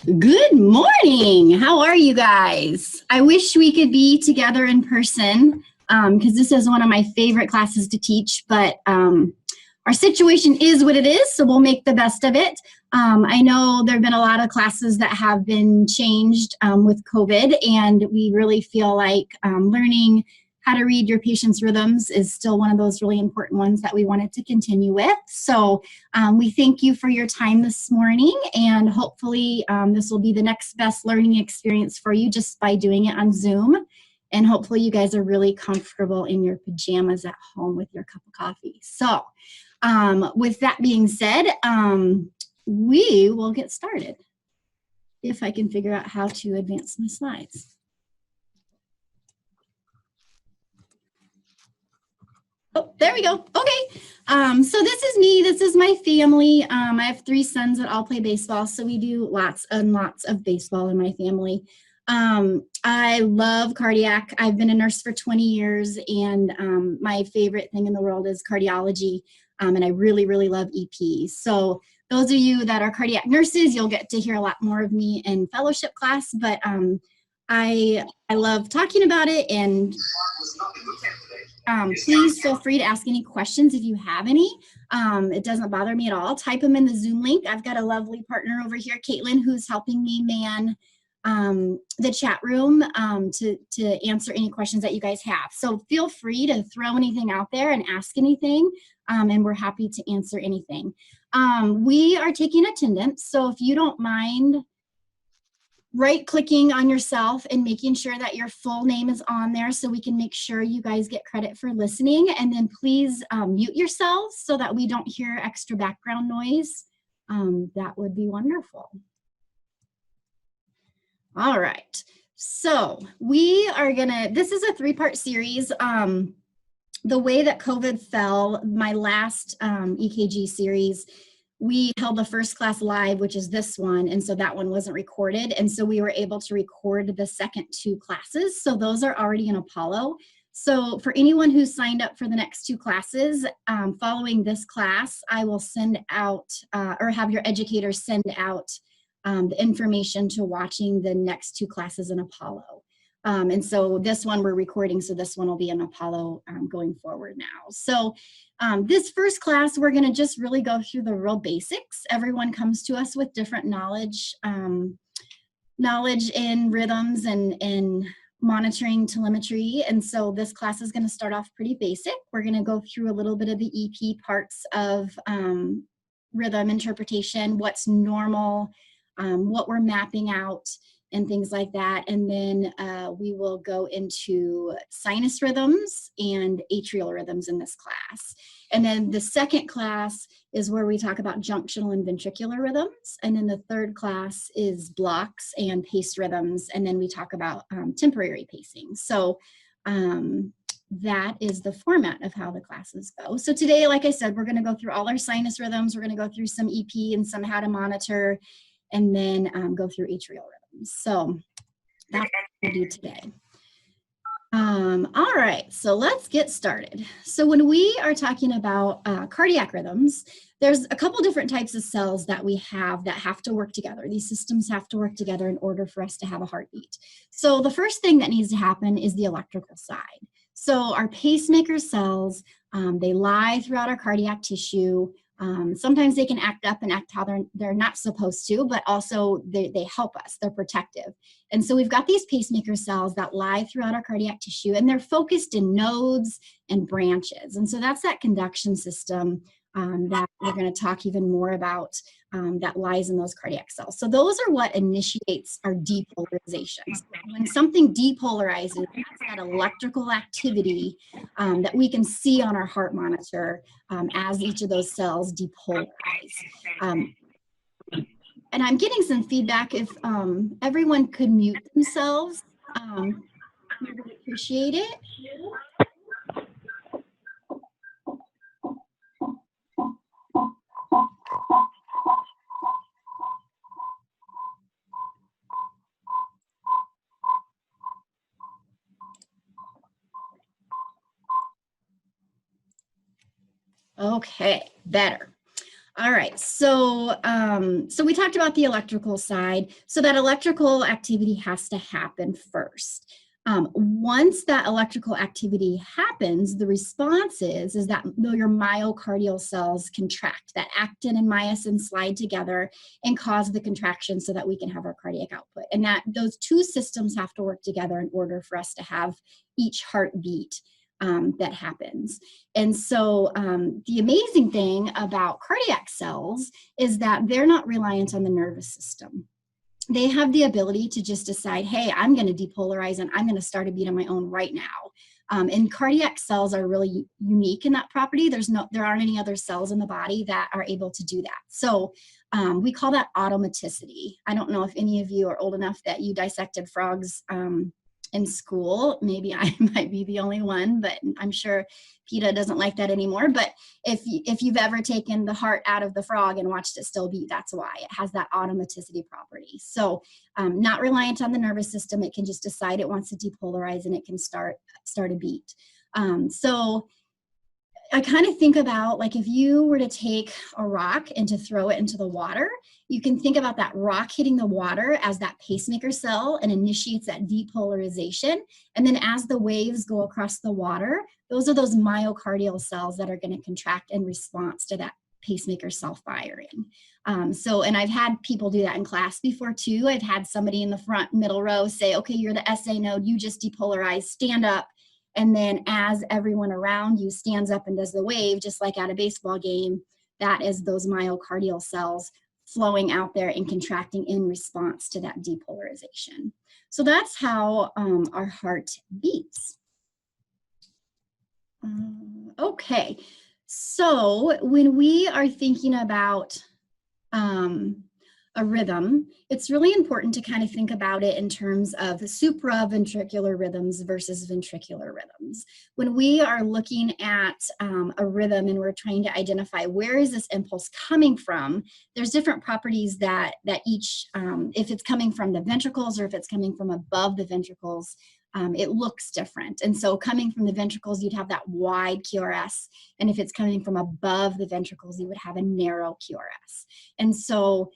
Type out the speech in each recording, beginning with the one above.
Good morning. How are you guys? I wish we could be together in person because this is one of my favorite classes to teach, but our situation is what it is, so we'll make the best of it. I know there have been a lot of classes that have been changed with COVID, and we really feel like learning how to read your patient's rhythms is still one of those really important ones that we wanted to continue with. So we thank you for your time this morning, and hopefully this will be the next best learning experience for you just by doing it on Zoom. And hopefully you guys are really comfortable in your pajamas at home with your cup of coffee. So with that being said, we will get started. If I can figure out how to advance my slides. Oh, there we go. Okay. So this is me. This is my family. I have 3 sons that all play baseball. So we do lots and lots of baseball in my family. I love cardiac. I've been a nurse for 20 years, and my favorite thing in the world is cardiology. And I really, really love EP. So those of you that are cardiac nurses, you'll get to hear a lot more of me in fellowship class. But I love talking about it, and please feel free to ask any questions if you have any. It doesn't bother me at all. Type them in the Zoom link. I've got a lovely partner over here, Caitlin, who's helping me man the chat room to answer any questions that you guys have. So feel free to throw anything out there and ask anything, and we're happy to answer anything. We are taking attendance, so if you don't mind right-clicking on yourself and making sure that your full name is on there so we can make sure you guys get credit for listening. And then please mute yourselves so that we don't hear extra background noise. That would be wonderful. All right, so we are this is a 3-part series. The way that COVID fell, my last EKG series, we held the first class live, which is this one, and so that one wasn't recorded, and so we were able to record the second 2 classes, so those are already in Apollo. So for anyone who signed up for the next 2 classes, following this class, I will send out, or have your educator send out the information to watching the next 2 classes in Apollo. And so this one we're recording, so this one will be in Apollo going forward now. So this first class, we're going to just really go through the real basics. Everyone comes to us with different knowledge in rhythms and monitoring telemetry. And so this class is going to start off pretty basic. We're going to go through a little bit of the EP parts of rhythm interpretation, what's normal, what we're mapping out, and things like that. And then we will go into sinus rhythms and atrial rhythms in this class. And then the second class is where we talk about junctional and ventricular rhythms. And then the third class is blocks and pace rhythms. And then we talk about temporary pacing. So that is the format of how the classes go. So today, like I said, we're going to go through all our sinus rhythms. We're going to go through some EP and some how to monitor, and then go through atrial rhythms. So that's what we'll do today. All right, so let's get started. So when we are talking about cardiac rhythms, there's a couple different types of cells that we have that have to work together. These systems have to work together in order for us to have a heartbeat. So the first thing that needs to happen is the electrical side. So our pacemaker cells, they lie throughout our cardiac tissue. Sometimes they can act up and act how they're not supposed to, but also they help us, they're protective. And so we've got these pacemaker cells that lie throughout our cardiac tissue, and they're focused in nodes and branches. And so that's that conduction system that we're going to talk even more about that lies in those cardiac cells. So those are what initiates our depolarizations. When something depolarizes, that's that electrical activity that we can see on our heart monitor as each of those cells depolarize. And I'm getting some feedback. If everyone could mute themselves, we would appreciate it. Okay, better. All right, so so we talked about the electrical side. So that electrical activity has to happen first. Once that electrical activity happens, the response is that your myocardial cells contract, that actin and myosin slide together and cause the contraction so that we can have our cardiac output. And that those two systems have to work together in order for us to have each heartbeat that happens. And so the amazing thing about cardiac cells is that they're not reliant on the nervous system. They have the ability to just decide, hey, I'm going to depolarize and I'm going to start a beat on my own right now. And cardiac cells are really unique in that property. There aren't any other cells in the body that are able to do that. So we call that automaticity. I don't know if any of you are old enough that you dissected frogs in school. Maybe I might be the only one, but I'm sure PETA doesn't like that anymore. But if you've ever taken the heart out of the frog and watched it still beat, that's why. It has that automaticity property. So not reliant on the nervous system. It can just decide it wants to depolarize and it can start a beat. So I kind of think about, like, if you were to take a rock and to throw it into the water, you can think about that rock hitting the water as that pacemaker cell and initiates that depolarization. And then as the waves go across the water, those are those myocardial cells that are going to contract in response to that pacemaker cell firing. And I've had people do that in class before too. I've had somebody in the front middle row say, okay, you're the SA node, you just depolarize, stand up. And then as everyone around you stands up and does the wave, just like at a baseball game, that is those myocardial cells flowing out there and contracting in response to that depolarization. So that's how our heart beats. Okay, so when we are thinking about a rhythm, it's really important to kind of think about it in terms of supraventricular rhythms versus ventricular rhythms. When we are looking at a rhythm and we're trying to identify where is this impulse coming from, there's different properties that each, if it's coming from the ventricles or if it's coming from above the ventricles, it looks different. And so coming from the ventricles, you'd have that wide QRS. And if it's coming from above the ventricles, you would have a narrow QRS. And so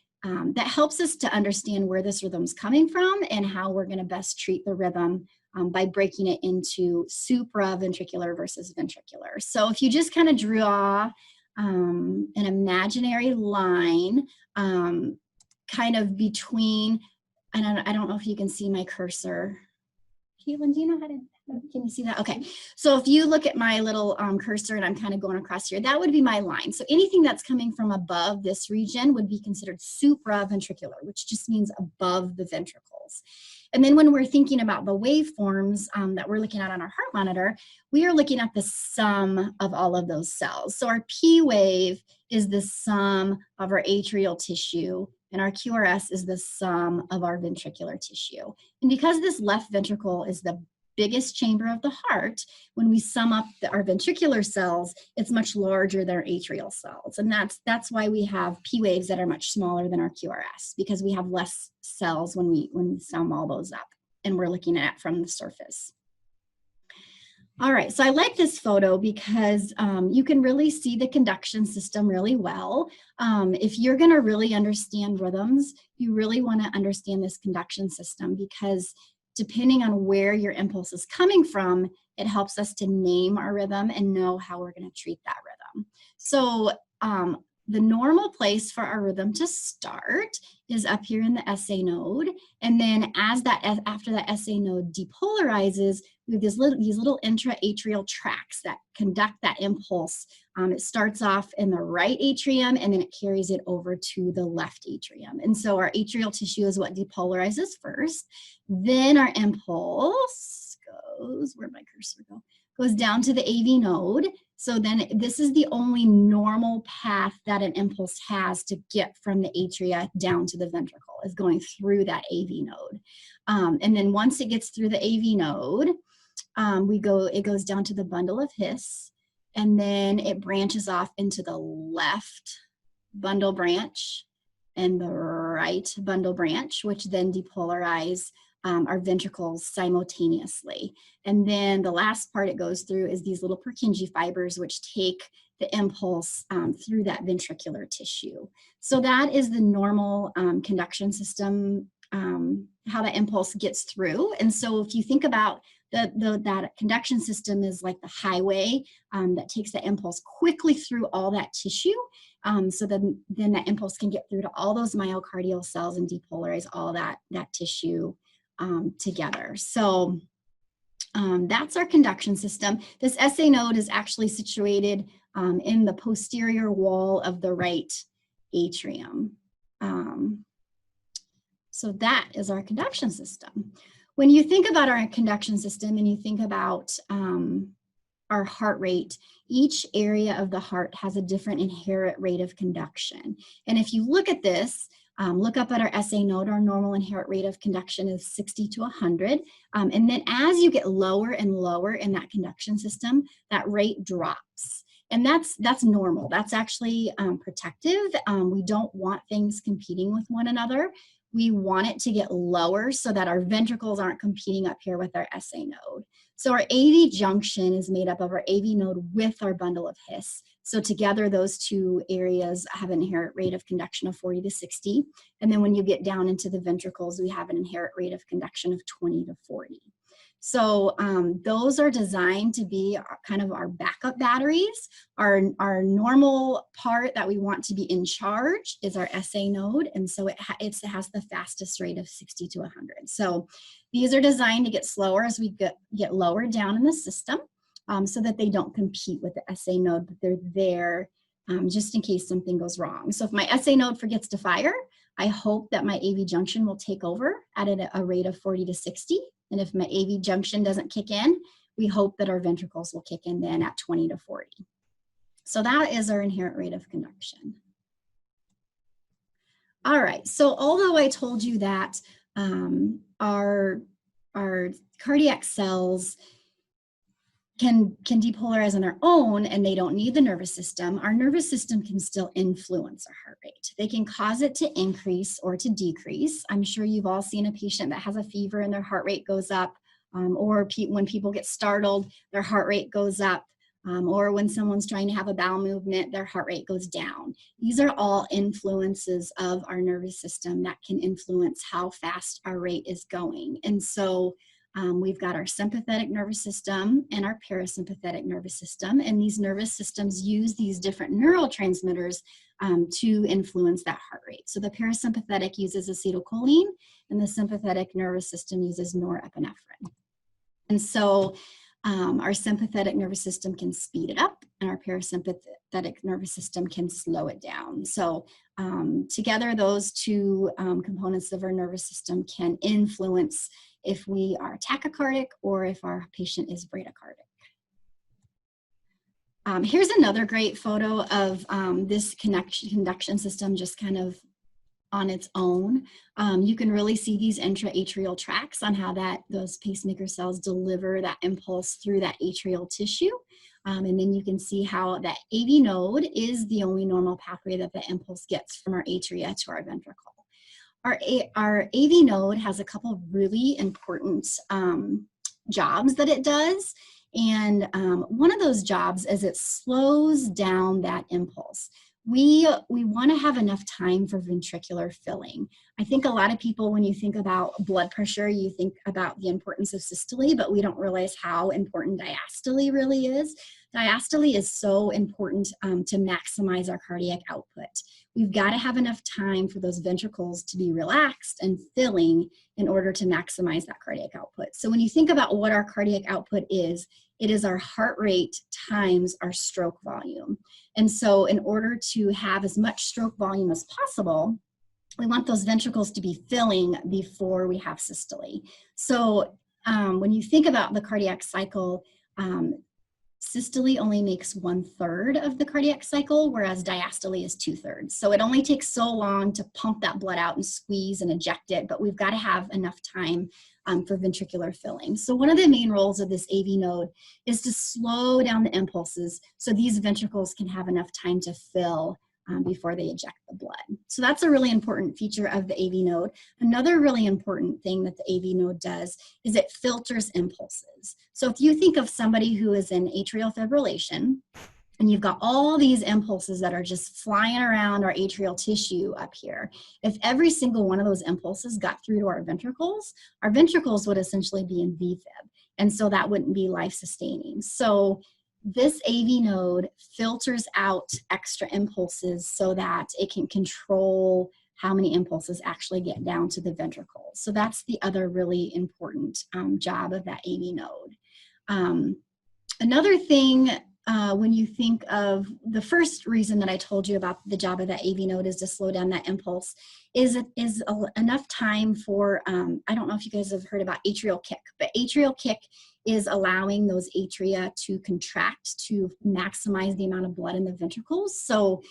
that helps us to understand where this rhythm's coming from and how we're going to best treat the rhythm by breaking it into supraventricular versus ventricular. So if you just kind of draw an imaginary line kind of between, I don't know if you can see my cursor. Caitlin, do you know how to, can you see that? Okay, so if you look at my little cursor and I'm kind of going across here, that would be my line. So anything that's coming from above this region would be considered supraventricular, which just means above the ventricles. And then when we're thinking about the waveforms that we're looking at on our heart monitor, we are looking at the sum of all of those cells. So our P wave is the sum of our atrial tissue, and our QRS is the sum of our ventricular tissue. And because this left ventricle is the biggest chamber of the heart, when we sum up our ventricular cells, it's much larger than our atrial cells. And that's why we have P waves that are much smaller than our QRS, because we have less cells when we sum all those up and we're looking at it from the surface. All right, so I like this photo because you can really see the conduction system really well. If you're gonna really understand rhythms, you really wanna understand this conduction system, because depending on where your impulse is coming from, it helps us to name our rhythm and know how we're gonna treat that rhythm. So the normal place for our rhythm to start is up here in the SA node. And then after that SA node depolarizes, we have these little intra-atrial tracts that conduct that impulse. It starts off in the right atrium and then it carries it over to the left atrium. And so our atrial tissue is what depolarizes first. Then our impulse goes, where'd my cursor go? Goes down to the AV node. So then this is the only normal path that an impulse has to get from the atria down to the ventricle, is going through that AV node. And then once it gets through the AV node, it goes down to the bundle of His, and then it branches off into the left bundle branch and the right bundle branch, which then depolarize our ventricles simultaneously. And then the last part it goes through is these little Purkinje fibers, which take the impulse through that ventricular tissue. So that is the normal conduction system, how that impulse gets through. And so if you think about that conduction system is like the highway that takes the impulse quickly through all that tissue, so then that impulse can get through to all those myocardial cells and depolarize all that tissue together. So that's our conduction system. This SA node is actually situated in the posterior wall of the right atrium. So that is our conduction system. When you think about our conduction system and you think about our heart rate, each area of the heart has a different inherent rate of conduction. And if you look at this, look up at our SA node, our normal inherent rate of conduction is 60 to 100. And then as you get lower and lower in that conduction system, that rate drops. And that's normal. That's actually protective. We don't want things competing with one another. We want it to get lower so that our ventricles aren't competing up here with our SA node. So our AV junction is made up of our AV node with our bundle of His. So together, those two areas have an inherent rate of conduction of 40 to 60. And then when you get down into the ventricles, we have an inherent rate of conduction of 20 to 40. So those are designed to be kind of our backup batteries. Our normal part that we want to be in charge is our SA node. And so it has the fastest rate of 60 to 100. So these are designed to get slower as we get lower down in the system so that they don't compete with the SA node, but they're there just in case something goes wrong. So if my SA node forgets to fire, I hope that my AV junction will take over at a rate of 40 to 60. And if my AV junction doesn't kick in, we hope that our ventricles will kick in then at 20 to 40. So that is our inherent rate of conduction. All right, so although I told you that our cardiac cells can depolarize on their own and they don't need the nervous system, our nervous system can still influence our heart rate. They can cause it to increase or to decrease. I'm sure you've all seen a patient that has a fever and their heart rate goes up, or when people get startled, their heart rate goes up, or when someone's trying to have a bowel movement, their heart rate goes down. These are all influences of our nervous system that can influence how fast our rate is going. And so we've got our sympathetic nervous system and our parasympathetic nervous system, and these nervous systems use these different neurotransmitters to influence that heart rate. So the parasympathetic uses acetylcholine, and the sympathetic nervous system uses norepinephrine. And so our sympathetic nervous system can speed it up, and our parasympathetic nervous system can slow it down. So together, those two components of our nervous system can influence if we are tachycardic or if our patient is bradycardic. Here's another great photo of this conduction system just kind of on its own. You can really see these intra-atrial tracts on how those pacemaker cells deliver that impulse through that atrial tissue. And then you can see how that AV node is the only normal pathway that the impulse gets from our atria to our ventricle. Our AV node has a couple of really important jobs that it does. And one of those jobs is it slows down that impulse. We want to have enough time for ventricular filling. I think a lot of people, when you think about blood pressure, you think about the importance of systole, but we don't realize how important diastole really is. Diastole is so important to maximize our cardiac output. We've got to have enough time for those ventricles to be relaxed and filling in order to maximize that cardiac output. So when you think about what our cardiac output is, it is our heart rate times our stroke volume. And so in order to have as much stroke volume as possible, we want those ventricles to be filling before we have systole. So when you think about the cardiac cycle, systole only makes 1/3 of the cardiac cycle, whereas diastole is 2/3. So it only takes so long to pump that blood out and squeeze and eject it, but we've got to have enough time for ventricular filling. So one of the main roles of this AV node is to slow down the impulses so these ventricles can have enough time to fill before they eject the blood. So that's a really important feature of the AV node. Another really important thing that the AV node does is it filters impulses. So if you think of somebody who is in atrial fibrillation, and you've got all these impulses that are just flying around our atrial tissue up here. If every single one of those impulses got through to our ventricles would essentially be in VFib. And so that wouldn't be life-sustaining. So this AV node filters out extra impulses so that it can control how many impulses actually get down to the ventricles. So that's the other really important job of that AV node. Another thing, when you think of the first reason that I told you about the job of that AV node is to slow down that impulse, is enough time for, I don't know if you guys have heard about atrial kick, but atrial kick is allowing those atria to contract to maximize the amount of blood in the ventricles. So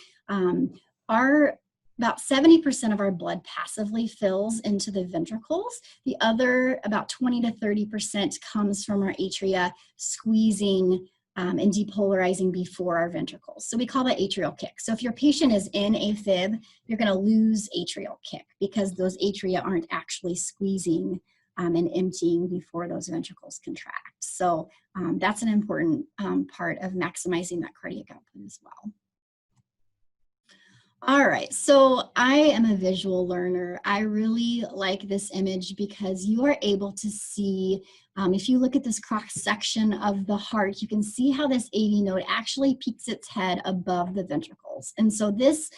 about 70% of our blood passively fills into the ventricles. The other, about 20 to 30%, comes from our atria squeezing and depolarizing before our ventricles. So we call that atrial kick. So if your patient is in AFib, you're going to lose atrial kick because those atria aren't actually squeezing and emptying before those ventricles contract. So that's an important part of maximizing that cardiac output as well. All right, so I am a visual learner. I really like this image because you are able to see, if you look at this cross section of the heart, you can see how this AV node actually peaks its head above the ventricles. And so this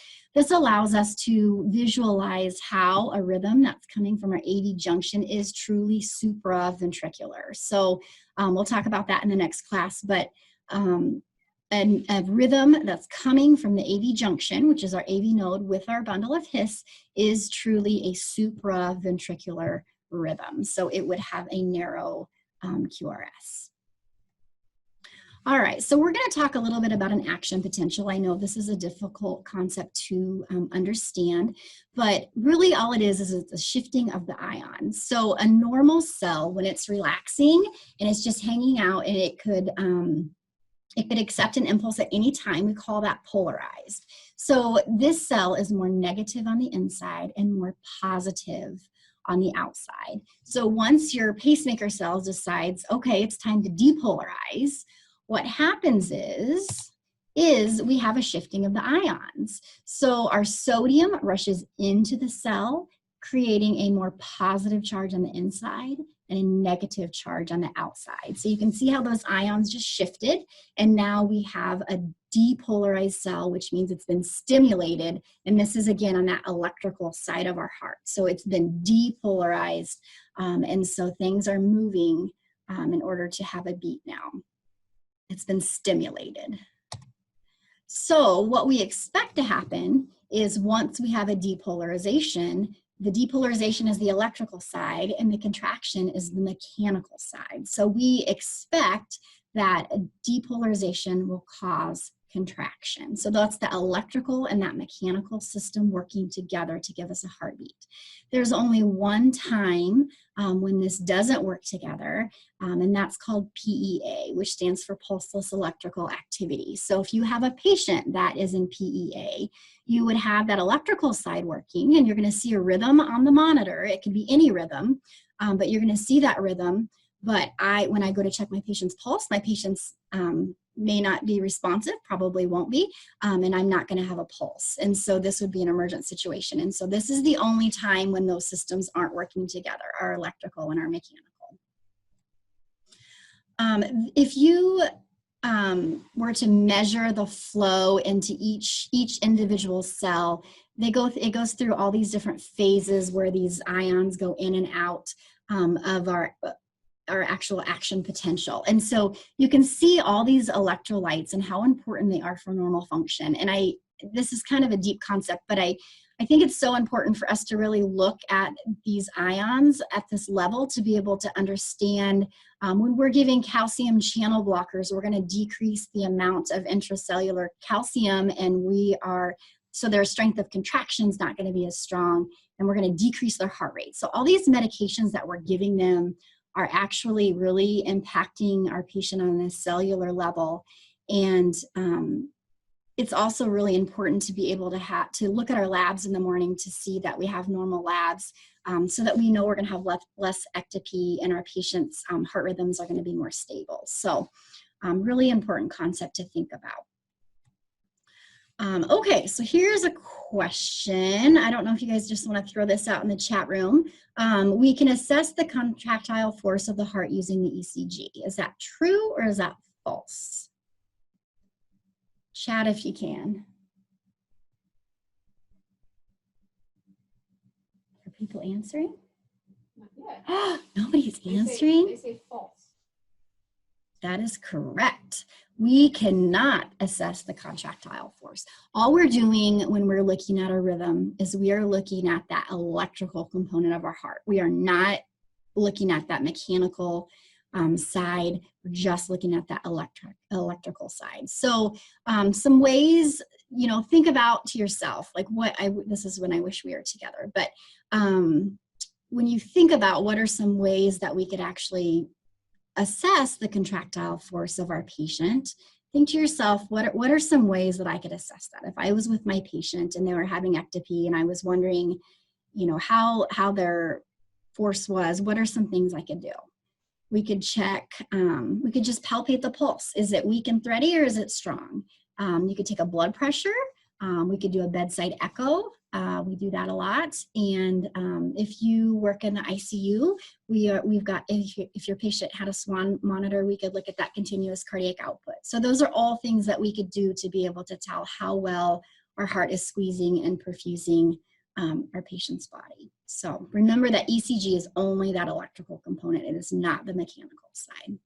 allows us to visualize how a rhythm that's coming from our AV junction is truly supraventricular. So we'll talk about that in the next class, but a rhythm that's coming from the AV junction, which is our AV node with our bundle of His, is truly a supraventricular rhythm. So it would have a narrow QRS. All right, so we're going to talk a little bit about an action potential. I know this is a difficult concept to understand, but really all it is a shifting of the ions. So a normal cell, when it's relaxing and it's just hanging out, and it could accept an impulse at any time, we call that polarized. So this cell is more negative on the inside and more positive on the outside. So once your pacemaker cell decides, okay, it's time to depolarize, what happens is we have a shifting of the ions. So our sodium rushes into the cell, creating a more positive charge on the inside and a negative charge on the outside. So you can see how those ions just shifted, and now we have a depolarized cell, which means it's been stimulated, and this is again on that electrical side of our heart. So it's been depolarized, and so things are moving in order to have a beat now. It's been stimulated. So what we expect to happen is once we have a depolarization, the depolarization is the electrical side and the contraction is the mechanical side. So we expect that a depolarization will cause contraction. So that's the electrical and that mechanical system working together to give us a heartbeat. There's only one time when this doesn't work together, and that's called PEA, which stands for pulseless electrical activity. So if you have a patient that is in PEA, you would have that electrical side working, and you're going to see a rhythm on the monitor. It could be any rhythm, but you're going to see that rhythm. But when I go to check my patient's pulse, my patient's may not be responsive, probably won't be, and I'm not going to have a pulse. And so this would be an emergent situation. And so this is the only time when those systems aren't working together, our electrical and our mechanical. If you were to measure the flow into each individual cell, it goes through all these different phases where these ions go in and out of our actual action potential. And so you can see all these electrolytes and how important they are for normal function. And this is kind of a deep concept, but I think it's so important for us to really look at these ions at this level to be able to understand when we're giving calcium channel blockers, we're going to decrease the amount of intracellular calcium, and so their strength of contraction is not going to be as strong, and we're going to decrease their heart rate. So all these medications that we're giving them are actually really impacting our patient on a cellular level. And it's also really important to be able to look at our labs in the morning to see that we have normal labs, so that we know we're going to have less ectopy and our patients' heart rhythms are going to be more stable. So really important concept to think about. Okay, so here's a question. I don't know if you guys just want to throw this out in the chat room. We can assess the contractile force of the heart using the ECG. Is that true or is that false? Chat if you can. Are people answering? Not yet. Nobody's answering? They say false. That is correct. We cannot assess the contractile force. All we're doing when we're looking at a rhythm is we are looking at that electrical component of our heart. We are not looking at that mechanical side. We're just looking at that electrical side. So some ways, you know, think about to yourself, like this is when I wish we were together, but when you think about what are some ways that we could actually assess the contractile force of our patient, think to yourself, what are some ways that I could assess that? If I was with my patient and they were having ectopy and I was wondering, you know, how their force was, what are some things I could do? We could check, we could just palpate the pulse. Is it weak and thready or is it strong? You could take a blood pressure. We could do a bedside echo. We do that a lot. And if you work in the ICU, we've got, if your patient had a SWAN monitor, we could look at that continuous cardiac output. So those are all things that we could do to be able to tell how well our heart is squeezing and perfusing our patient's body. So remember that ECG is only that electrical component. It is not the mechanical side.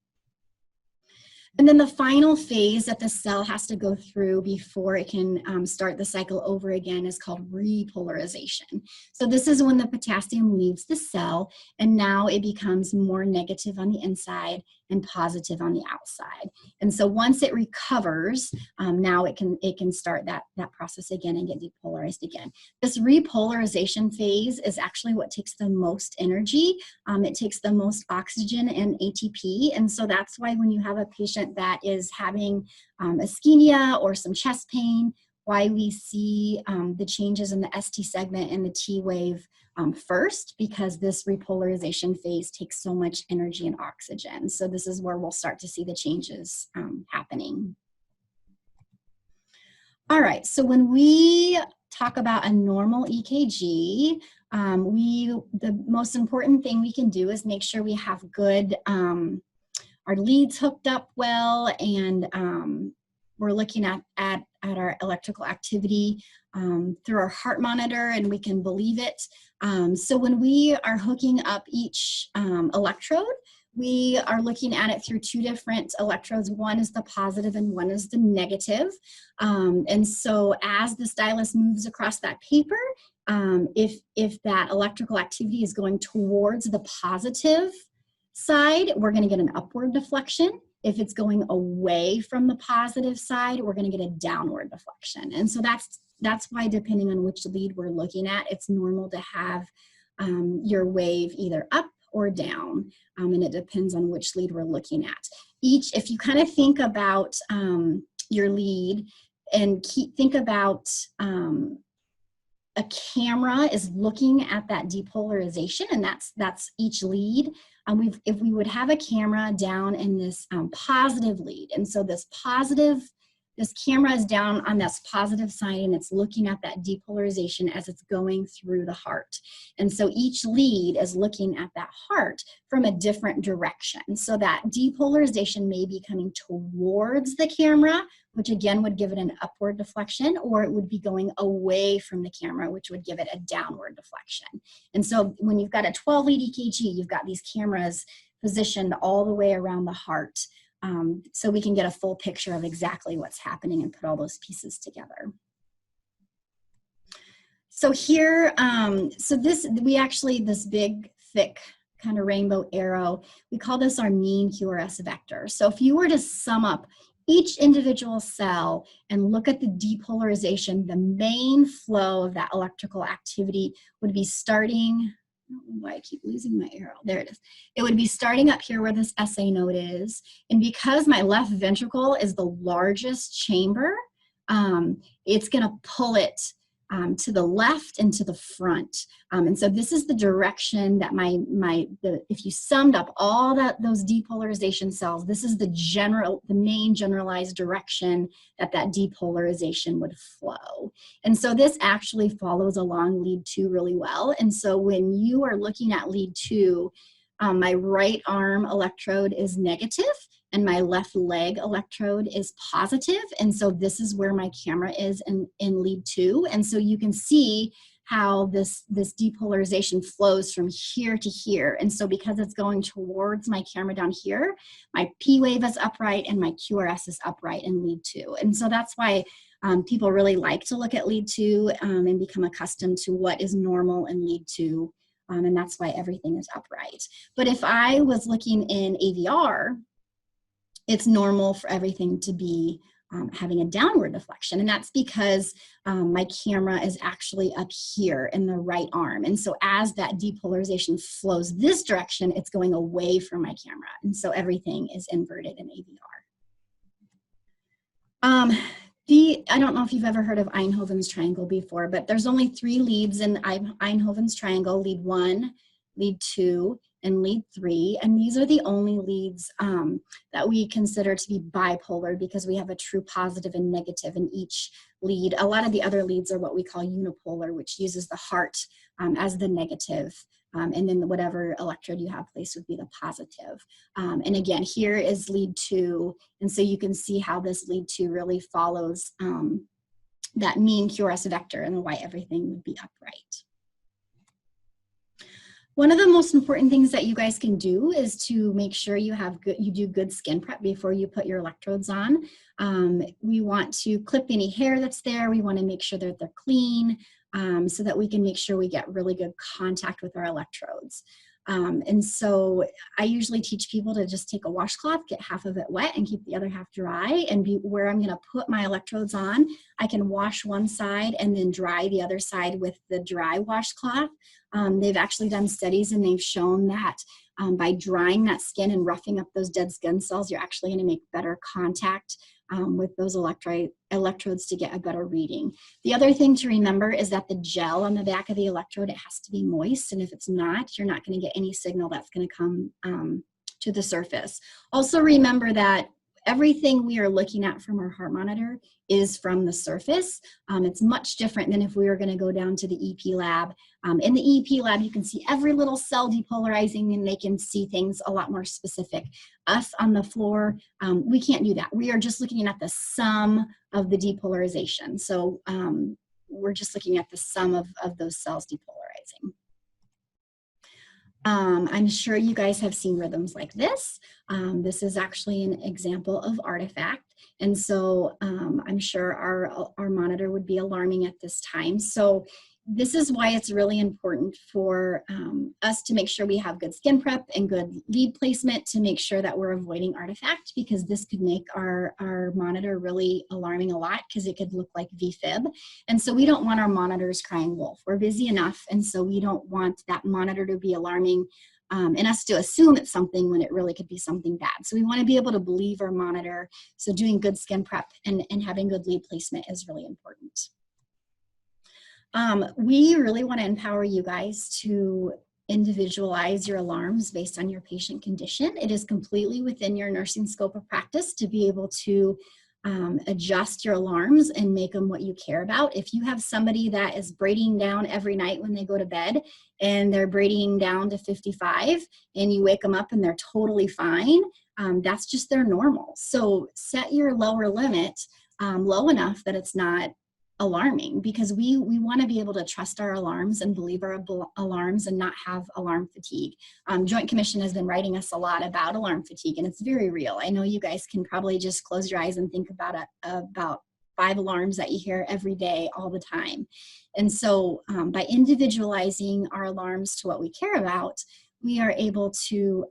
And then the final phase that the cell has to go through before it can start the cycle over again is called repolarization. So this is when the potassium leaves the cell and now it becomes more negative on the inside and positive on the outside. And so once it recovers, now it can start that process again and get depolarized again. This repolarization phase is actually what takes the most energy. It takes the most oxygen and ATP. And so that's why when you have a patient that is having ischemia or some chest pain, why we see the changes in the ST segment and the T wave first, because this repolarization phase takes so much energy and oxygen. So this is where we'll start to see the changes happening. All right, so when we talk about a normal EKG, the most important thing we can do is make sure we have good, our leads hooked up well, and we're looking at our electrical activity through our heart monitor, and we can believe it. So when we are hooking up each electrode, we are looking at it through two different electrodes. One is the positive and one is the negative. And so as the stylus moves across that paper, if that electrical activity is going towards the positive side, we're going to get an upward deflection. If it's going away from the positive side, we're going to get a downward deflection. And so that's why, depending on which lead we're looking at, it's normal to have your wave either up or down, and it depends on which lead we're looking at. If you kind of think about your lead and think about a camera is looking at that depolarization, and that's each lead. If we would have a camera down in this positive lead, and so this camera is down on this positive side and it's looking at that depolarization as it's going through the heart. And so each lead is looking at that heart from a different direction. So that depolarization may be coming towards the camera, which again would give it an upward deflection, or it would be going away from the camera, which would give it a downward deflection. And so when you've got a 12-lead EKG, you've got these cameras positioned all the way around the heart, so we can get a full picture of exactly what's happening and put all those pieces together. So here, this big, thick kind of rainbow arrow, we call this our mean QRS vector. So if you were to sum up each individual cell and look at the depolarization, the main flow of that electrical activity would be starting, I don't know why I keep losing my arrow. There it is. It would be starting up here where this SA node is. And because my left ventricle is the largest chamber, it's going to pull it to the left and to the front. And so this is the direction that if you summed up all those depolarization cells, this is the main generalized direction that depolarization would flow. And so this actually follows along lead 2 really well. And so when you are looking at lead 2, my right arm electrode is negative and my left leg electrode is positive. And so this is where my camera is in lead 2. And so you can see how this depolarization flows from here to here. And so because it's going towards my camera down here, my P wave is upright and my QRS is upright in lead 2. And so that's why people really like to look at lead 2 and become accustomed to what is normal in lead 2. And that's why everything is upright. But if I was looking in AVR, it's normal for everything to be having a downward deflection. And that's because my camera is actually up here in the right arm. And so as that depolarization flows this direction, it's going away from my camera. And so everything is inverted in AVR. I don't know if you've ever heard of Einthoven's triangle before, but there's only 3 leads in Einthoven's triangle: lead 1, lead 2, and lead 3. And these are the only leads that we consider to be bipolar, because we have a true positive and negative in each lead. A lot of the other leads are what we call unipolar, which uses the heart as the negative. And then whatever electrode you have placed would be the positive. And again, here is lead 2. And so you can see how this lead 2 really follows that mean QRS vector and why everything would be upright. One of the most important things that you guys can do is to make sure you do good skin prep before you put your electrodes on. We want to clip any hair that's there. We want to make sure that they're clean, so that we can make sure we get really good contact with our electrodes. And so I usually teach people to just take a washcloth, get half of it wet and keep the other half dry, and where I'm going to put my electrodes on, I can wash one side and then dry the other side with the dry washcloth. They've actually done studies and they've shown that by drying that skin and roughing up those dead skin cells, you're actually going to make better contact with those electrodes to get a better reading. The other thing to remember is that the gel on the back of the electrode, it has to be moist, and if it's not, you're not going to get any signal that's going to come to the surface. Also remember that everything we are looking at from our heart monitor is from the surface. It's much different than if we were going to go down to the EP lab. In the EP lab, you can see every little cell depolarizing, and they can see things a lot more specific. Us on the floor, we can't do that. We are just looking at the sum of the depolarization. So we're just looking at the sum of those cells depolarizing. I'm sure you guys have seen rhythms like this. This is actually an example of artifact. And so I'm sure our monitor would be alarming at this time. So this is why it's really important for us to make sure we have good skin prep and good lead placement to make sure that we're avoiding artifact, because this could make our monitor really alarming a lot, because it could look like VFib. And so we don't want our monitors crying wolf. We're busy enough, and so we don't want that monitor to be alarming and us to assume it's something when it really could be something bad. So we want to be able to believe our monitor. So doing good skin prep and having good lead placement is really important. We really want to empower you guys to individualize your alarms based on your patient condition. It is completely within your nursing scope of practice to be able to adjust your alarms and make them what you care about. If you have somebody that is braiding down every night when they go to bed and they're braiding down to 55 and you wake them up and they're totally fine, that's just their normal. So set your lower limit low enough that it's not alarming, because we want to be able to trust our alarms and believe our alarms and not have alarm fatigue. Joint Commission has been writing us a lot about alarm fatigue, and it's very real. I know you guys can probably just close your eyes and think about about 5 alarms that you hear every day all the time. And so by individualizing our alarms to what we care about, we are able to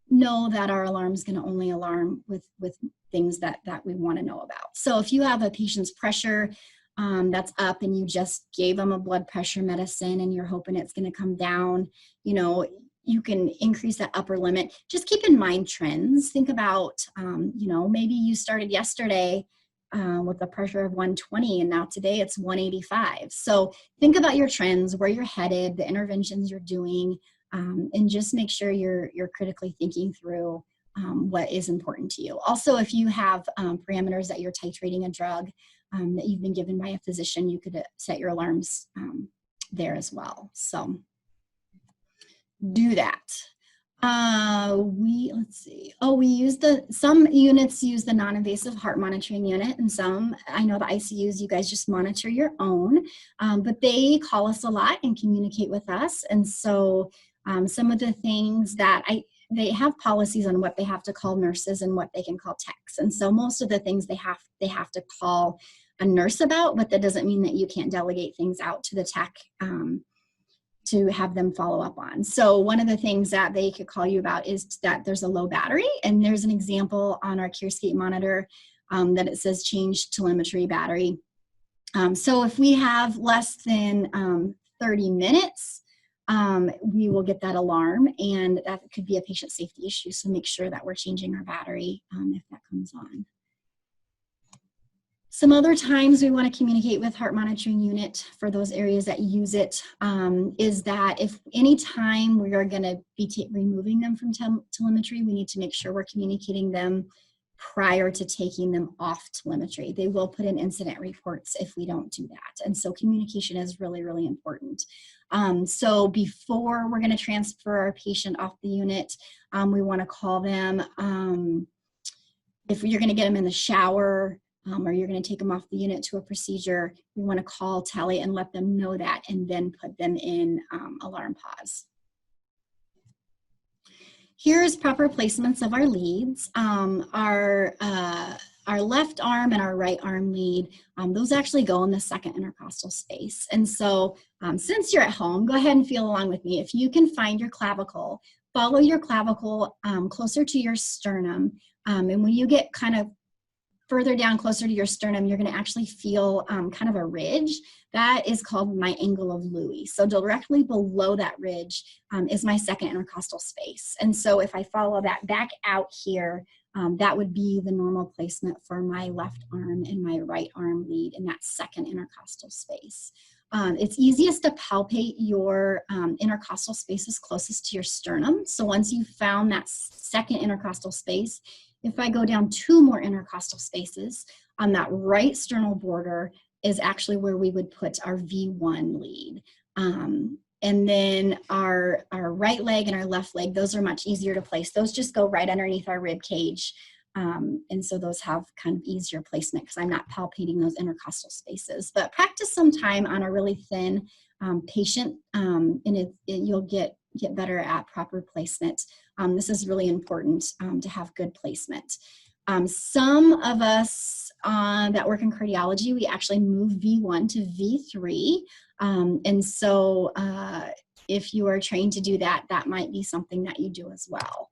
know that our alarm is going to only alarm with things that we want to know about. So if you have a patient's pressure that's up and you just gave them a blood pressure medicine and you're hoping it's going to come down, you know, you can increase that upper limit. Just keep in mind trends. Think about, you know, maybe you started yesterday with a pressure of 120, and now today it's 185. So think about your trends, where you're headed, the interventions you're doing, and just make sure you're critically thinking through what is important to you. Also, if you have parameters that you're titrating a drug that you've been given by a physician, you could set your alarms there as well. So do that. Let's see. Oh, we use some units use the non-invasive heart monitoring unit, and some, I know the ICUs, you guys just monitor your own, but they call us a lot and communicate with us. And so some of the things that they have policies on what they have to call nurses and what they can call techs. And so most of the things they have to call a nurse about, but that doesn't mean that you can't delegate things out to the tech to have them follow up on. So one of the things that they could call you about is that there's a low battery, and there's an example on our CareScape monitor that it says change telemetry battery. So if we have less than 30 minutes, we will get that alarm, and that could be a patient safety issue. So make sure that we're changing our battery if that comes on. Some other times we want to communicate with heart monitoring unit for those areas that use it is that if any time we are going to be removing them from telemetry, we need to make sure we're communicating them prior to taking them off telemetry. They will put in incident reports if we don't do that. And so communication is really, really important. So before we're going to transfer our patient off the unit, we want to call them. If you're going to get them in the shower, or you're going to take them off the unit to a procedure, we want to call tele and let them know that, and then put them in alarm pause. Here's proper placements of our leads. Our left arm and our right arm lead, those actually go in the second intercostal space. And so since you're at home, go ahead and feel along with me. If you can find your clavicle, follow your clavicle closer to your sternum. And when you get kind of further down closer to your sternum, you're going to actually feel kind of a ridge. That is called my angle of Louis. So directly below that ridge is my second intercostal space. And so if I follow that back out here, that would be the normal placement for my left arm and my right arm lead in that second intercostal space. It's easiest to palpate your intercostal spaces closest to your sternum. So once you've found that second intercostal space, if I go down 2 more intercostal spaces, on that right sternal border is actually where we would put our V1 lead. And then our right leg and our left leg, those are much easier to place. Those just go right underneath our rib cage. And so those have kind of easier placement because I'm not palpating those intercostal spaces. But practice some time on a really thin patient, and you'll get better at proper placement. This is really important to have good placement. Some of us that work in cardiology, we actually move V1 to V3. And so if you are trained to do that, that might be something that you do as well.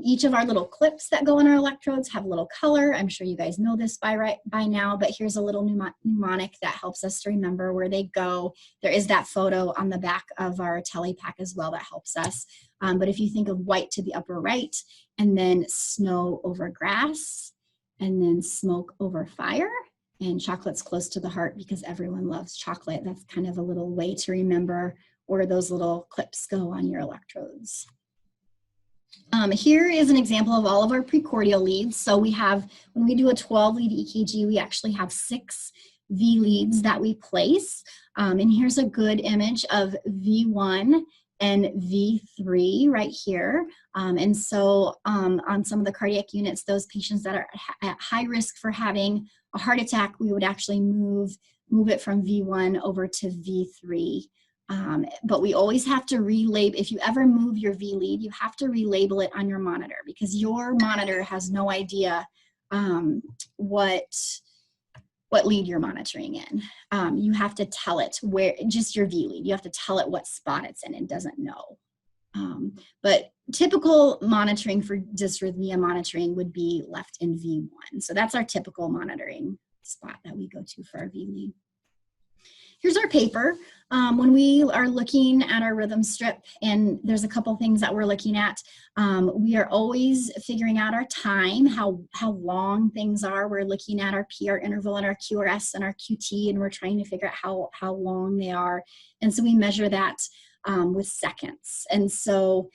Each of our little clips that go on our electrodes have a little color. I'm sure you guys know this by now, but here's a little mnemonic that helps us to remember where they go. There is that photo on the back of our telepack as well that helps us. But if you think of white to the upper right, and then snow over grass, and then smoke over fire, and chocolate's close to the heart because everyone loves chocolate. That's kind of a little way to remember where those little clips go on your electrodes. Here is an example of all of our precordial leads. So we have, when we do a 12 lead EKG, we actually have 6 V leads that we place. And here's a good image of V1 and V3 right here. And so on some of the cardiac units, those patients that are at high risk for having a heart attack, we would actually move it from V1 over to V3. But we always have to relabel. If you ever move your V lead, you have to relabel it on your monitor because your monitor has no idea what lead you're monitoring in. You have to tell it where, just your V lead, you have to tell it what spot it's in. It doesn't know. But typical monitoring for dysrhythmia monitoring would be left in V1. So that's our typical monitoring spot that we go to for our V lead. Here's our paper. When we are looking at our rhythm strip, and there's a couple things that we're looking at, we are always figuring out our time, how long things are. We're looking at our PR interval and our QRS and our QT, and we're trying to figure out how long they are. And so we measure that with seconds. And so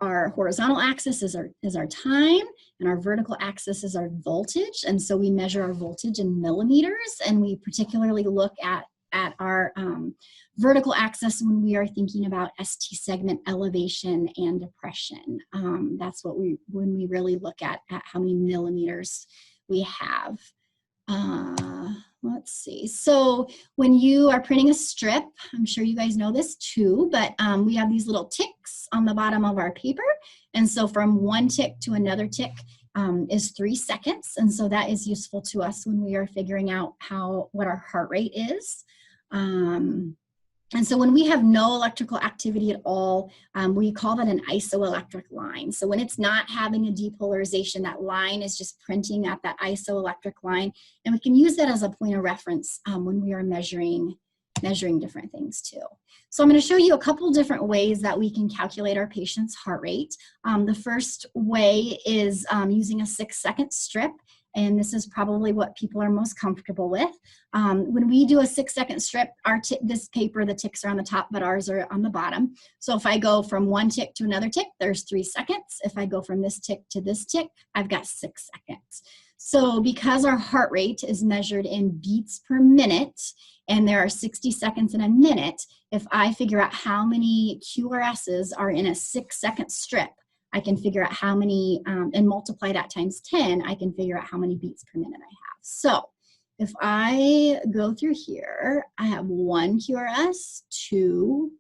our horizontal axis is our time, and our vertical axis is our voltage. And so we measure our voltage in millimeters, and we particularly look at our vertical axis when we are thinking about ST segment elevation and depression. That's when we really look at how many millimeters we have. Let's see. So when you are printing a strip, I'm sure you guys know this too, but we have these little ticks on the bottom of our paper. And so from one tick to another tick is 3 seconds. And so that is useful to us when we are figuring out what our heart rate is. And so when we have no electrical activity at all, we call that an isoelectric line. So when it's not having a depolarization, that line is just printing at that isoelectric line. And we can use that as a point of reference when we are measuring different things too. So I'm going to show you a couple different ways that we can calculate our patient's heart rate. The first way is using a 6-second strip. And this is probably what people are most comfortable with. When we do a 6-second strip, this paper, the ticks are on the top, but ours are on the bottom. So if I go from one tick to another tick, there's 3 seconds. If I go from this tick to this tick, I've got 6 seconds. So because our heart rate is measured in beats per minute, and there are 60 seconds in a minute, if I figure out how many QRSs are in a 6-second strip, I can figure out how many, and multiply that times 10, I can figure out how many beats per minute I have. So if I go through here, I have 1 QRS, 2,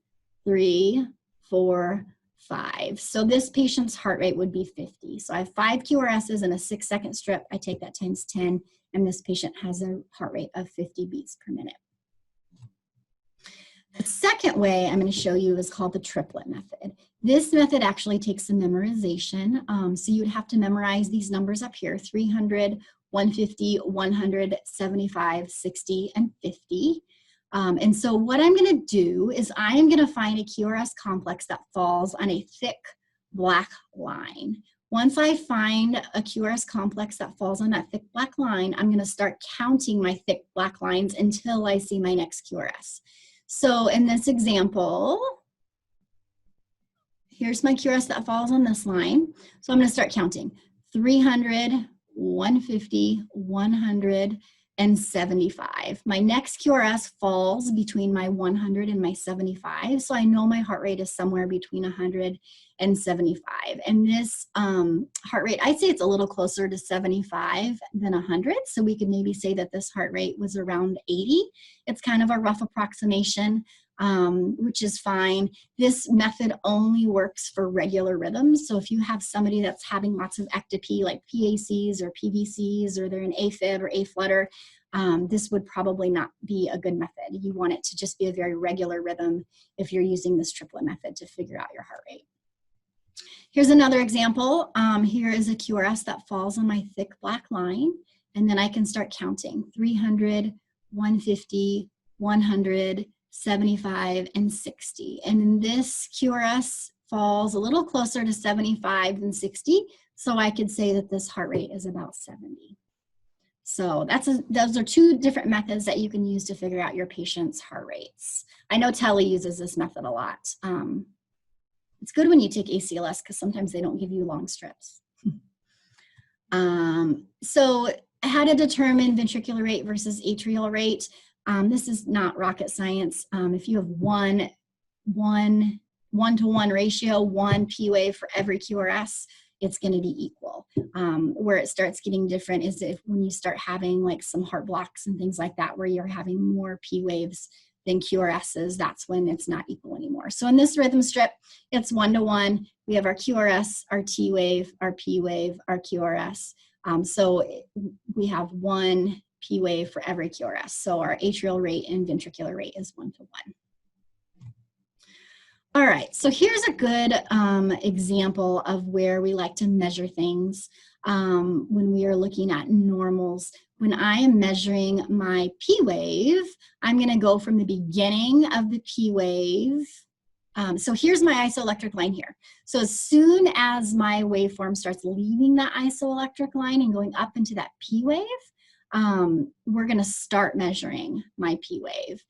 3, 4, 5. So this patient's heart rate would be 50. So I have 5 QRSs in a 6-second strip. I take that times 10, and this patient has a heart rate of 50 beats per minute. The second way I'm going to show you is called the triplet method. This method actually takes some memorization. So you would have to memorize these numbers up here: 300, 150, 100, 75, 60, and 50. And so what I'm going to do is I'm going to find a QRS complex that falls on a thick black line. Once I find a QRS complex that falls on that thick black line, I'm going to start counting my thick black lines until I see my next QRS. So in this example, here's my QRS that falls on this line. So I'm going to start counting: 300, 150, 100, and 75. My next QRS falls between my 100 and my 75. So I know my heart rate is somewhere between 100 and 75. And this heart rate, I'd say it's a little closer to 75 than 100. So we could maybe say that this heart rate was around 80. It's kind of a rough approximation, which is fine. This method only works for regular rhythms. So if you have somebody that's having lots of ectopy, like PACs or PVCs, or they're in AFib or A-flutter, this would probably not be a good method. You want it to just be a very regular rhythm if you're using this triplet method to figure out your heart rate. Here's another example. Here is a QRS that falls on my thick black line, and then I can start counting: 300, 150, 100, 75, and 60. And this QRS falls a little closer to 75 than 60, so I could say that this heart rate is about 70. So those are 2 different methods that you can use to figure out your patient's heart rates. I know Telly uses this method a lot. It's good when you take ACLS because sometimes they don't give you long strips. So how to determine ventricular rate versus atrial rate. This is not rocket science. If you have one to one ratio, 1 P wave for every QRS, it's going to be equal. Where it starts getting different is when you start having like some heart blocks and things like that, where you're having more P waves than QRSs, that's when it's not equal anymore. So in this rhythm strip, it's 1 to 1. We have our QRS, our T wave, our P wave, our QRS. So we have 1 P wave for every QRS. So our atrial rate and ventricular rate is 1 to 1. All right, so here's a good example of where we like to measure things when we are looking at normals. when I am measuring my P wave, I'm going to go from the beginning of the P wave. So here's my isoelectric line here. So as soon as my waveform starts leaving that isoelectric line and going up into that P wave, we're going to start measuring my P wave.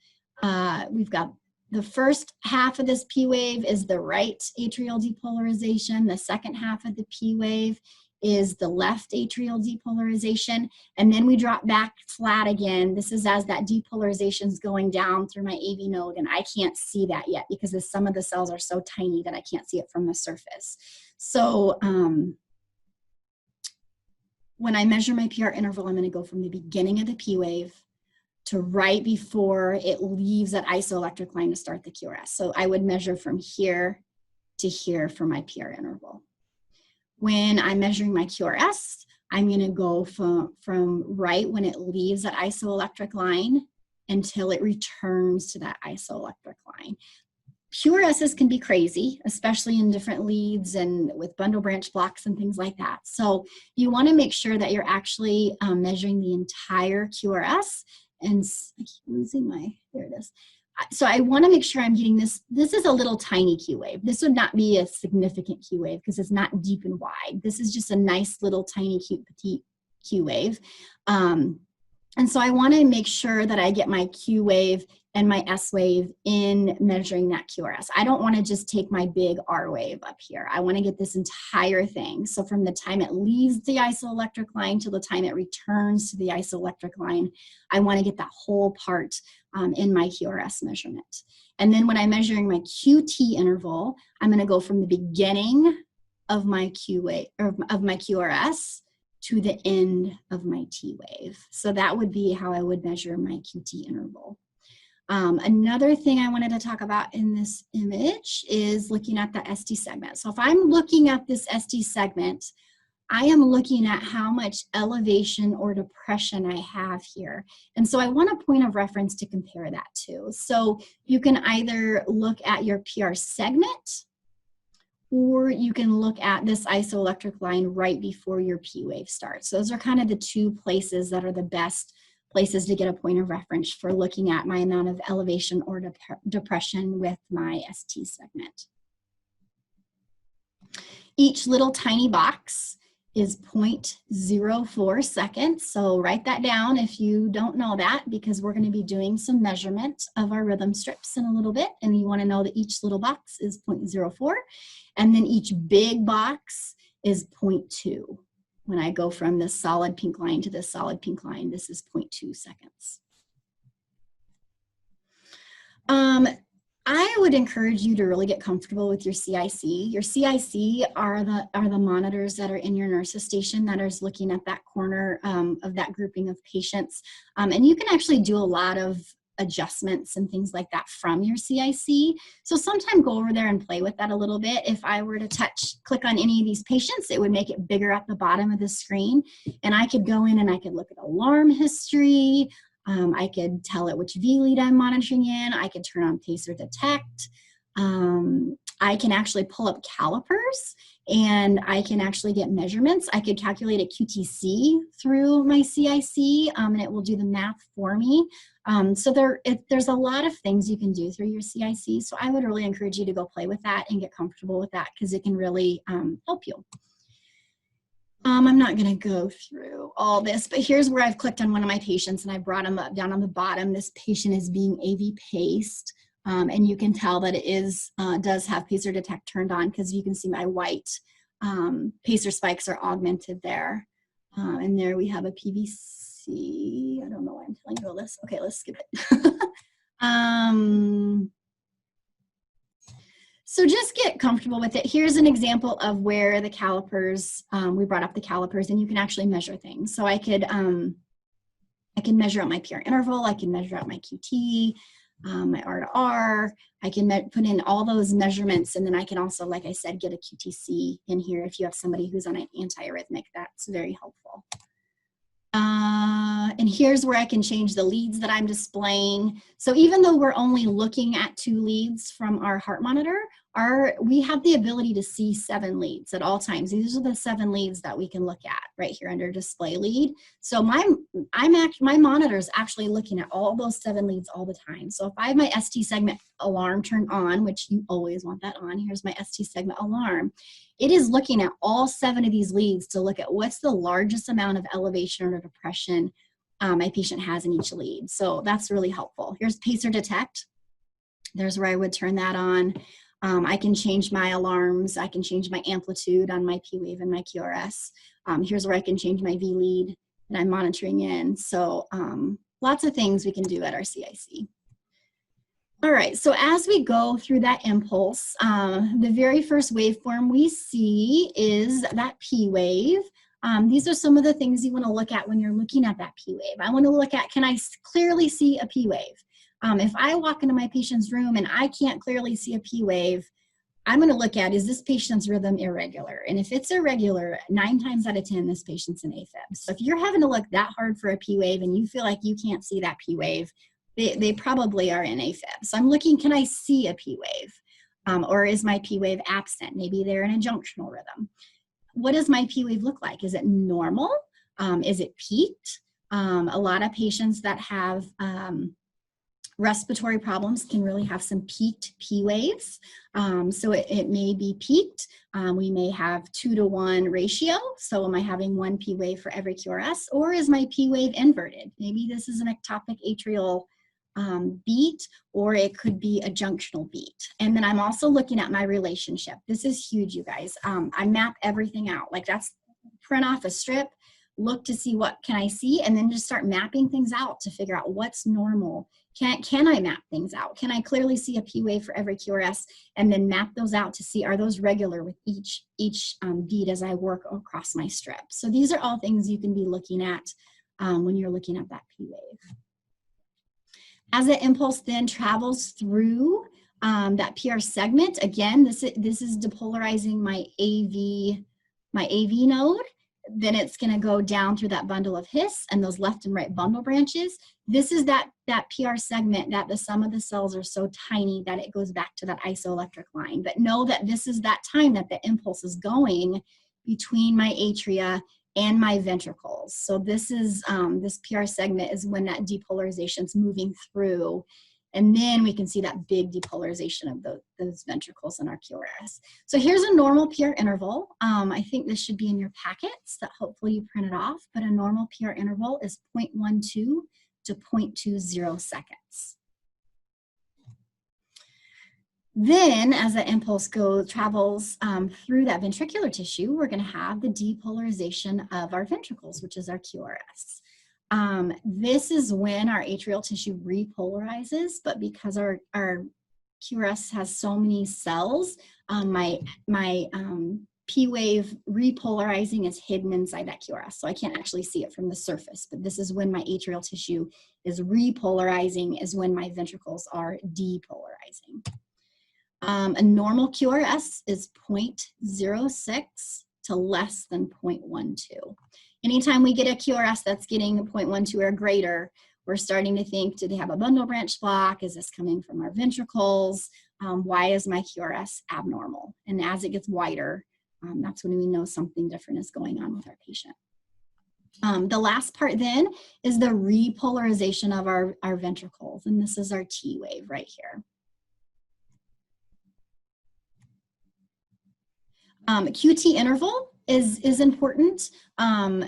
We've got the first half of this P wave is the right atrial depolarization. The second half of the P wave is the left atrial depolarization. And then we drop back flat again. This is as that depolarization is going down through my AV node, and I can't see that yet because some of the cells are so tiny that I can't see it from the surface. So when I measure my PR interval, I'm going to go from the beginning of the P wave to right before it leaves that isoelectric line to start the QRS. So I would measure from here to here for my PR interval. When I'm measuring my QRS, I'm going to go from right when it leaves that isoelectric line until it returns to that isoelectric line. QRSs can be crazy, especially in different leads and with bundle branch blocks and things like that. So you want to make sure that you're actually measuring the entire QRS. And I keep losing my, there it is. So I want to make sure I'm getting this. This is a little tiny Q wave. This would not be a significant Q wave because it's not deep and wide. This is just a nice little tiny cute petite Q wave. And so I want to make sure that I get my Q wave and my S wave in measuring that QRS. I don't want to just take my big R wave up here. I want to get this entire thing. So from the time it leaves the isoelectric line to the time it returns to the isoelectric line, I want to get that whole part in my QRS measurement. And then when I'm measuring my QT interval, I'm going to go from the beginning of my Q wave, or of my QRS, to the end of my T wave. So that would be how I would measure my QT interval. Another thing I wanted to talk about in this image is looking at the ST segment. So if I'm looking at this ST segment, I am looking at how much elevation or depression I have here. And so I want a point of reference to compare that to. So you can either look at your PR segment, or you can look at this isoelectric line right before your P wave starts. So those are kind of the two places that are the best places to get a point of reference for looking at my amount of elevation or depression with my ST segment. Each little tiny box is 0.04 seconds. So write that down if you don't know that, because we're going to be doing some measurement of our rhythm strips in a little bit, and you want to know that each little box is 0.04, and then each big box is 0.2. When I go from this solid pink line to this solid pink line, this is 0.2 seconds. I would encourage you to really get comfortable with your CIC. Your CIC are the monitors that are in your nurse's station that is looking at that corner of that grouping of patients. And you can actually do a lot of adjustments and things like that from your CIC. So sometime go over there and play with that a little bit. If I were to click on any of these patients, it would make it bigger at the bottom of the screen. And I could go in and I could look at alarm history. I could tell it which V-lead I'm monitoring in. I could turn on pacer detect. I can actually pull up calipers and I can actually get measurements. I could calculate a QTC through my CIC and it will do the math for me. So there's a lot of things you can do through your CIC. So I would really encourage you to go play with that and get comfortable with that because it can really help you. I'm not going to go through all this, but here's where I've clicked on one of my patients and I brought him up down on the bottom. This patient is being AV paced, and you can tell that it does have pacer detect turned on because you can see my white pacer spikes are augmented there. And there we have a PVC. I don't know why I'm telling you all this. Okay, let's skip it. So just get comfortable with it. Here's an example of where the calipers, we brought up the calipers and you can actually measure things. So I can measure out my PR interval, I can measure out my QT, my R to R, I can put in all those measurements, and then I can also, like I said, get a QTC in here if you have somebody who's on an antiarrhythmic. That's very helpful. And here's where I can change the leads that I'm displaying. So even though we're only looking at 2 leads from our heart monitor, we have the ability to see 7 leads at all times. These are the 7 leads that we can look at right here under display lead. So my monitor is actually looking at all those 7 leads all the time. So if I have my ST segment alarm turned on, which you always want that on, here's my ST segment alarm. It is looking at all 7 of these leads to look at what's the largest amount of elevation or depression my patient has in each lead. So that's really helpful. Here's pacer detect. There's where I would turn that on. I can change my alarms. I can change my amplitude on my P-wave and my QRS. Here's where I can change my V-lead that I'm monitoring in. So lots of things we can do at our CIC. All right, so as we go through that impulse, the very first waveform we see is that P-wave. These are some of the things you want to look at when you're looking at that P-wave. I want to look at, can I clearly see a P-wave? If I walk into my patient's room and I can't clearly see a P-wave, I'm going to look at, is this patient's rhythm irregular? And if it's irregular, 9 times out of 10, this patient's in AFib. So if you're having to look that hard for a P-wave and you feel like you can't see that P-wave, they probably are in AFib. So I'm looking, can I see a P-wave? Or is my P-wave absent? Maybe they're in a junctional rhythm. What does my P-wave look like? Is it normal? Is it peaked? A lot of patients that have respiratory problems can really have some peaked P waves. So it may be peaked. We may have 2-to-1 ratio. So am I having 1 P wave for every QRS, or is my P wave inverted? Maybe this is an ectopic atrial beat, or it could be a junctional beat. And then I'm also looking at my relationship. This is huge, you guys. I map everything out. Like that's print off a strip, look to see what can I see, and then just start mapping things out to figure out what's normal. Can I map things out? Can I clearly see a P wave for every QRS, and then map those out to see, are those regular with each beat as I work across my strip? So these are all things you can be looking at when you're looking at that P wave. As the impulse then travels through that PR segment, again, this is depolarizing my AV node. Then it's going to go down through that bundle of His and those left and right bundle branches. This is that PR segment that the sum of the cells are so tiny that it goes back to that isoelectric line. But know that this is that time that the impulse is going between my atria and my ventricles. So this is this PR segment is when that depolarization is moving through. And then we can see that big depolarization of those ventricles in our QRS. So here's a normal PR interval. I think this should be in your packets that hopefully you printed off, but a normal PR interval is 0.12 to 0.20 seconds. Then as the impulse travels through that ventricular tissue, we're gonna have the depolarization of our ventricles, which is our QRS. This is when our atrial tissue repolarizes, but because our QRS has so many cells, my P wave repolarizing is hidden inside that QRS, so I can't actually see it from the surface, but this is when my atrial tissue is repolarizing, is when my ventricles are depolarizing. A normal QRS is 0.06 to less than 0.12. Anytime we get a QRS that's getting a 0.12 or greater, we're starting to think, do they have a bundle branch block? Is this coming from our ventricles? Why is my QRS abnormal? And as it gets wider, that's when we know something different is going on with our patient. The last part then is the repolarization of our ventricles, and this is our T wave right here. QT interval is important. A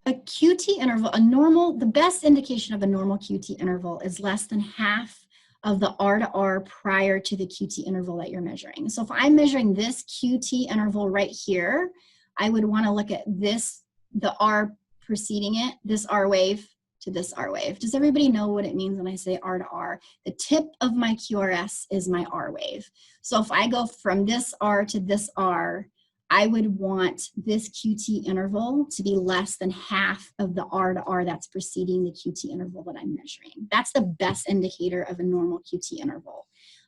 QT interval, the best indication of a normal QT interval is less than half of the R to R prior to the QT interval that you're measuring. So if I'm measuring this QT interval right here, I would want to look at this, the R preceding it, this R wave to this R wave. Does everybody know what it means when I say R to R? The tip of my QRS is my R wave. So if I go from this R to this R, I would want this QT interval to be less than half of the R to R that's preceding the QT interval that I'm measuring. That's the best indicator of a normal QT interval.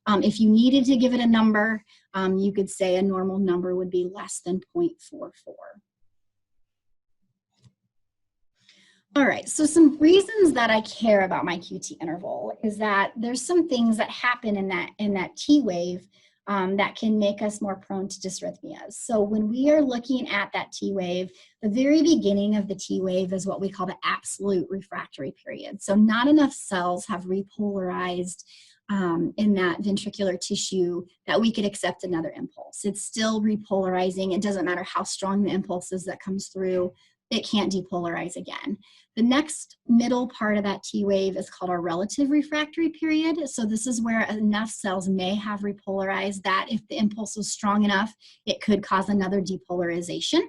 If you needed to give it a number, you could say a normal number would be less than 0.44. All right, so some reasons that I care about my QT interval is that there's some things that happen in that T wave that can make us more prone to dysrhythmias. So when we are looking at that T wave, the very beginning of the T wave is what we call the absolute refractory period. So not enough cells have repolarized in that ventricular tissue that we could accept another impulse. It's still repolarizing. It doesn't matter how strong the impulse is that comes through, it can't depolarize again. The next middle part of that T wave is called our relative refractory period. So this is where enough cells may have repolarized that if the impulse was strong enough, it could cause another depolarization.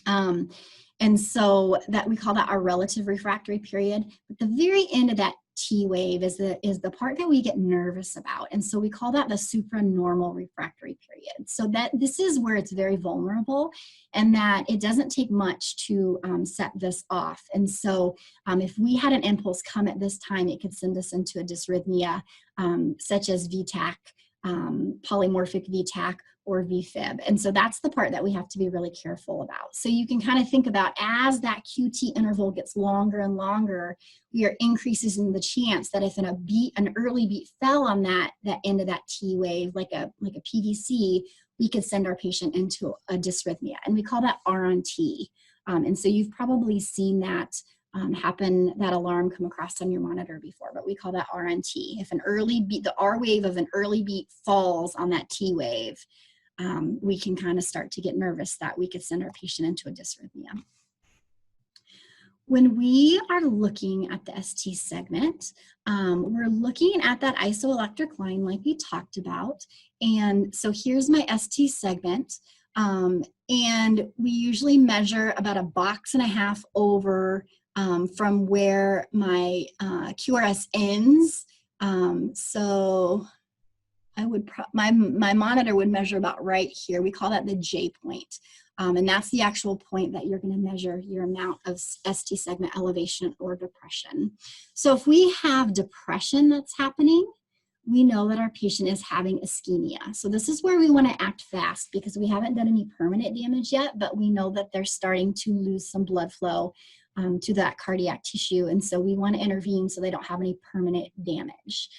And so that we call that our relative refractory period. But the very end of that T wave is the part that we get nervous about. And so we call that the supranormal refractory period. So that this is where it's very vulnerable and that it doesn't take much to set this off. And so if we had an impulse come at this time, it could send us into a dysrhythmia such as VTAC, polymorphic VTAC, or VFib. And so that's the part that we have to be really careful about. So you can kind of think about as that QT interval gets longer and longer, we are increasing the chance that if an early beat fell on that end of that T wave, like a PVC, we could send our patient into a dysrhythmia. And we call that R on T. And so you've probably seen that happen, that alarm come across on your monitor before, but we call that R on T. If an early beat, the R wave of an early beat falls on that T wave, we can kind of start to get nervous that we could send our patient into a dysrhythmia. When we are looking at the ST segment, we're looking at that isoelectric line like we talked about. And so here's my ST segment. And we usually measure about 1.5 boxes over from where my QRS ends. So I would, my monitor would measure about right here. We call that the J point. And that's the actual point that you're going to measure your amount of ST segment elevation or depression. So if we have depression that's happening, we know that our patient is having ischemia. So this is where we want to act fast because we haven't done any permanent damage yet, but we know that they're starting to lose some blood flow to that cardiac tissue. And so we want to intervene so they don't have any permanent damage.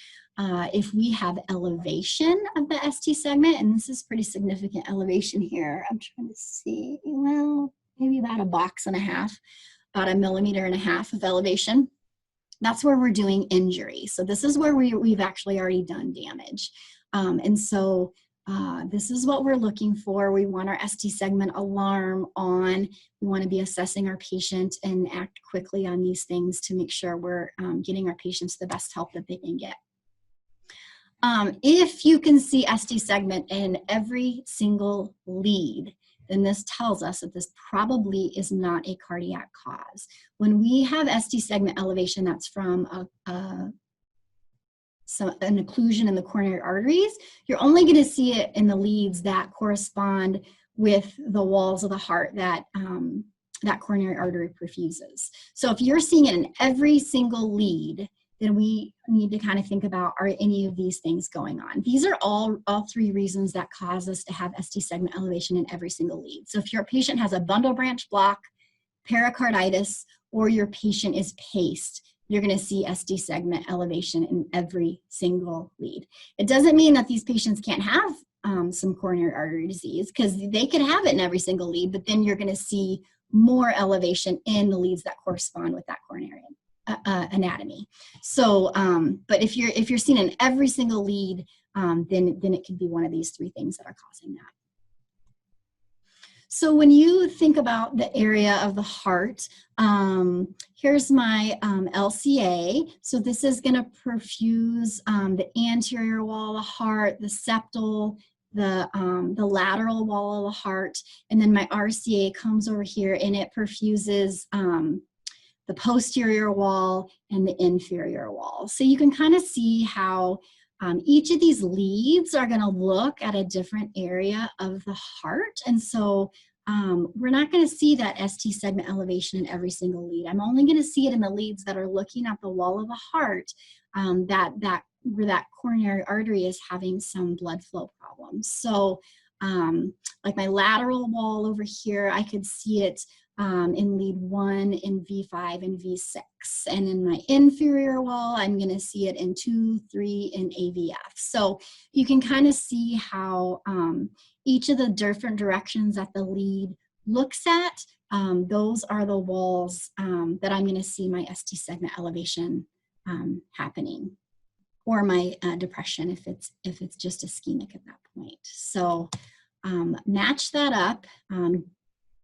If we have elevation of the ST segment, and this is pretty significant elevation here, I'm trying to see, well, maybe about 1.5 boxes, about 1.5 millimeters of elevation. That's where we're doing injury. So this is where we've actually already done damage. And so this is what we're looking for. We want our ST segment alarm on. We want to be assessing our patient and act quickly on these things to make sure we're getting our patients the best help that they can get. If you can see ST segment in every single lead, then this tells us that this probably is not a cardiac cause. When we have ST segment elevation that's from an occlusion in the coronary arteries, you're only going to see it in the leads that correspond with the walls of the heart that that coronary artery perfuses. So if you're seeing it in every single lead, then we need to kind of think about, are any of these things going on? These are all 3 reasons that cause us to have ST segment elevation in every single lead. So if your patient has a bundle branch block, pericarditis, or your patient is paced, you're going to see ST segment elevation in every single lead. It doesn't mean that these patients can't have some coronary artery disease, because they could have it in every single lead, but then you're going to see more elevation in the leads that correspond with that coronary anatomy. So, but if you're seen in every single lead, then it could be one of these 3 things that are causing that. So when you think about the area of the heart, here's my LCA. So this is going to perfuse the anterior wall of the heart, the septal, the lateral wall of the heart, and then my RCA comes over here and it perfuses the posterior wall and the inferior wall. So you can kind of see how each of these leads are going to look at a different area of the heart. And so we're not going to see that ST segment elevation in every single lead. I'm only going to see it in the leads that are looking at the wall of the heart, where that coronary artery is having some blood flow problems. So like my lateral wall over here, I could see it in lead 1, in V5, and V6. And in my inferior wall, I'm going to see it in 2, 3, and AVF. So you can kind of see how each of the different directions that the lead looks at, those are the walls that I'm going to see my ST segment elevation happening, or my depression if it's just ischemic at that point. So match that up.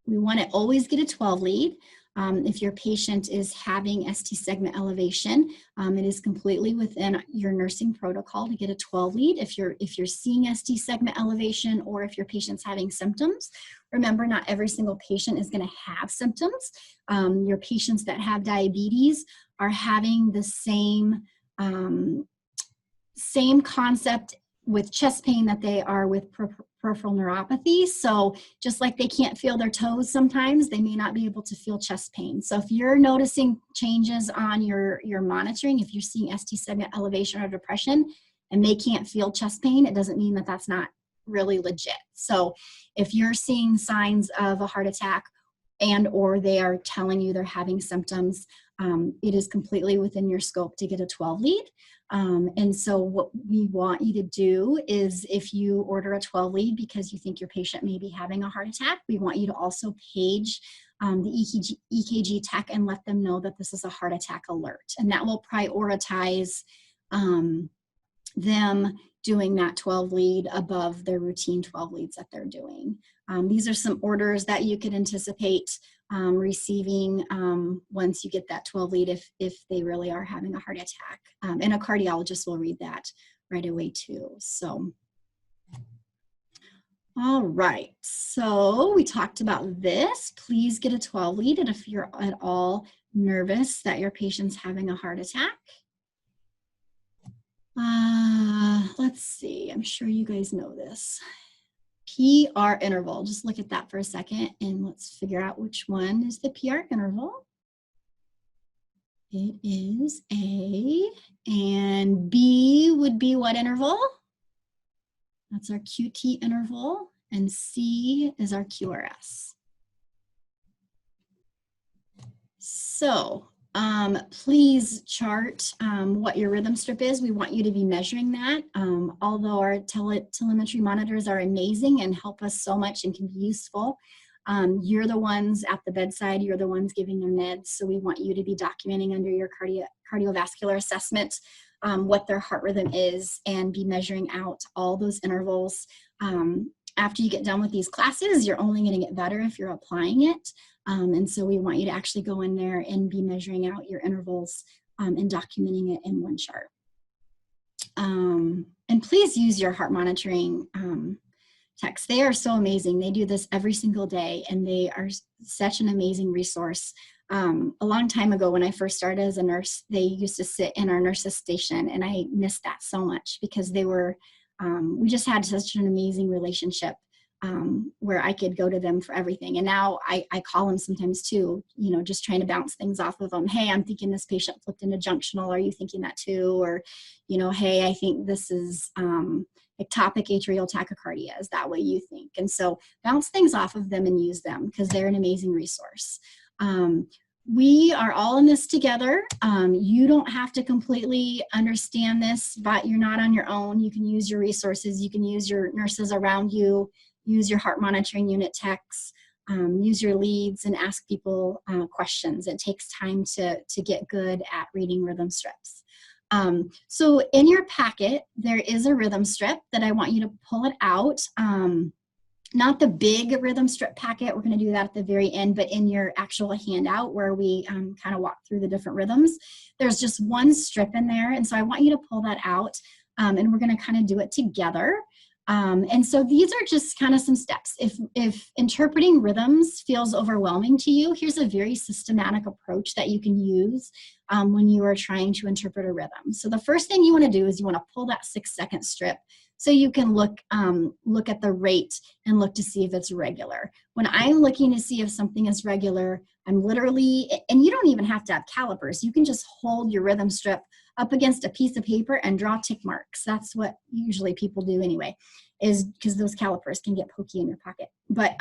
We want to always get a 12 lead. If your patient is having ST segment elevation, it is completely within your nursing protocol to get a 12 lead. If you're seeing ST segment elevation, or if your patient's having symptoms, remember, not every single patient is going to have symptoms. Your patients that have diabetes are having the same concept with chest pain that they are with peripheral neuropathy. So just like they can't feel their toes sometimes, they may not be able to feel chest pain. So if you're noticing changes on your monitoring, if you're seeing ST segment elevation or depression and they can't feel chest pain, it doesn't mean that that's not really legit. So if you're seeing signs of a heart attack and or they are telling you they're having symptoms, it is completely within your scope to get a 12 lead. And so what we want you to do is, if you order a 12 lead because you think your patient may be having a heart attack, we want you to also page the EKG tech and let them know that this is a heart attack alert. And that will prioritize them doing that 12 lead above their routine 12 leads that they're doing. These are some orders that you could anticipate receiving once you get that 12 lead if they really are having a heart attack. And a cardiologist will read that right away too. So, all right, so we talked about this. Please get a 12 lead, and if you're at all nervous that your patient's having a heart attack. Let's see, I'm sure you guys know this. PR interval, just look at that for a second and let's figure out which one is the PR interval. It is A, and B would be what interval? That's our QT interval, and C is our QRS. So please chart what your rhythm strip is. We want you to be measuring that. Although our telemetry monitors are amazing and help us so much and can be useful, you're the ones at the bedside, you're the ones giving their meds, so we want you to be documenting under your cardiovascular assessment what their heart rhythm is, and be measuring out all those intervals. After you get done with these classes, you're only going to get better if you're applying it. And so we want you to actually go in there and be measuring out your intervals and documenting it in one chart. And please use your heart monitoring techs. They are so amazing. They do this every single day, and they are such an amazing resource. A long time ago when I first started as a nurse, they used to sit in our nurses station, and I missed that so much because they were, we just had such an amazing relationship. Where I could go to them for everything. And now I call them sometimes too, you know, just trying to bounce things off of them. Hey, I'm thinking this patient flipped into junctional. Are you thinking that too? Or, you know, hey, I think this is ectopic atrial tachycardia. Is that what you think? And so bounce things off of them and use them because they're an amazing resource. We are all in this together. You don't have to completely understand this, but you're not on your own. You can use your resources. You can use your nurses around you. Use your heart monitoring unit techs, use your leads, and ask people questions. It takes time to get good at reading rhythm strips. So in your packet, there is a rhythm strip that I want you to pull it out. Not the big rhythm strip packet, we're going to do that at the very end, but in your actual handout where we kind of walk through the different rhythms, there's just one strip in there. And so I want you to pull that out, and we're going to kind of do it together. And so these are just kind of some steps. If interpreting rhythms feels overwhelming to you, here's a very systematic approach that you can use when you are trying to interpret a rhythm. So the first thing you want to do is you want to pull that 6-second strip so you can look at the rate and look to see if it's regular. When I'm looking to see if something is regular, I'm literally, and you don't even have to have calipers, you can just hold your rhythm strip up against a piece of paper and draw tick marks. That's what usually people do anyway, is because those calipers can get pokey in your pocket. But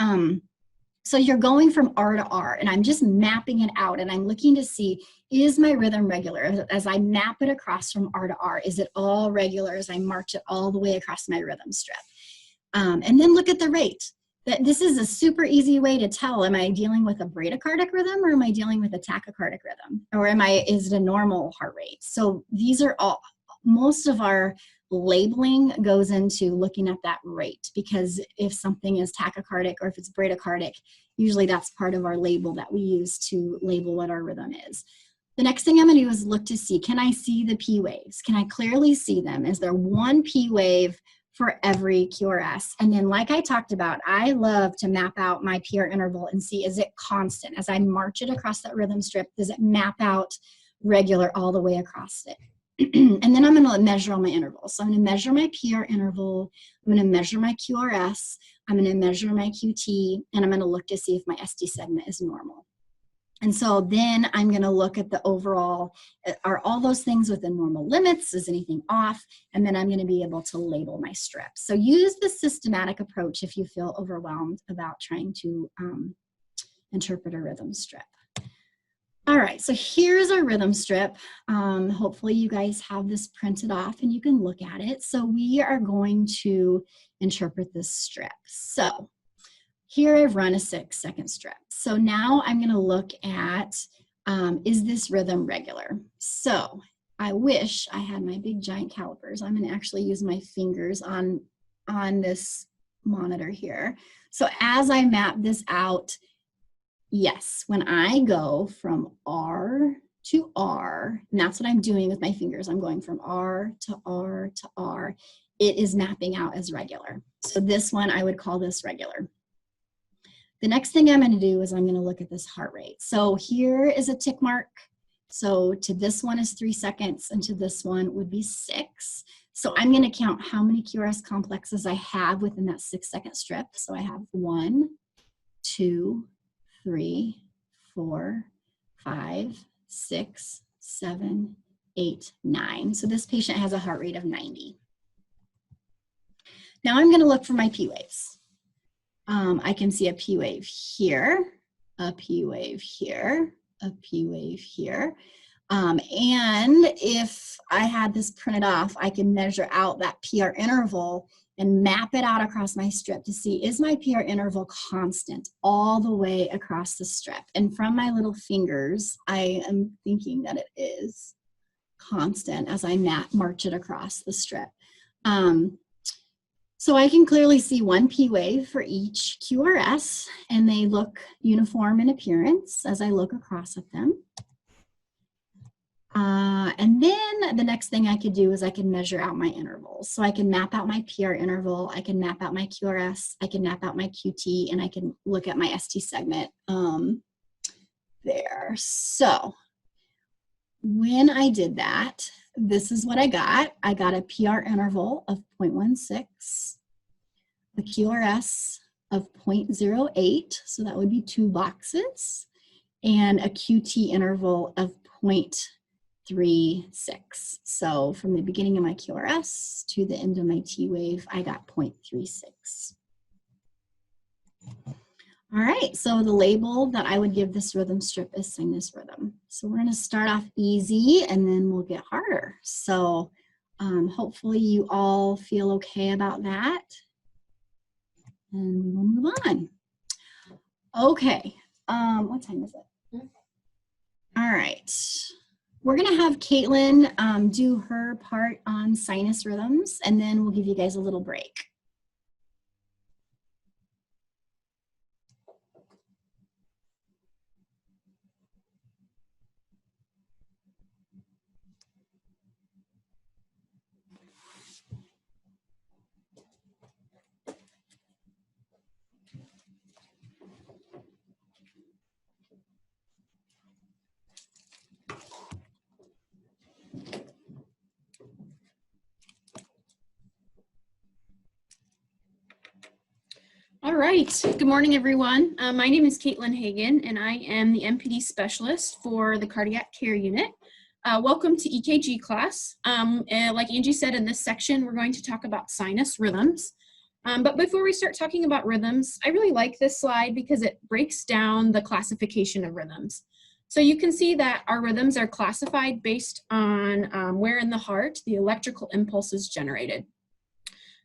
So you're going from R to R, and I'm just mapping it out, and I'm looking to see, is my rhythm regular? As I map it across from R to R, is it all regular as I march it all the way across my rhythm strip? And then look at the rate. This is a super easy way to tell, am I dealing with a bradycardic rhythm, or am I dealing with a tachycardic rhythm? Or is it a normal heart rate? So these are all, most of our labeling goes into looking at that rate, because if something is tachycardic or if it's bradycardic, usually that's part of our label that we use to label what our rhythm is. The next thing I'm going to do is look to see, can I see the P waves? Can I clearly see them? Is there one P wave for every QRS? And then, like I talked about, I love to map out my PR interval and see, is it constant? As I march it across that rhythm strip, does it map out regular all the way across it? And then I'm going to measure all my intervals. So I'm going to measure my PR interval, I'm going to measure my QRS, I'm going to measure my QT, and I'm going to look to see if my ST segment is normal. And so then I'm going to look at the overall, are all those things within normal limits? Is anything off? And then I'm going to be able to label my strips. So use the systematic approach if you feel overwhelmed about trying to interpret a rhythm strip. All right, so here's our rhythm strip. Hopefully you guys have this printed off and you can look at it. So we are going to interpret this strip. So here I've run a 6-second strip. So now I'm going to look at, is this rhythm regular? So I wish I had my big giant calipers. I'm going to actually use my fingers on this monitor here. So as I map this out, yes, when I go from R to R, and that's what I'm doing with my fingers, I'm going from R to R to R, it is mapping out as regular. So this one, I would call this regular. The next thing I'm going to do is I'm going to look at this heart rate. So here is a tick mark. So to this one is 3 seconds, and to this one would be 6. So I'm going to count how many QRS complexes I have within that 6-second strip. So I have 1, 2, 3, 4, 5, 6, 7, 8, 9. So this patient has a heart rate of 90. Now I'm going to look for my P waves. I can see a P wave here, a P wave here, a P wave here. And if I had this printed off, I can measure out that PR interval and map it out across my strip to see, is my PR interval constant all the way across the strip? And from my little fingers, I am thinking that it is constant as I march it across the strip. So I can clearly see one P wave for each QRS, and they look uniform in appearance as I look across at them. And then the next thing I could do is I can measure out my intervals. So I can map out my PR interval, I can map out my QRS, I can map out my QT, and I can look at my ST segment there. So when I did that, this is what I got. I got a PR interval of 0.16, a QRS of 0.08, so that would be 2 boxes, and a QT interval of 0.36. So from the beginning of my QRS to the end of my T wave, I got 0.36. All right, so the label that I would give this rhythm strip is sinus rhythm. So we're going to start off easy and then we'll get harder. So hopefully you all feel okay about that. And we will move on. Okay, what time is it? All right, we're going to have Caitlin do her part on sinus rhythms, and then we'll give you guys a little break. All right, good morning, everyone. My name is Caitlin Hagan, and I am the MPD specialist for the cardiac care unit. Welcome to EKG class. Like Angie said, in this section, we're going to talk about sinus rhythms. But before we start talking about rhythms, I really like this slide because it breaks down the classification of rhythms. So you can see that our rhythms are classified based on where in the heart the electrical impulse is generated.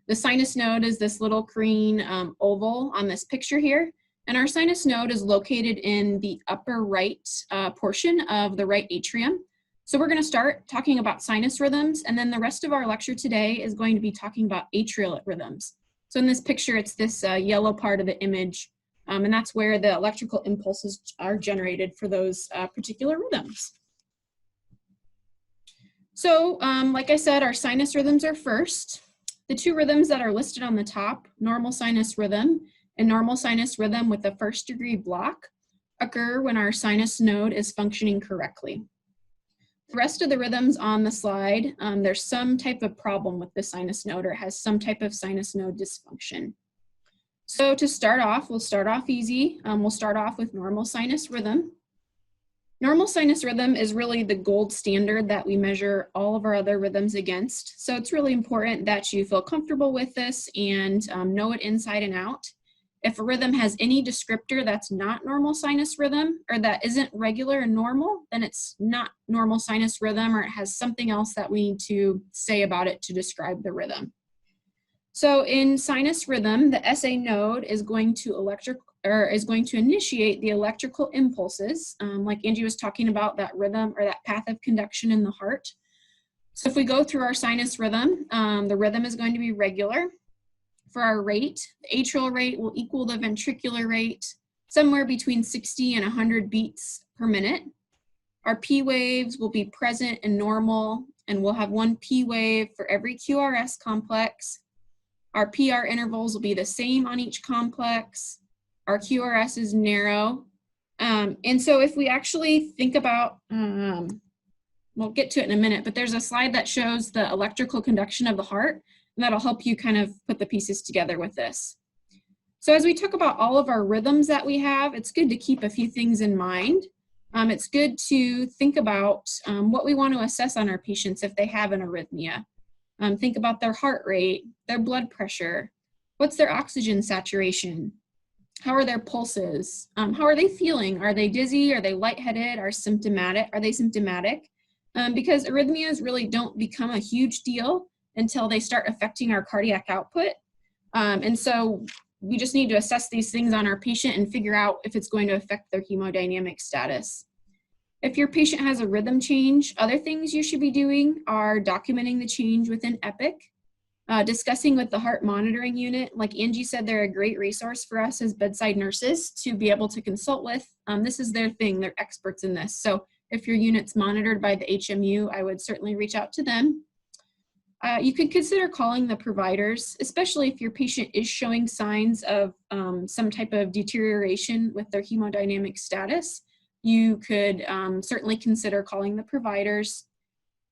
The sinus node is this little green oval on this picture here, and our sinus node is located in the upper right portion of the right atrium. So we're going to start talking about sinus rhythms, and then the rest of our lecture today is going to be talking about atrial rhythms. So in this picture, it's this yellow part of the image, and that's where the electrical impulses are generated for those particular rhythms. So like I said, our sinus rhythms are first. The two rhythms that are listed on the top, normal sinus rhythm and normal sinus rhythm with a first-degree block, occur when our sinus node is functioning correctly. The rest of the rhythms on the slide, there's some type of problem with the sinus node or has some type of sinus node dysfunction. So to start off, we'll start off easy. We'll start off with normal sinus rhythm. Normal sinus rhythm is really the gold standard that we measure all of our other rhythms against. So it's really important that you feel comfortable with this and know it inside and out. If a rhythm has any descriptor that's not normal sinus rhythm or that isn't regular and normal, then it's not normal sinus rhythm, or it has something else that we need to say about it to describe the rhythm. So in sinus rhythm, the SA node is going to initiate the electrical impulses, like Angie was talking about, that rhythm or that path of conduction in the heart. So if we go through our sinus rhythm, the rhythm is going to be regular. For our rate, the atrial rate will equal the ventricular rate, somewhere between 60 and 100 beats per minute. Our P waves will be present and normal, and we'll have one P wave for every QRS complex. Our PR intervals will be the same on each complex. Our QRS is narrow. And so if we actually think about, we'll get to it in a minute, but there's a slide that shows the electrical conduction of the heart, and that'll help you kind of put the pieces together with this. So as we talk about all of our rhythms that we have, it's good to keep a few things in mind. It's good to think about what we want to assess on our patients if they have an arrhythmia. Think about their heart rate, their blood pressure, what's their oxygen saturation, how are their pulses, how are they feeling? Are they dizzy? Are they lightheaded? Are they symptomatic? Because arrhythmias really don't become a huge deal until they start affecting our cardiac output. And so we just need to assess these things on our patient and figure out if it's going to affect their hemodynamic status. If your patient has a rhythm change, other things you should be doing are documenting the change within Epic, discussing with the heart monitoring unit. Like Angie said, they're a great resource for us as bedside nurses to be able to consult with. This is their thing, they're experts in this. So if your unit's monitored by the HMU, I would certainly reach out to them. You could consider calling the providers, especially if your patient is showing signs of some type of deterioration with their hemodynamic status. You could certainly consider calling the providers.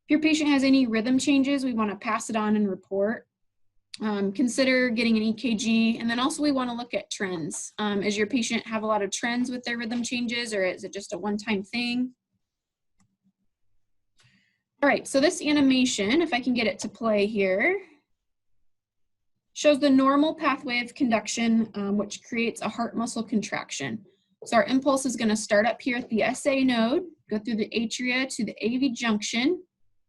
If your patient has any rhythm changes, we want to pass it on and report. Consider getting an EKG, and then also we want to look at trends. Does your patient have a lot of trends with their rhythm changes, or is it just a one-time thing? All right, so this animation, if I can get it to play here, shows the normal pathway of conduction, which creates a heart muscle contraction. So our impulse is going to start up here at the SA node, go through the atria to the AV junction,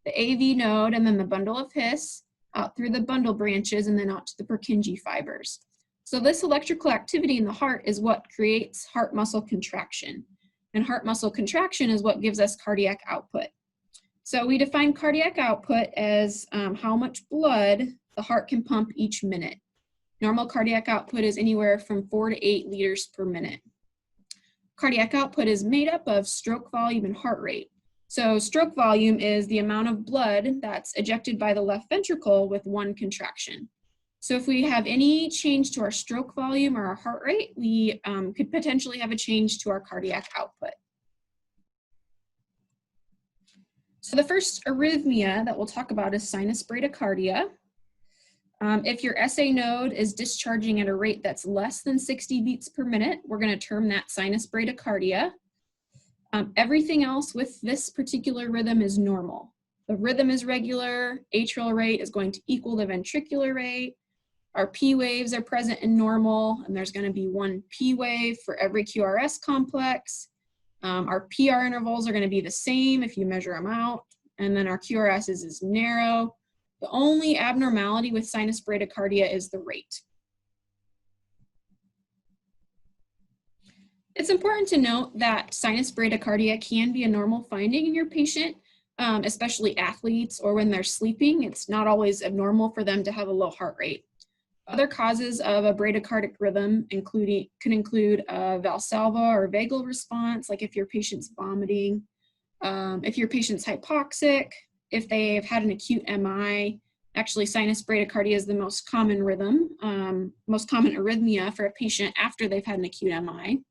the AV node, and then the bundle of His, out through the bundle branches, and then out to the Purkinje fibers. So this electrical activity in the heart is what creates heart muscle contraction. And heart muscle contraction is what gives us cardiac output. So we define cardiac output as how much blood the heart can pump each minute. Normal cardiac output is anywhere from 4 to 8 liters per minute. Cardiac output is made up of stroke volume and heart rate. So stroke volume is the amount of blood that's ejected by the left ventricle with one contraction. So if we have any change to our stroke volume or our heart rate, we could potentially have a change to our cardiac output. So the first arrhythmia that we'll talk about is sinus bradycardia. If your SA node is discharging at a rate that's less than 60 beats per minute, we're going to term that sinus bradycardia. Everything else with this particular rhythm is normal. The rhythm is regular, atrial rate is going to equal the ventricular rate, Our P waves are present and normal, and there's going to be one P wave for every QRS complex. Our PR intervals are going to be the same if you measure them out, and then our QRS is narrow. The only abnormality with sinus bradycardia is the rate. It's important to note that sinus bradycardia can be a normal finding in your patient, especially athletes or when they're sleeping. It's not always abnormal for them to have a low heart rate. Other causes of a bradycardic rhythm could include a Valsalva or vagal response, like if your patient's vomiting, if your patient's hypoxic, if they've had an acute MI. Actually, sinus bradycardia is the most common rhythm, most common arrhythmia for a patient after they've had an acute MI.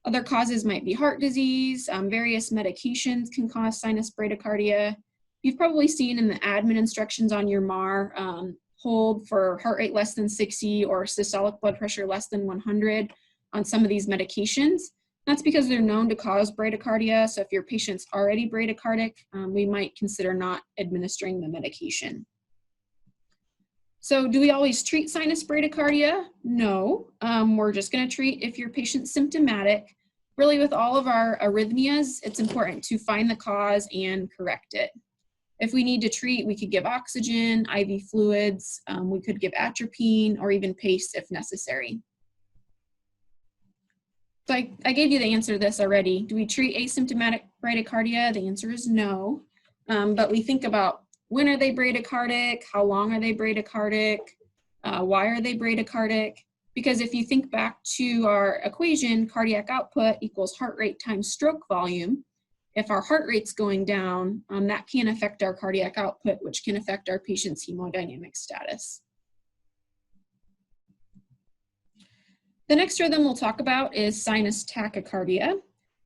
Other causes might be heart disease. Various medications can cause sinus bradycardia. You've probably seen in the admin instructions on your MAR, hold for heart rate less than 60 or systolic blood pressure less than 100 on some of these medications. That's because they're known to cause bradycardia. So if your patient's already bradycardic, we might consider not administering the medication. So do we always treat sinus bradycardia? No, we're just going to treat if your patient's symptomatic. Really, with all of our arrhythmias, it's important to find the cause and correct it. If we need to treat, we could give oxygen, IV fluids, we could give atropine, or even PACE if necessary. So I gave you the answer to this already. Do we treat asymptomatic bradycardia? The answer is no. But we think about when are they bradycardic, how long are they bradycardic, why are they bradycardic? Because if you think back to our equation, cardiac output equals heart rate times stroke volume. If our heart rate's going down, that can affect our cardiac output, which can affect our patient's hemodynamic status. The next rhythm we'll talk about is sinus tachycardia.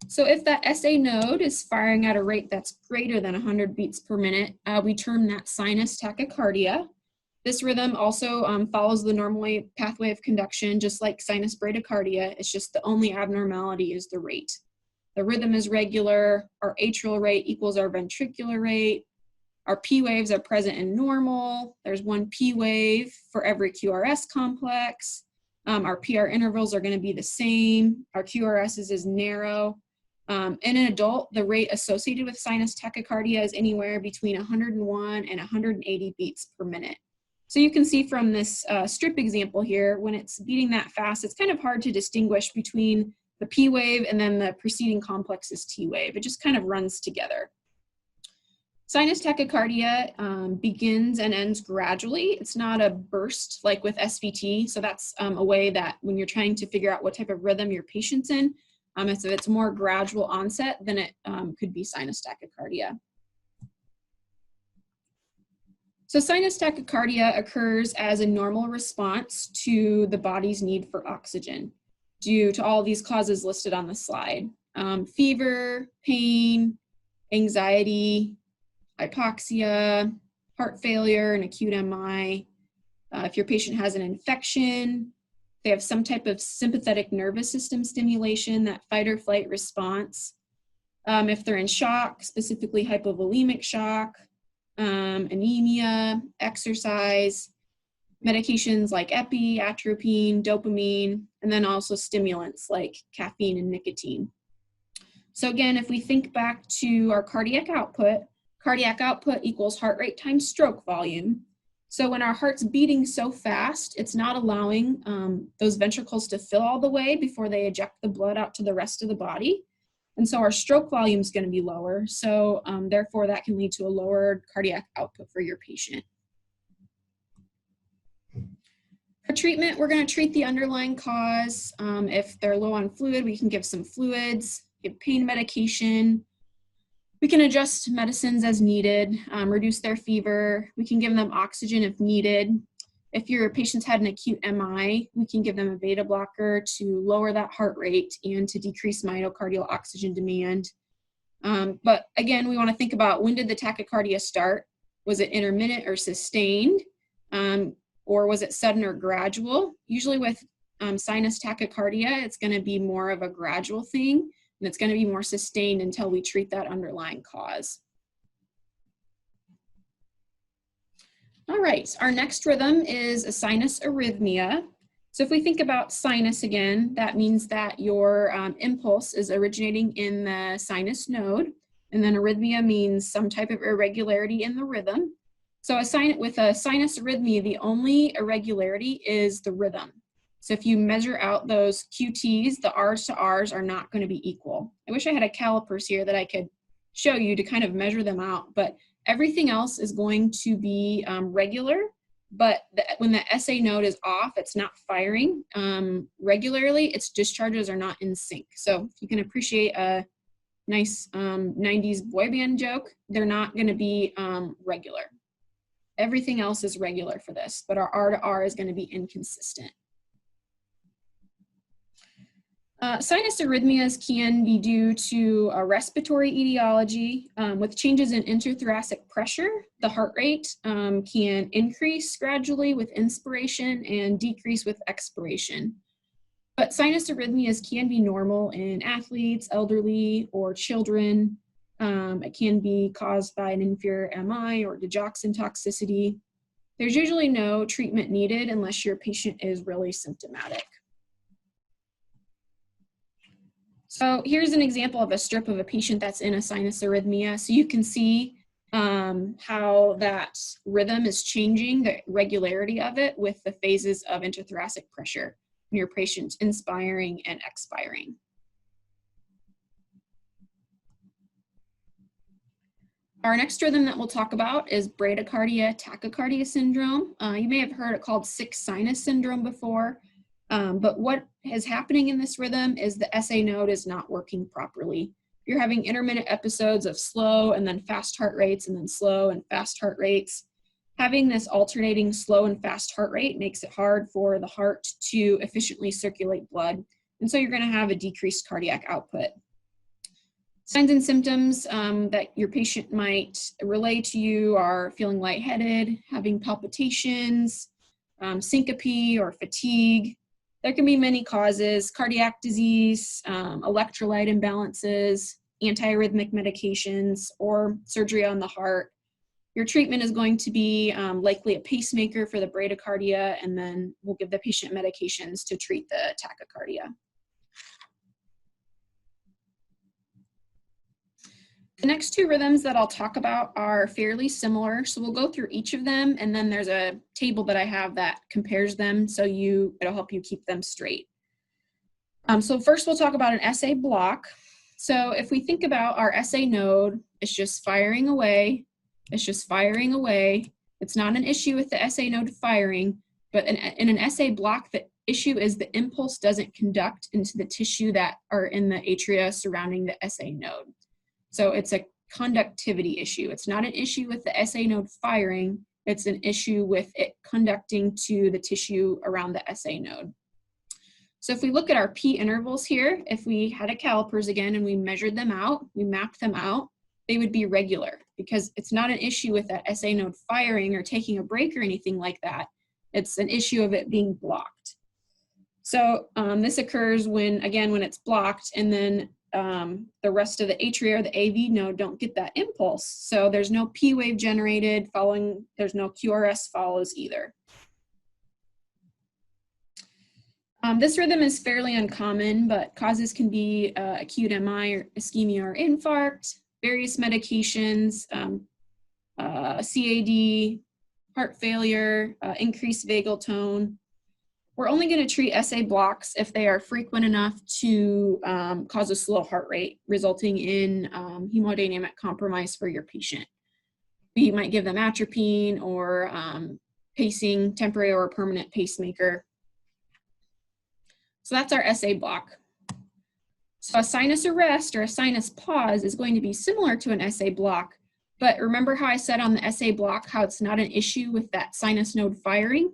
So if that SA node is firing at a rate that's greater than 100 beats per minute, we term that sinus tachycardia. This rhythm also follows the normal pathway of conduction, just like sinus bradycardia. It's just the only abnormality is the rate. The rhythm is regular, our atrial rate equals our ventricular rate, our P waves are present and normal, there's one P wave for every QRS complex, our PR intervals are going to be the same, our QRS is narrow. In an adult, the rate associated with sinus tachycardia is anywhere between 101 and 180 beats per minute. So you can see from this strip example here, when it's beating that fast, it's kind of hard to distinguish between the P wave and then the preceding complex's T wave. It just kind of runs together. Sinus tachycardia begins and ends gradually. It's not a burst like with SVT. So that's a way that when you're trying to figure out what type of rhythm your patient's in, if it's more gradual onset, then it could be sinus tachycardia. So sinus tachycardia occurs as a normal response to the body's need for oxygen due to all these causes listed on the slide. Fever, pain, anxiety, hypoxia, heart failure, and acute MI. If your patient has an infection, they have some type of sympathetic nervous system stimulation, that fight or flight response. If they're in shock, specifically hypovolemic shock, anemia, exercise, medications like epi, atropine, dopamine, and then also stimulants like caffeine and nicotine. So again, if we think back to our cardiac output equals heart rate times stroke volume. So when our heart's beating so fast, it's not allowing those ventricles to fill all the way before they eject the blood out to the rest of the body. And so our stroke volume is going to be lower. So therefore that can lead to a lowered cardiac output for your patient. For treatment, we're going to treat the underlying cause. If they're low on fluid, we can give some fluids, give pain medication. We can adjust medicines as needed, reduce their fever. We can give them oxygen if needed. If your patient's had an acute MI, we can give them a beta blocker to lower that heart rate and to decrease myocardial oxygen demand. But again, we want to think about, when did the tachycardia start? Was it intermittent or sustained? Or was it sudden or gradual? Usually with sinus tachycardia, it's going to be more of a gradual thing, and it's going to be more sustained until we treat that underlying cause. All right, our next rhythm is a sinus arrhythmia. So if we think about sinus again, that means that your impulse is originating in the sinus node, and then arrhythmia means some type of irregularity in the rhythm. So with a sinus arrhythmia, the only irregularity is the rhythm. So if you measure out those QTs, the R's to R's are not going to be equal. I wish I had a calipers here that I could show you to kind of measure them out, but everything else is going to be regular, but when the SA node is off, it's not firing regularly, its discharges are not in sync. So if you can appreciate a nice 90s boy band joke, they're not going to be regular. Everything else is regular for this, but our R to R is going to be inconsistent. Sinus arrhythmias can be due to a respiratory etiology. With changes in interthoracic pressure, the heart rate can increase gradually with inspiration and decrease with expiration. But sinus arrhythmias can be normal in athletes, elderly, or children. It can be caused by an inferior MI or digoxin toxicity. There's usually no treatment needed unless your patient is really symptomatic. So here's an example of a strip of a patient that's in a sinus arrhythmia. So you can see how that rhythm is changing, the regularity of it with the phases of interthoracic pressure in your patient inspiring and expiring. Our next rhythm that we'll talk about is bradycardia tachycardia syndrome. You may have heard it called sick sinus syndrome before. But what is happening in this rhythm is the SA node is not working properly. You're having intermittent episodes of slow and then fast heart rates and then slow and fast heart rates. Having this alternating slow and fast heart rate makes it hard for the heart to efficiently circulate blood. And so you're going to have a decreased cardiac output. Signs and symptoms that your patient might relay to you are feeling lightheaded, having palpitations, syncope or fatigue. There can be many causes: cardiac disease, electrolyte imbalances, antiarrhythmic medications, or surgery on the heart. Your treatment is going to be likely a pacemaker for the bradycardia, and then we'll give the patient medications to treat the tachycardia. The next two rhythms that I'll talk about are fairly similar, so we'll go through each of them, and then there's a table that I have that compares them, so it'll help you keep them straight. So first we'll talk about an SA block. So if we think about our SA node, it's just firing away, it's just firing away. It's not an issue with the SA node firing, but in an SA block, the issue is the impulse doesn't conduct into the tissue that are in the atria surrounding the SA node. So it's a conductivity issue. It's not an issue with the SA node firing, it's an issue with it conducting to the tissue around the SA node. So if we look at our P intervals here, if we had a calipers again and we measured them out, we mapped them out, they would be regular because it's not an issue with that SA node firing or taking a break or anything like that. It's an issue of it being blocked. So this occurs when it's blocked, and then the rest of the atria or the AV node don't get that impulse. So there's no P wave generated there's no QRS follows either. This rhythm is fairly uncommon, but causes can be acute MI or ischemia or infarct, various medications, CAD, heart failure, increased vagal tone. We're only going to treat SA blocks if they are frequent enough to cause a slow heart rate, resulting in hemodynamic compromise for your patient. We might give them atropine or pacing, temporary or permanent pacemaker. So that's our SA block. So a sinus arrest or a sinus pause is going to be similar to an SA block, but remember how I said on the SA block how it's not an issue with that sinus node firing?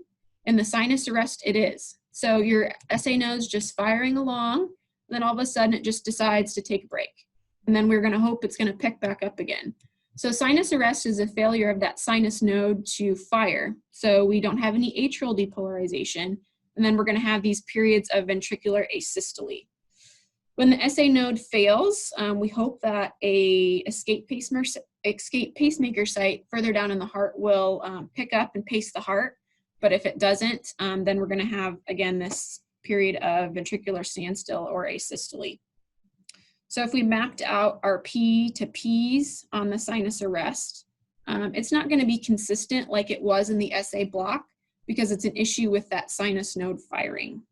In the sinus arrest, it is. So your SA node's just firing along, then all of a sudden it just decides to take a break. And then we're gonna hope it's gonna pick back up again. So sinus arrest is a failure of that sinus node to fire. So we don't have any atrial depolarization, and then we're gonna have these periods of ventricular asystole. When the SA node fails, we hope that a escape pacemaker site further down in the heart will pick up and pace the heart. But if it doesn't, then we're going to have, again, this period of ventricular standstill or asystole. So if we mapped out our P to Ps on the sinus arrest, it's not going to be consistent like it was in the SA block because it's an issue with that sinus node firing.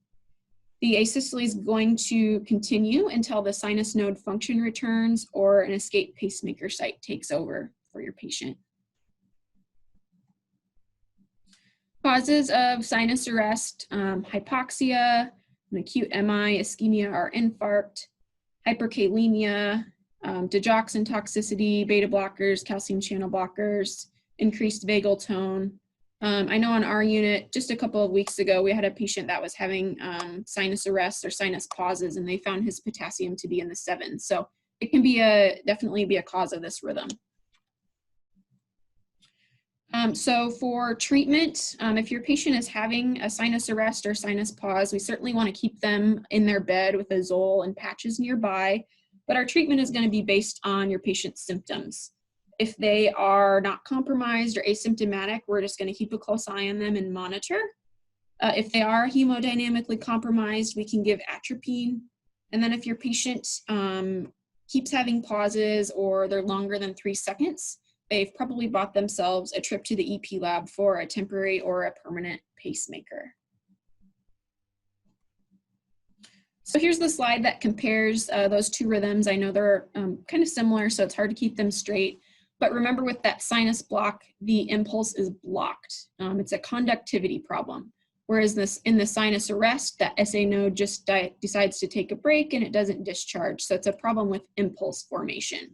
The asystole is going to continue until the sinus node function returns or an escape pacemaker site takes over for your patient. Causes of sinus arrest, hypoxia, an acute MI, ischemia, or infarct, hyperkalemia, digoxin toxicity, beta blockers, calcium channel blockers, increased vagal tone. I know on our unit, just a couple of weeks ago, we had a patient that was having sinus arrests or sinus pauses, and they found his potassium to be in the 7s. So it can be definitely be a cause of this rhythm. So for treatment, if your patient is having a sinus arrest or sinus pause, we certainly want to keep them in their bed with a Zol and patches nearby, but our treatment is going to be based on your patient's symptoms. If they are not compromised or asymptomatic, we're just going to keep a close eye on them and monitor. If they are hemodynamically compromised, we can give atropine. And then if your patient keeps having pauses or they're longer than 3 seconds, they've probably bought themselves a trip to the EP lab for a temporary or a permanent pacemaker. So here's the slide that compares those two rhythms. I know they're kind of similar, so it's hard to keep them straight. But remember, with that sinus block, the impulse is blocked. It's a conductivity problem. Whereas in the sinus arrest, that SA node just decides to take a break and it doesn't discharge. So it's a problem with impulse formation.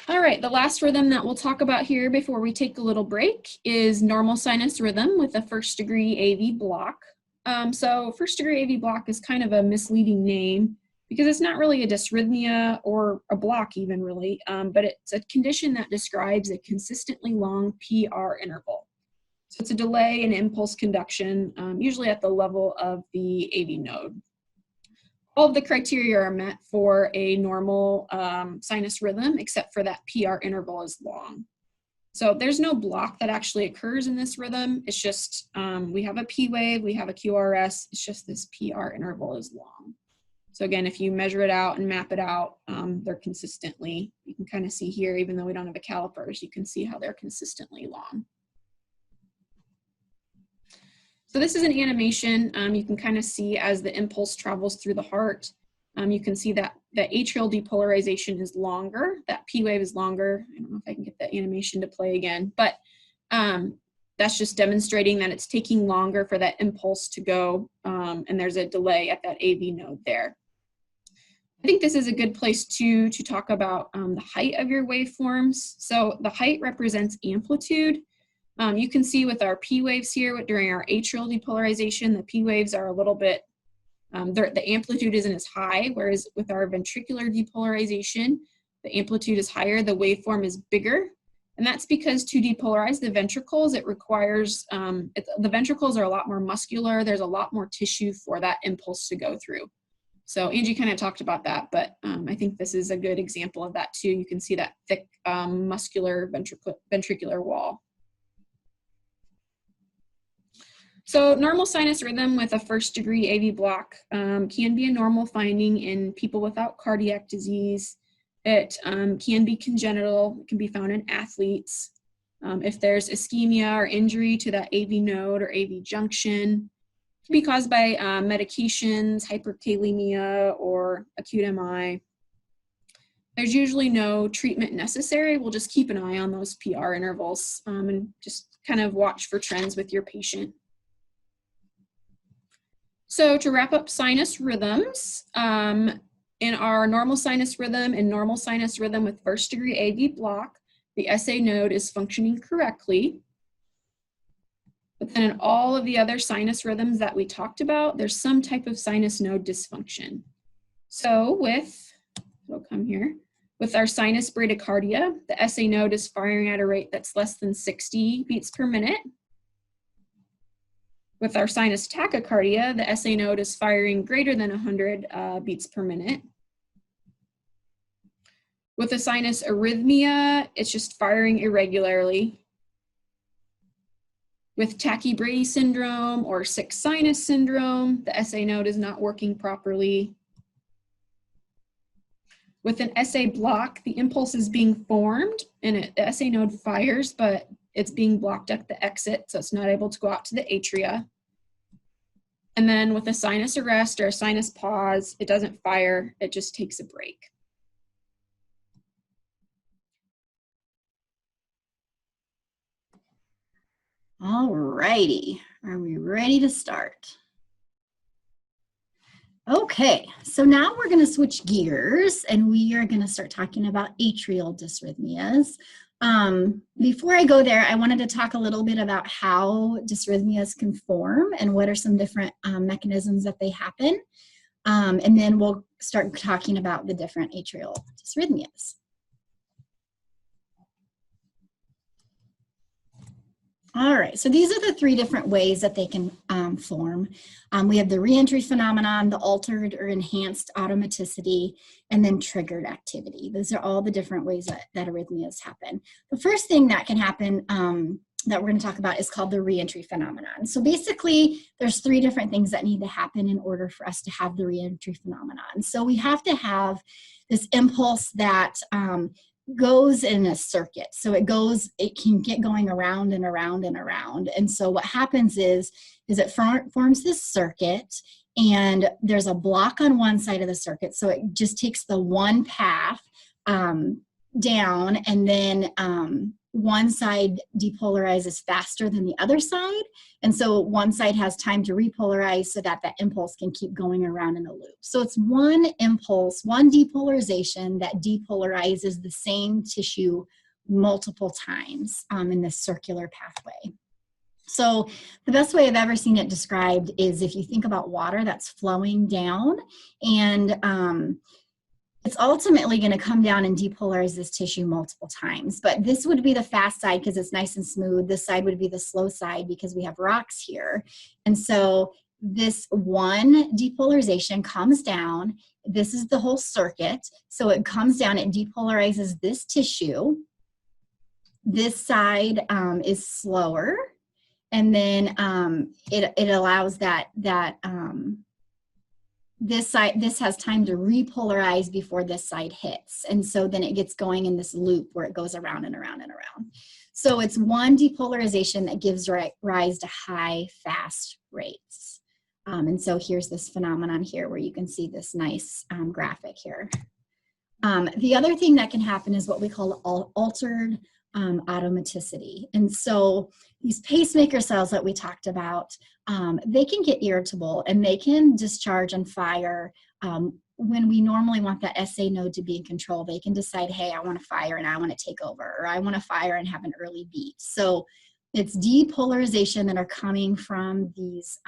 All right, the last rhythm that we'll talk about here before we take a little break is normal sinus rhythm with a first-degree AV block. So first-degree AV block is kind of a misleading name because it's not really a dysrhythmia or a block even really, but it's a condition that describes a consistently long PR interval. So it's a delay in impulse conduction, usually at the level of the AV node. All of the criteria are met for a normal sinus rhythm, except for that PR interval is long. So there's no block that actually occurs in this rhythm. It's just we have a P wave, we have a QRS, it's just this PR interval is long. So again, if you measure it out and map it out, they're consistently, you can kind of see here, even though we don't have a calipers, you can see how they're consistently long. So this is an animation. You can kind of see as the impulse travels through the heart. You can see that the atrial depolarization is longer. That P wave is longer. I don't know if I can get that animation to play again, but that's just demonstrating that it's taking longer for that impulse to go, and there's a delay at that AV node there. I think this is a good place to talk about the height of your waveforms. So the height represents amplitude. You can see with our P waves here during our atrial depolarization, the P waves are a little bit, the amplitude isn't as high, whereas with our ventricular depolarization, the amplitude is higher, the waveform is bigger. And that's because to depolarize the ventricles, it requires, the ventricles are a lot more muscular, there's a lot more tissue for that impulse to go through. So Angie kind of talked about that, but I think this is a good example of that too. You can see that thick muscular ventricular wall. So normal sinus rhythm with a first-degree AV block can be a normal finding in people without cardiac disease. It can be congenital, it can be found in athletes. If there's ischemia or injury to that AV node or AV junction, it can be caused by medications, hyperkalemia, or acute MI. There's usually no treatment necessary. We'll just keep an eye on those PR intervals and just kind of watch for trends with your patient. So to wrap up sinus rhythms, in our normal sinus rhythm and normal sinus rhythm with first-degree AV block, the SA node is functioning correctly. But then in all of the other sinus rhythms that we talked about, there's some type of sinus node dysfunction. So we'll come here, with our sinus bradycardia, the SA node is firing at a rate that's less than 60 beats per minute. With our sinus tachycardia, the SA node is firing greater than 100 beats per minute. With a sinus arrhythmia, it's just firing irregularly. With Tachy-Brady syndrome or sick sinus syndrome, the SA node is not working properly. With an SA block, the impulse is being formed and the SA node fires, but it's being blocked at the exit, so it's not able to go out to the atria. And then with a sinus arrest or a sinus pause, it doesn't fire, it just takes a break. All righty, are we ready to start? Okay, so now we're going to switch gears and we are going to start talking about atrial dysrhythmias. Before I go there, I wanted to talk a little bit about how dysrhythmias can form and what are some different mechanisms that they happen. And then we'll start talking about the different atrial dysrhythmias. All right, so these are the three different ways that they can form. We have the reentry phenomenon, the altered or enhanced automaticity, and then triggered activity. Those are all the different ways that arrhythmias happen. The first thing that can happen that we're going to talk about is called the reentry phenomenon. So basically, there's three different things that need to happen in order for us to have the reentry phenomenon. So we have to have this impulse that goes in a circuit. So it can get going around and around and around. And so what happens is it forms this circuit and there's a block on one side of the circuit. So it just takes the one path down and then one side depolarizes faster than the other side. And so one side has time to repolarize so that that impulse can keep going around in a loop. So it's one impulse, one depolarization that depolarizes the same tissue multiple times in this circular pathway. So the best way I've ever seen it described is if you think about water that's flowing down and it's ultimately going to come down and depolarize this tissue multiple times. But this would be the fast side because it's nice and smooth. This side would be the slow side because we have rocks here. And so this one depolarization comes down. This is the whole circuit. So it comes down, it depolarizes this tissue. This side is slower. And then it allows this has time to repolarize before this side hits. And so then it gets going in this loop where it goes around and around and around. So it's one depolarization that gives rise to high, fast rates. And so here's this phenomenon here where you can see this nice graphic here. The other thing that can happen is what we call altered automaticity. And so these pacemaker cells that we talked about, they can get irritable and they can discharge and fire when we normally want that SA node to be in control. They can decide, hey, I want to fire and I want to take over, or I want to fire and have an early beat. So it's depolarization that are coming from these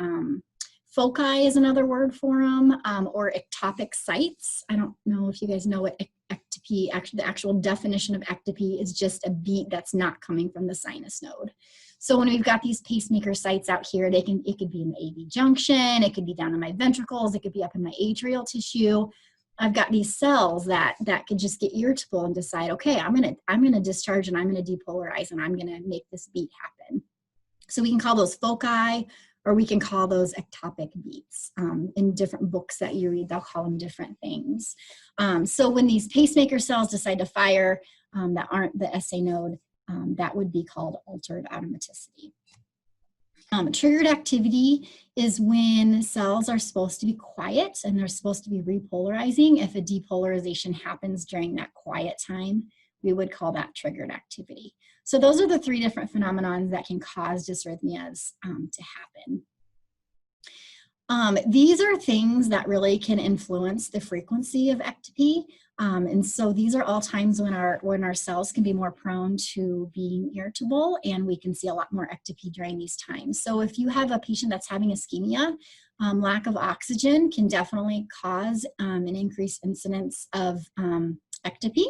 foci is another word for them, or ectopic sites. I don't know if you guys know what ectopy, actually the actual definition of ectopy is just a beat that's not coming from the sinus node. So when we've got these pacemaker sites out here, it could be in the AV junction, it could be down in my ventricles, it could be up in my atrial tissue. I've got these cells that could just get irritable and decide, okay, I'm gonna discharge and I'm gonna depolarize and I'm gonna make this beat happen. So we can call those foci, or we can call those ectopic beats. In different books that you read, they'll call them different things. So when these pacemaker cells decide to fire that aren't the SA node, that would be called altered automaticity. Triggered activity is when cells are supposed to be quiet and they're supposed to be repolarizing. If a depolarization happens during that quiet time, we would call that triggered activity. So those are the three different phenomena that can cause dysrhythmias to happen. These are things that really can influence the frequency of ectopy. And so these are all times when our cells can be more prone to being irritable, and we can see a lot more ectopy during these times. So if you have a patient that's having ischemia, lack of oxygen can definitely cause an increased incidence of ectopy.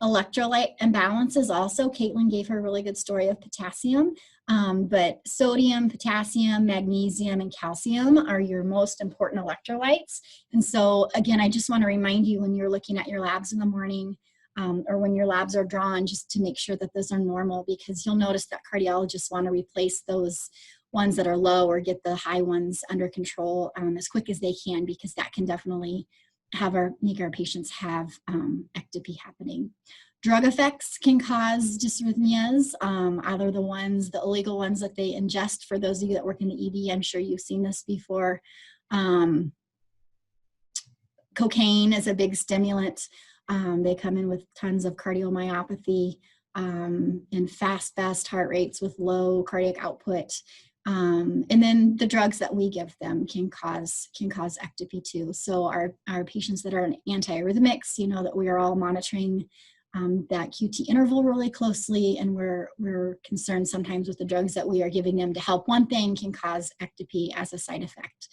Electrolyte imbalances also, Caitlin gave her a really good story of potassium. But sodium, potassium, magnesium, and calcium are your most important electrolytes. And so again, I just want to remind you when you're looking at your labs in the morning, or when your labs are drawn, just to make sure that those are normal, because you'll notice that cardiologists want to replace those ones that are low or get the high ones under control as quick as they can, because that can definitely make our patients have ectopy happening. Drug effects can cause dysrhythmias, either the illegal ones that they ingest. For those of you that work in the ED, I'm sure you've seen this before. Cocaine is a big stimulant. They come in with tons of cardiomyopathy and fast heart rates with low cardiac output. And then the drugs that we give them can cause ectopy too. So our patients that are on antiarrhythmics, you know that we are all monitoring that QT interval really closely, and we're concerned sometimes with the drugs that we are giving them to help one thing can cause ectopy as a side effect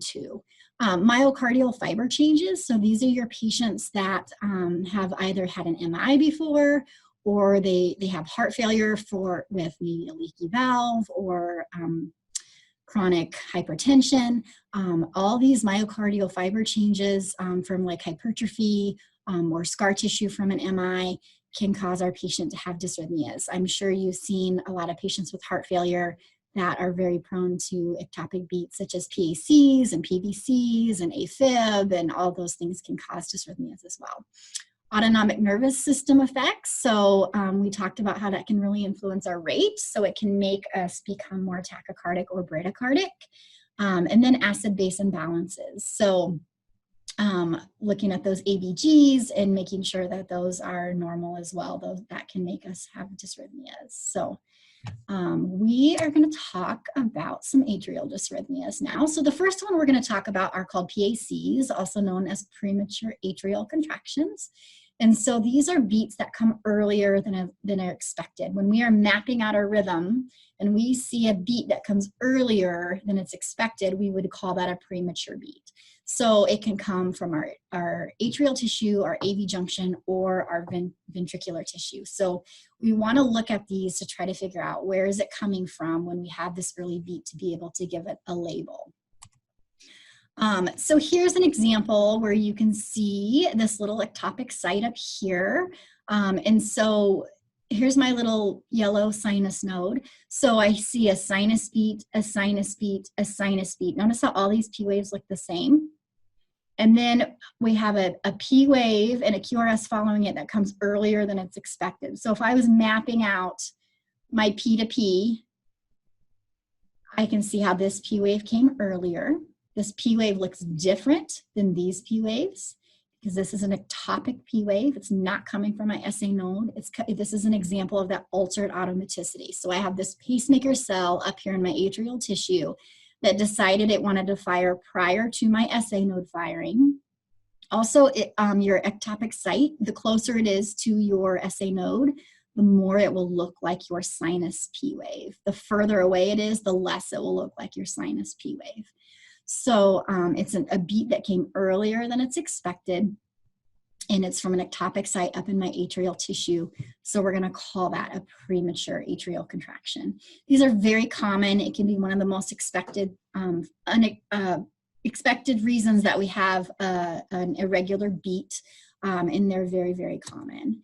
too. Myocardial fiber changes. So these are your patients that have either had an MI before, or they have heart failure with maybe a leaky valve or chronic hypertension. All these myocardial fiber changes from like hypertrophy or scar tissue from an MI can cause our patient to have dysrhythmias. I'm sure you've seen a lot of patients with heart failure that are very prone to ectopic beats, such as PACs and PVCs and AFib, and all those things can cause dysrhythmias as well. Autonomic nervous system effects. So we talked about how that can really influence our rate. So it can make us become more tachycardic or bradycardic. And then acid-base imbalances. So looking at those ABGs and making sure that those are normal as well, that can make us have dysrhythmias. So we are going to talk about some atrial dysrhythmias now. So the first one we're going to talk about are called PACs, also known as premature atrial contractions. And so these are beats that come earlier than are expected. When we are mapping out our rhythm and we see a beat that comes earlier than it's expected, we would call that a premature beat. So it can come from our atrial tissue, our AV junction, or our ventricular tissue. So we want to look at these to try to figure out where is it coming from when we have this early beat to be able to give it a label. So here's an example where you can see this little ectopic site up here. And so here's my little yellow sinus node. So I see a sinus beat, a sinus beat, a sinus beat. Notice how all these P waves look the same. And then we have a P wave and a QRS following it that comes earlier than it's expected. So if I was mapping out my P to P, I can see how this P wave came earlier. This P wave looks different than these P waves because this is an ectopic P wave. It's not coming from my SA node. This is an example of that altered automaticity. So I have this pacemaker cell up here in my atrial tissue that decided it wanted to fire prior to my SA node firing. Also, your ectopic site, the closer it is to your SA node, the more it will look like your sinus P wave. The further away it is, the less it will look like your sinus P wave. So it's a beat that came earlier than it's expected, and it's from an ectopic site up in my atrial tissue. So we're going to call that a premature atrial contraction. These are very common. It can be one of the most expected reasons that we have an irregular beat, and they're very, very common.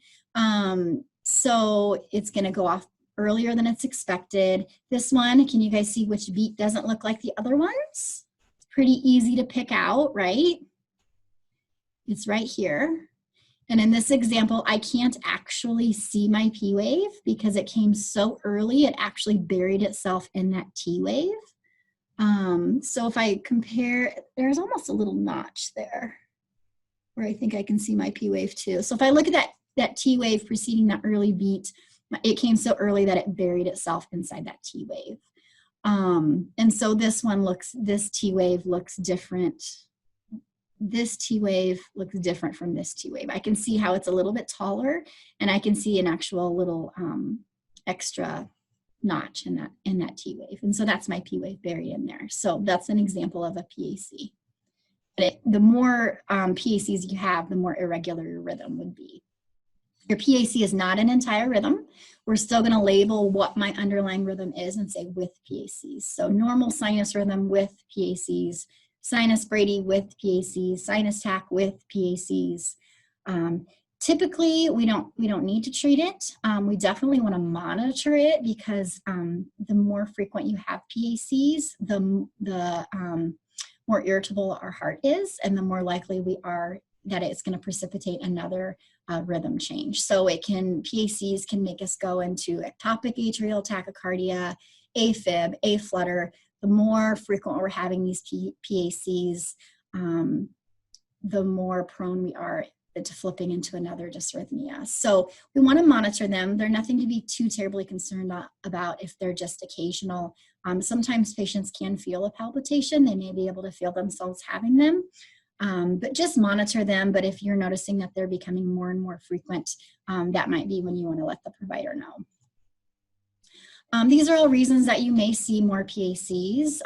So it's going to go off earlier than it's expected. This one, can you guys see which beat doesn't look like the other ones? Pretty easy to pick out, right? It's right here. And in this example, I can't actually see my P wave because it came so early, it actually buried itself in that T wave. So if I compare, there's almost a little notch there where I think I can see my P wave too. So if I look at that T wave preceding that early beat, it came so early that it buried itself inside that T wave. And so this T wave looks different. This T wave looks different from this T wave. I can see how it's a little bit taller, and I can see an actual little extra notch in that T wave. And so that's my P wave buried in there. So that's an example of a PAC. But the more PACs you have, the more irregular your rhythm would be. Your PAC is not an entire rhythm. We're still going to label what my underlying rhythm is and say with PACs. So normal sinus rhythm with PACs, sinus brady with PACs, sinus tach with PACs. Typically, we don't need to treat it. We definitely want to monitor it because the more frequent you have PACs, the more irritable our heart is, and the more likely we are that it's going to precipitate another rhythm change. So PACs can make us go into ectopic atrial tachycardia, AFib, aflutter. The more frequent we're having these PACs, the more prone we are to flipping into another dysrhythmia. So we want to monitor them. They're nothing to be too terribly concerned about if they're just occasional. Sometimes patients can feel a palpitation. They may be able to feel themselves having them, but just monitor them. But if you're noticing that they're becoming more and more frequent, that might be when you want to let the provider know. These are all reasons that you may see more PACs.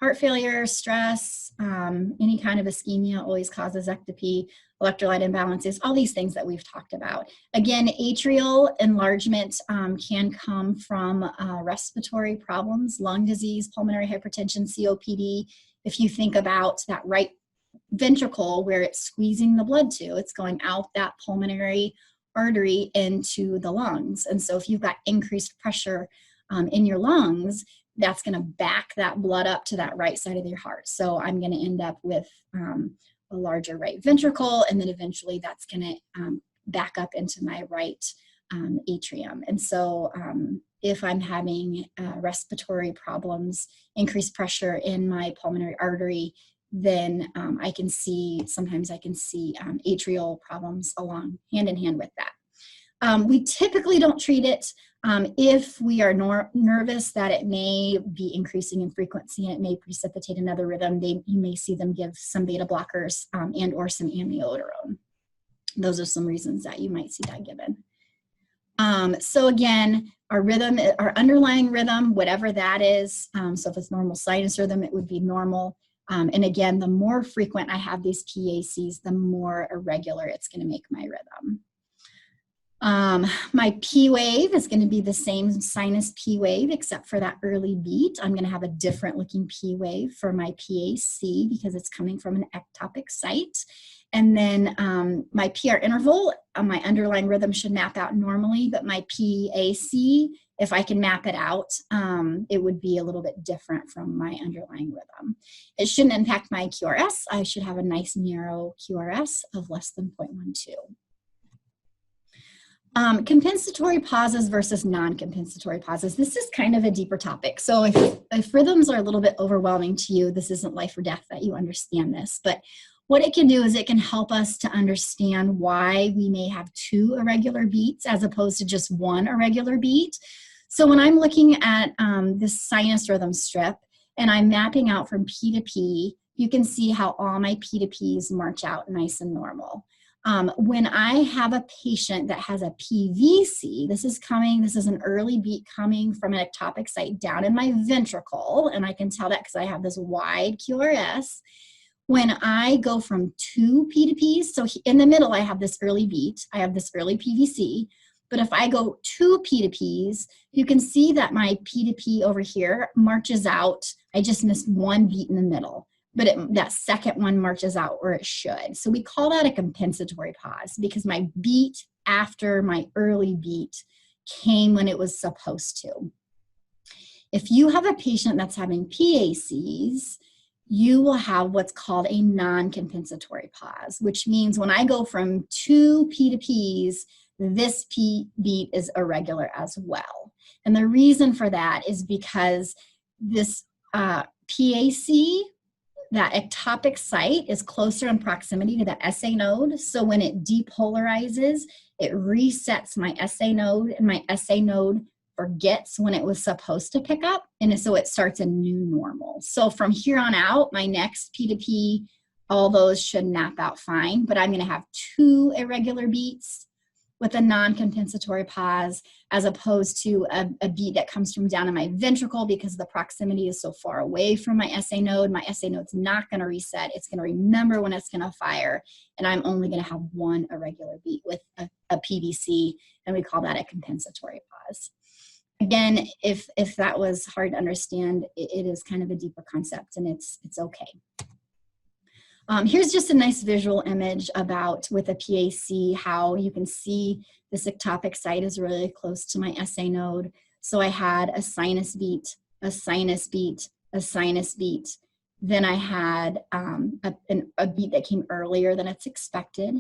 Heart failure, stress, any kind of ischemia always causes ectopy, electrolyte imbalances, all these things that we've talked about. Again, atrial enlargement can come from respiratory problems, lung disease, pulmonary hypertension, COPD. If you think about that right ventricle where it's squeezing the blood to, it's going out that pulmonary artery into the lungs. And so if you've got increased pressure in your lungs, that's going to back that blood up to that right side of your heart. So I'm going to end up with a larger right ventricle, and then eventually that's going to back up into my right atrium. And so if I'm having respiratory problems, increased pressure in my pulmonary artery, then sometimes I can see atrial problems along hand in hand with that. We typically don't treat it if we are nervous that it may be increasing in frequency and it may precipitate another rhythm. You may see them give some beta blockers and or some amiodarone. Those are some reasons that you might see that given. So again, our rhythm, our underlying rhythm, whatever that is, so if it's normal sinus rhythm, it would be normal. And again, the more frequent I have these PACs, the more irregular it's going to make my rhythm. My P wave is going to be the same sinus P wave, except for that early beat. I'm going to have a different looking P wave for my PAC because it's coming from an ectopic site. And then my PR interval, my underlying rhythm should map out normally, but my PAC, if I can map it out, it would be a little bit different from my underlying rhythm. It shouldn't impact my QRS. I should have a nice narrow QRS of less than 0.12. Compensatory pauses versus non-compensatory pauses. This is kind of a deeper topic. So if rhythms are a little bit overwhelming to you, this isn't life or death that you understand this. But what it can do is it can help us to understand why we may have 2 irregular beats as opposed to just 1 irregular beat. So when I'm looking at this sinus rhythm strip and I'm mapping out from P to P, you can see how all my P to Ps march out nice and normal. When I have a patient that has a PVC, this is an early beat coming from an ectopic site down in my ventricle, and I can tell that because I have this wide QRS. When I go from 2 P to Ps, so in the middle I have this early beat, I have this early PVC, but if I go 2 P to Ps, you can see that my P to P over here marches out. I just missed 1 beat in the middle. But that second one marches out where it should. So we call that a compensatory pause because my beat after my early beat came when it was supposed to. If you have a patient that's having PACs, you will have what's called a non-compensatory pause, which means when I go from 2 P to Ps, this P beat is irregular as well. And the reason for that is because this PAC, that ectopic site is closer in proximity to the SA node. So when it depolarizes, it resets my SA node, and my SA node forgets when it was supposed to pick up. And so it starts a new normal. So from here on out, my next P to P, all those should map out fine, but I'm going to have 2 irregular beats with a non-compensatory pause as opposed to a beat that comes from down in my ventricle because the proximity is so far away from my SA node. My SA node's not going to reset. It's going to remember when it's going to fire, and I'm only going to have 1 irregular beat with a a PVC, and we call that a compensatory pause. Again, if that was hard to understand, it is kind of a deeper concept, and it's okay. Here's just a nice visual image about with a PAC how you can see this ectopic site is really close to my SA node. So I had a sinus beat, a sinus beat, a sinus beat. Then I had a beat that came earlier than it's expected.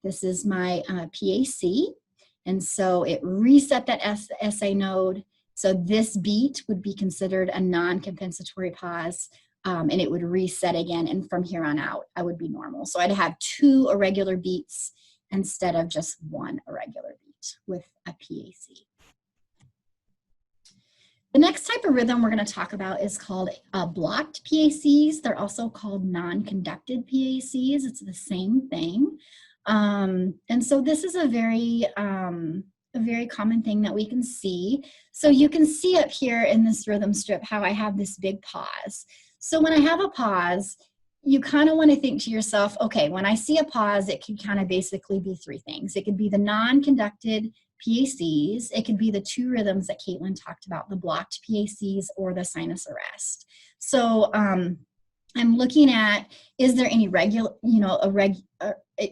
This is my PAC. And so it reset that SA node. So this beat would be considered a non-compensatory pause, and it would reset again. And from here on out, I would be normal. So I'd have 2 irregular beats instead of just 1 irregular beat with a PAC. The next type of rhythm we're going to talk about is called blocked PACs. They're also called non-conducted PACs. It's the same thing. And so this is a very common thing that we can see. So you can see up here in this rhythm strip how I have this big pause. So when I have a pause, you kind of want to think to yourself, okay, when I see a pause, it can kind of basically be 3 things. It could be the non-conducted PACs, it could be the 2 rhythms that Caitlin talked about, the blocked PACs or the sinus arrest. So I'm looking at, is there any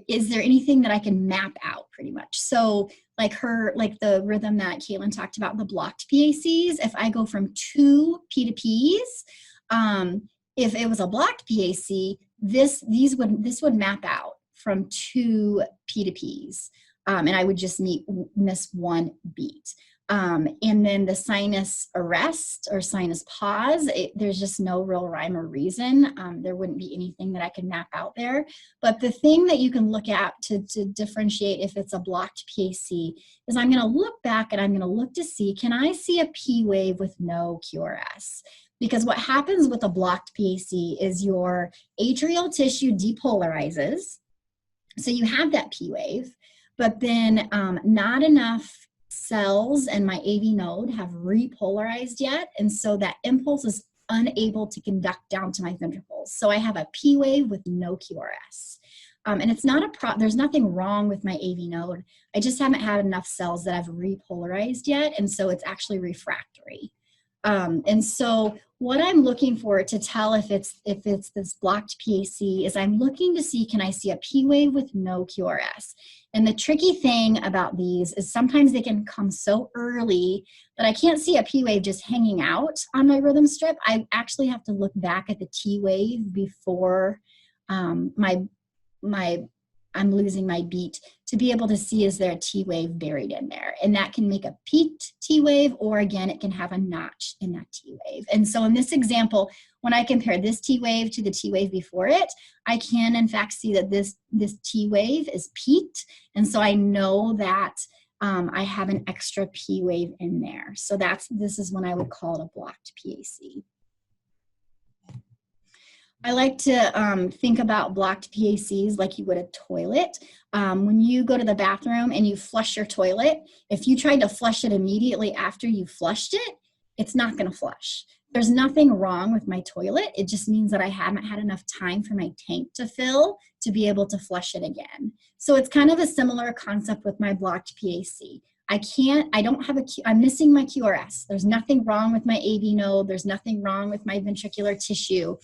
is there anything that I can map out pretty much? So like the rhythm that Caitlin talked about, the blocked PACs, if I go from 2 P to Ps, if it was a blocked PAC, this would map out from 2 P to Ps. And I would just miss 1 beat. And then the sinus arrest or sinus pause, there's just no real rhyme or reason. There wouldn't be anything that I could map out there. But the thing that you can look at to differentiate if it's a blocked PAC is I'm going to look back and I'm going to look to see, can I see a P wave with no QRS? Because what happens with a blocked PAC is your atrial tissue depolarizes. So you have that P wave, but then not enough cells in my AV node have repolarized yet, and so that impulse is unable to conduct down to my ventricles. So I have a P wave with no QRS. And it's not there's nothing wrong with my AV node. I just haven't had enough cells that have repolarized yet, and so it's actually refractory. And so what I'm looking for to tell if it's this blocked PAC is I'm looking to see, can I see a P wave with no QRS? And the tricky thing about these is sometimes they can come so early that I can't see a P wave just hanging out on my rhythm strip. I actually have to look back at the T wave before I'm losing my beat to be able to see, is there a T wave buried in there? And that can make a peaked T wave, or again, it can have a notch in that T wave. And so in this example, when I compare this T wave to the T wave before it, I can in fact see that this T wave is peaked. And so I know that I have an extra P wave in there. So this is when I would call it a blocked PAC. I like to think about blocked PACs like you would a toilet. When you go to the bathroom and you flush your toilet, if you tried to flush it immediately after you flushed it, it's not going to flush. There's nothing wrong with my toilet. It just means that I haven't had enough time for my tank to fill to be able to flush it again. So it's kind of a similar concept with my blocked PAC. I'm missing my QRS. There's nothing wrong with my AV node. There's nothing wrong with my ventricular tissue.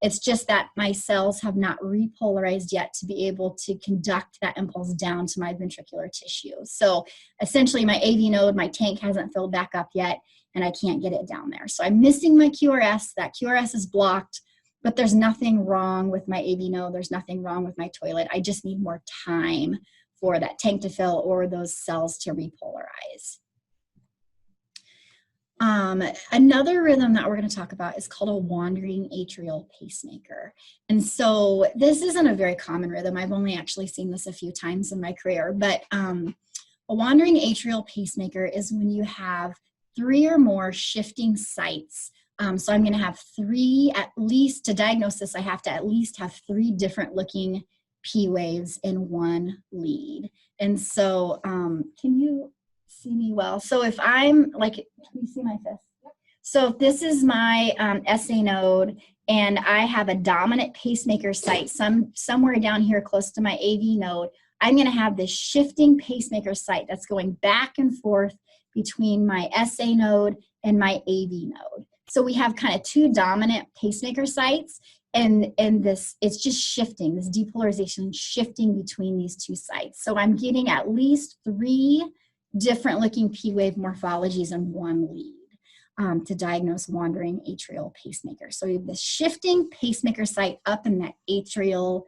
It's just that my cells have not repolarized yet to be able to conduct that impulse down to my ventricular tissue. So essentially my AV node, my tank hasn't filled back up yet, and I can't get it down there. So I'm missing my QRS. That QRS is blocked, but there's nothing wrong with my AV node. There's nothing wrong with my toilet. I just need more time for that tank to fill or those cells to repolarize. Another rhythm that we're going to talk about is called a wandering atrial pacemaker. And so this isn't a very common rhythm. I've only actually seen this a few times in my career, but a wandering atrial pacemaker is when you have 3 or more shifting sites. So I'm going to have 3, at least to diagnose this, I have to at least have 3 different looking P waves in one lead. And so can you see me well? So if I'm like, can you see my fist? So if this is my SA node and I have a dominant pacemaker site somewhere down here close to my AV node, I'm going to have this shifting pacemaker site that's going back and forth between my SA node and my AV node. So we have kind of two dominant pacemaker sites, and this, it's just shifting, this depolarization shifting between these two sites. So I'm getting at least 3 different looking P wave morphologies in one lead to diagnose wandering atrial pacemaker. So we have this shifting pacemaker site up in that atrial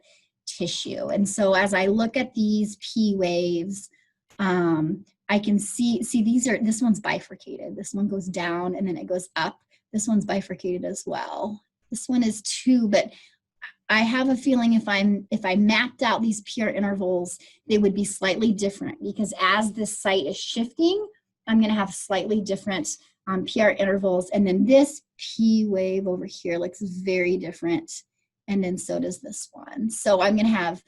tissue. And so as I look at these P waves, I can see this one's bifurcated. This one goes down and then it goes up. This one's bifurcated as well. This one is too, but I have a feeling if I mapped out these PR intervals, they would be slightly different, because as this site is shifting, I'm going to have slightly different PR intervals. And then this P wave over here looks very different. And then so does this one. So I'm going to have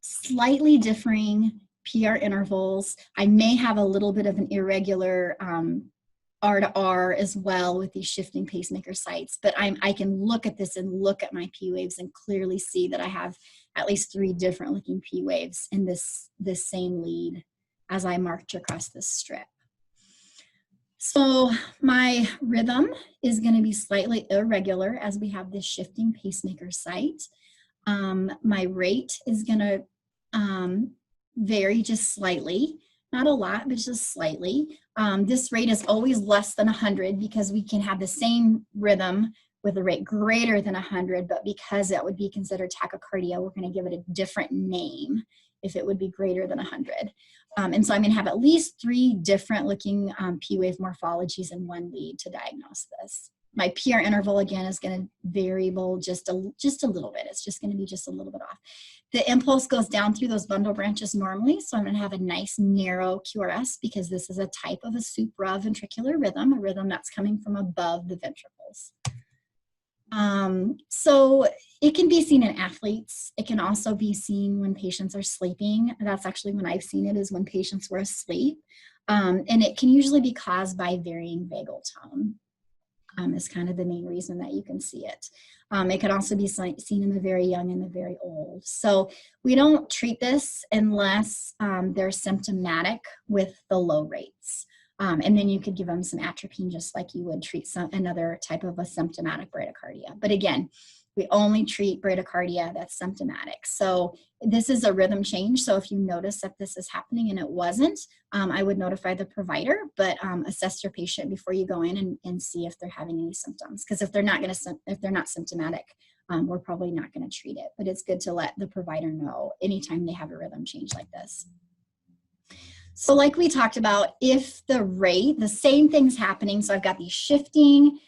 slightly differing PR intervals. I may have a little bit of an irregular R to R as well with these shifting pacemaker sites, but I can look at this and look at my P waves and clearly see that I have at least 3 different looking P waves in this same lead as I marched across this strip. So my rhythm is going to be slightly irregular as we have this shifting pacemaker site. My rate is going to vary just slightly, not a lot, but just slightly. This rate is always less than 100 because we can have the same rhythm with a rate greater than 100, but because that would be considered tachycardia, we're going to give it a different name if it would be greater than 100. And so I'm going to have at least 3 different looking P wave morphologies in one lead to diagnose this. My PR interval, again, is going to variable just a little bit. It's just going to be just a little bit off. The impulse goes down through those bundle branches normally, so I'm going to have a nice narrow QRS because this is a type of a supraventricular rhythm, a rhythm that's coming from above the ventricles. So it can be seen in athletes. It can also be seen when patients are sleeping. That's actually when I've seen it, is when patients were asleep. And it can usually be caused by varying vagal tone. Is kind of the main reason that you can see it. It can also be seen in the very young and the very old. So we don't treat this unless they're symptomatic with the low rates. And then you could give them some atropine just like you would treat another type of a symptomatic bradycardia. But again, we only treat bradycardia that's symptomatic. So this is a rhythm change. So if you notice that this is happening and it wasn't, I would notify the provider, but assess your patient before you go in and see if they're having any symptoms. Because if they're not symptomatic, we're probably not going to treat it. But it's good to let the provider know anytime they have a rhythm change like this. So like we talked about, if the same thing's happening, so I've got these shifting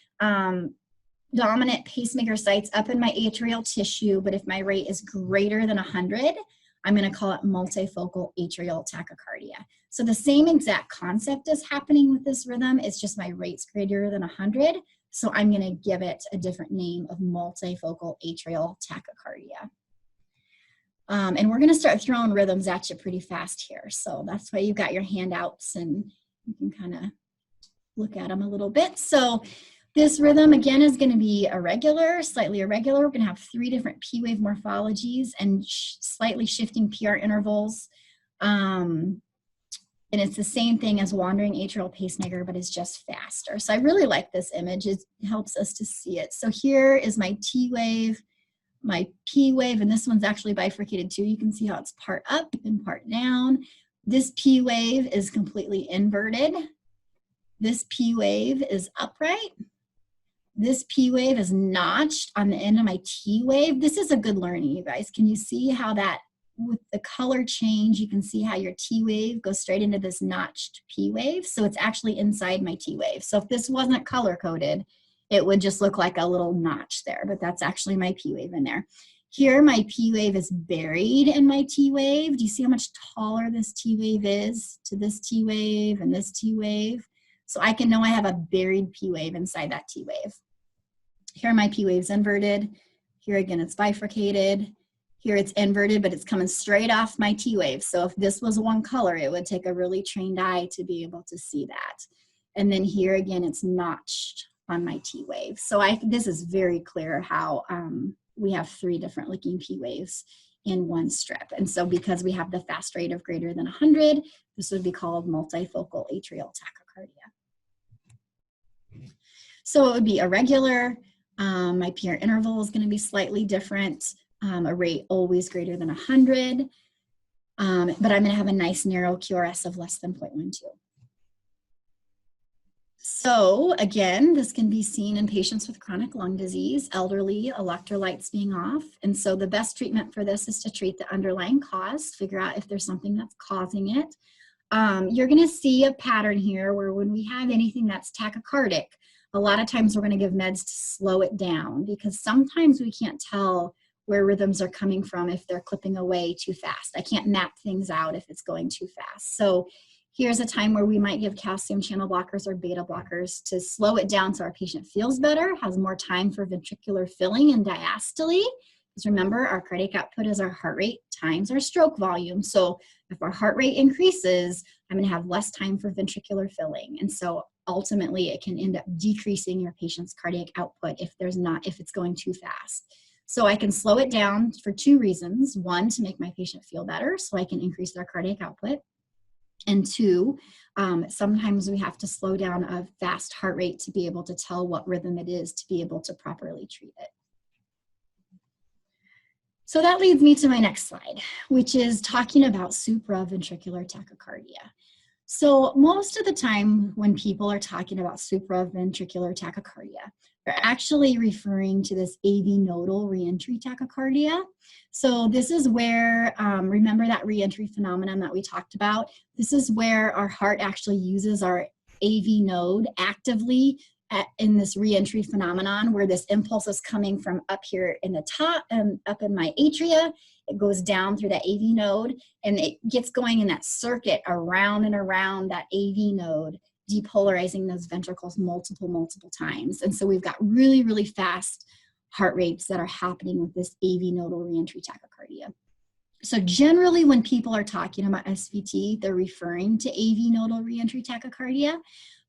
dominant pacemaker sites up in my atrial tissue, but if my rate is greater than 100, I'm going to call it multifocal atrial tachycardia. So the same exact concept is happening with this rhythm, it's just my rate's greater than 100, so I'm going to give it a different name of multifocal atrial tachycardia. And we're going to start throwing rhythms at you pretty fast here. So that's why you've got your handouts and you can kind of look at them a little bit. So this rhythm, again, is going to be irregular, slightly irregular. We're going to have 3 different P wave morphologies and slightly shifting PR intervals. And it's the same thing as wandering atrial pacemaker, but it's just faster. So I really like this image. It helps us to see it. So here is my T wave, my P wave, and this one's actually bifurcated too. You can see how it's part up and part down. This P wave is completely inverted. This P wave is upright. This P wave is notched on the end of my T wave. This is a good learning, you guys. Can you see how that, with the color change, you can see how your T wave goes straight into this notched P wave. So it's actually inside my T wave. So if this wasn't color coded, it would just look like a little notch there, but that's actually my P wave in there. Here, my P wave is buried in my T wave. Do you see how much taller this T wave is to this T wave and this T wave? So I can know I have a buried P wave inside that T wave. Here, my P wave's inverted. Here again, it's bifurcated. Here it's inverted, but it's coming straight off my T wave. So if this was one color, it would take a really trained eye to be able to see that. And then here again, it's notched on my T wave. So this is very clear how we have 3 different looking P waves in one strip. And so because we have the fast rate of greater than 100, this would be called multifocal atrial tachycardia. So it would be irregular. My PR interval is going to be slightly different. A rate always greater than 100. But I'm going to have a nice narrow QRS of less than 0.12. So again, this can be seen in patients with chronic lung disease, elderly, electrolytes being off. And so the best treatment for this is to treat the underlying cause, figure out if there's something that's causing it. You're going to see a pattern here where when we have anything that's tachycardic, a lot of times we're going to give meds to slow it down, because sometimes we can't tell where rhythms are coming from if they're clipping away too fast. I can't map things out if it's going too fast. So here's a time where we might give calcium channel blockers or beta blockers to slow it down so our patient feels better, has more time for ventricular filling and diastole. Because remember, our cardiac output is our heart rate times our stroke volume. So if our heart rate increases, I'm going to have less time for ventricular filling. And so ultimately, it can end up decreasing your patient's cardiac output if it's going too fast. So I can slow it down for two reasons. One, to make my patient feel better, so I can increase their cardiac output. And two, sometimes we have to slow down a fast heart rate to be able to tell what rhythm it is to be able to properly treat it. So that leads me to my next slide, which is talking about supraventricular tachycardia. So most of the time when people are talking about supraventricular tachycardia, they're actually referring to this AV nodal reentry tachycardia. So this is where, remember that reentry phenomenon that we talked about? This is where our heart actually uses our AV node actively in this reentry phenomenon, where this impulse is coming from up here in the top and up in my atria. It goes down through that AV node, and it gets going in that circuit around and around that AV node, depolarizing those ventricles multiple times. And so we've got really, really fast heart rates that are happening with this AV nodal reentry tachycardia. So generally when people are talking about SVT, they're referring to AV nodal reentry tachycardia.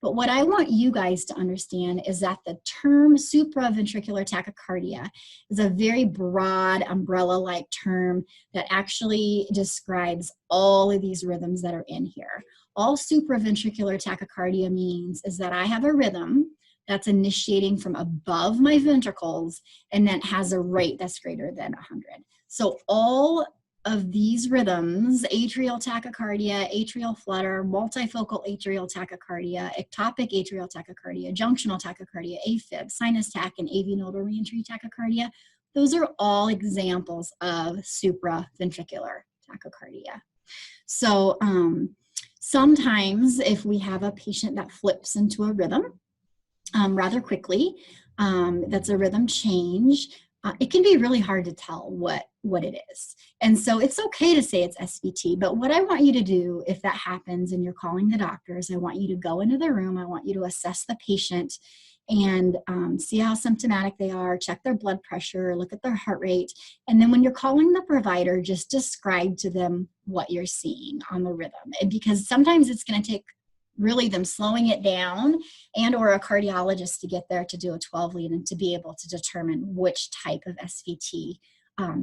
But what I want you guys to understand is that the term supraventricular tachycardia is a very broad umbrella-like term that actually describes all of these rhythms that are in here. All supraventricular tachycardia means is that I have a rhythm that's initiating from above my ventricles and then has a rate that's greater than 100. So all of these rhythms, atrial tachycardia, atrial flutter, multifocal atrial tachycardia, ectopic atrial tachycardia, junctional tachycardia, AFib, sinus tach, and AV nodal reentry tachycardia, those are all examples of supraventricular tachycardia. So sometimes if we have a patient that flips into a rhythm rather quickly, that's a rhythm change, it can be really hard to tell what it is. And so it's okay to say it's SVT, but what I want you to do if that happens and you're calling the doctors, I want you to go into the room, I want you to assess the patient and see how symptomatic they are, check their blood pressure, look at their heart rate, and then when you're calling the provider, just describe to them what you're seeing on the rhythm. And because sometimes it's going to take really them slowing it down and or a cardiologist to get there to do a 12 lead and to be able to determine which type of SVT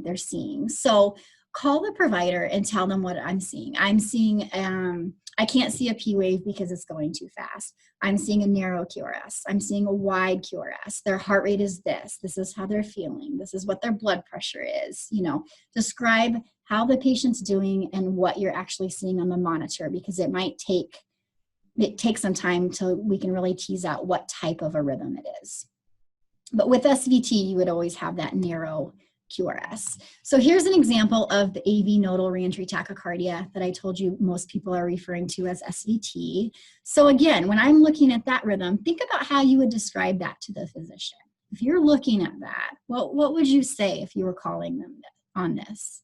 they're seeing. So call the provider and tell them what I'm seeing. I'm seeing, I can't see a P wave because it's going too fast. I'm seeing a narrow QRS. I'm seeing a wide QRS. Their heart rate is this. This is how they're feeling. This is what their blood pressure is. You know, describe how the patient's doing and what you're actually seeing on the monitor, because it might take some time till we can really tease out what type of a rhythm it is. But with SVT, you would always have that narrow QRS. So here's an example of the AV nodal reentry tachycardia that I told you most people are referring to as SVT. So again, when I'm looking at that rhythm, think about how you would describe that to the physician. If you're looking at that, what would you say if you were calling them on this?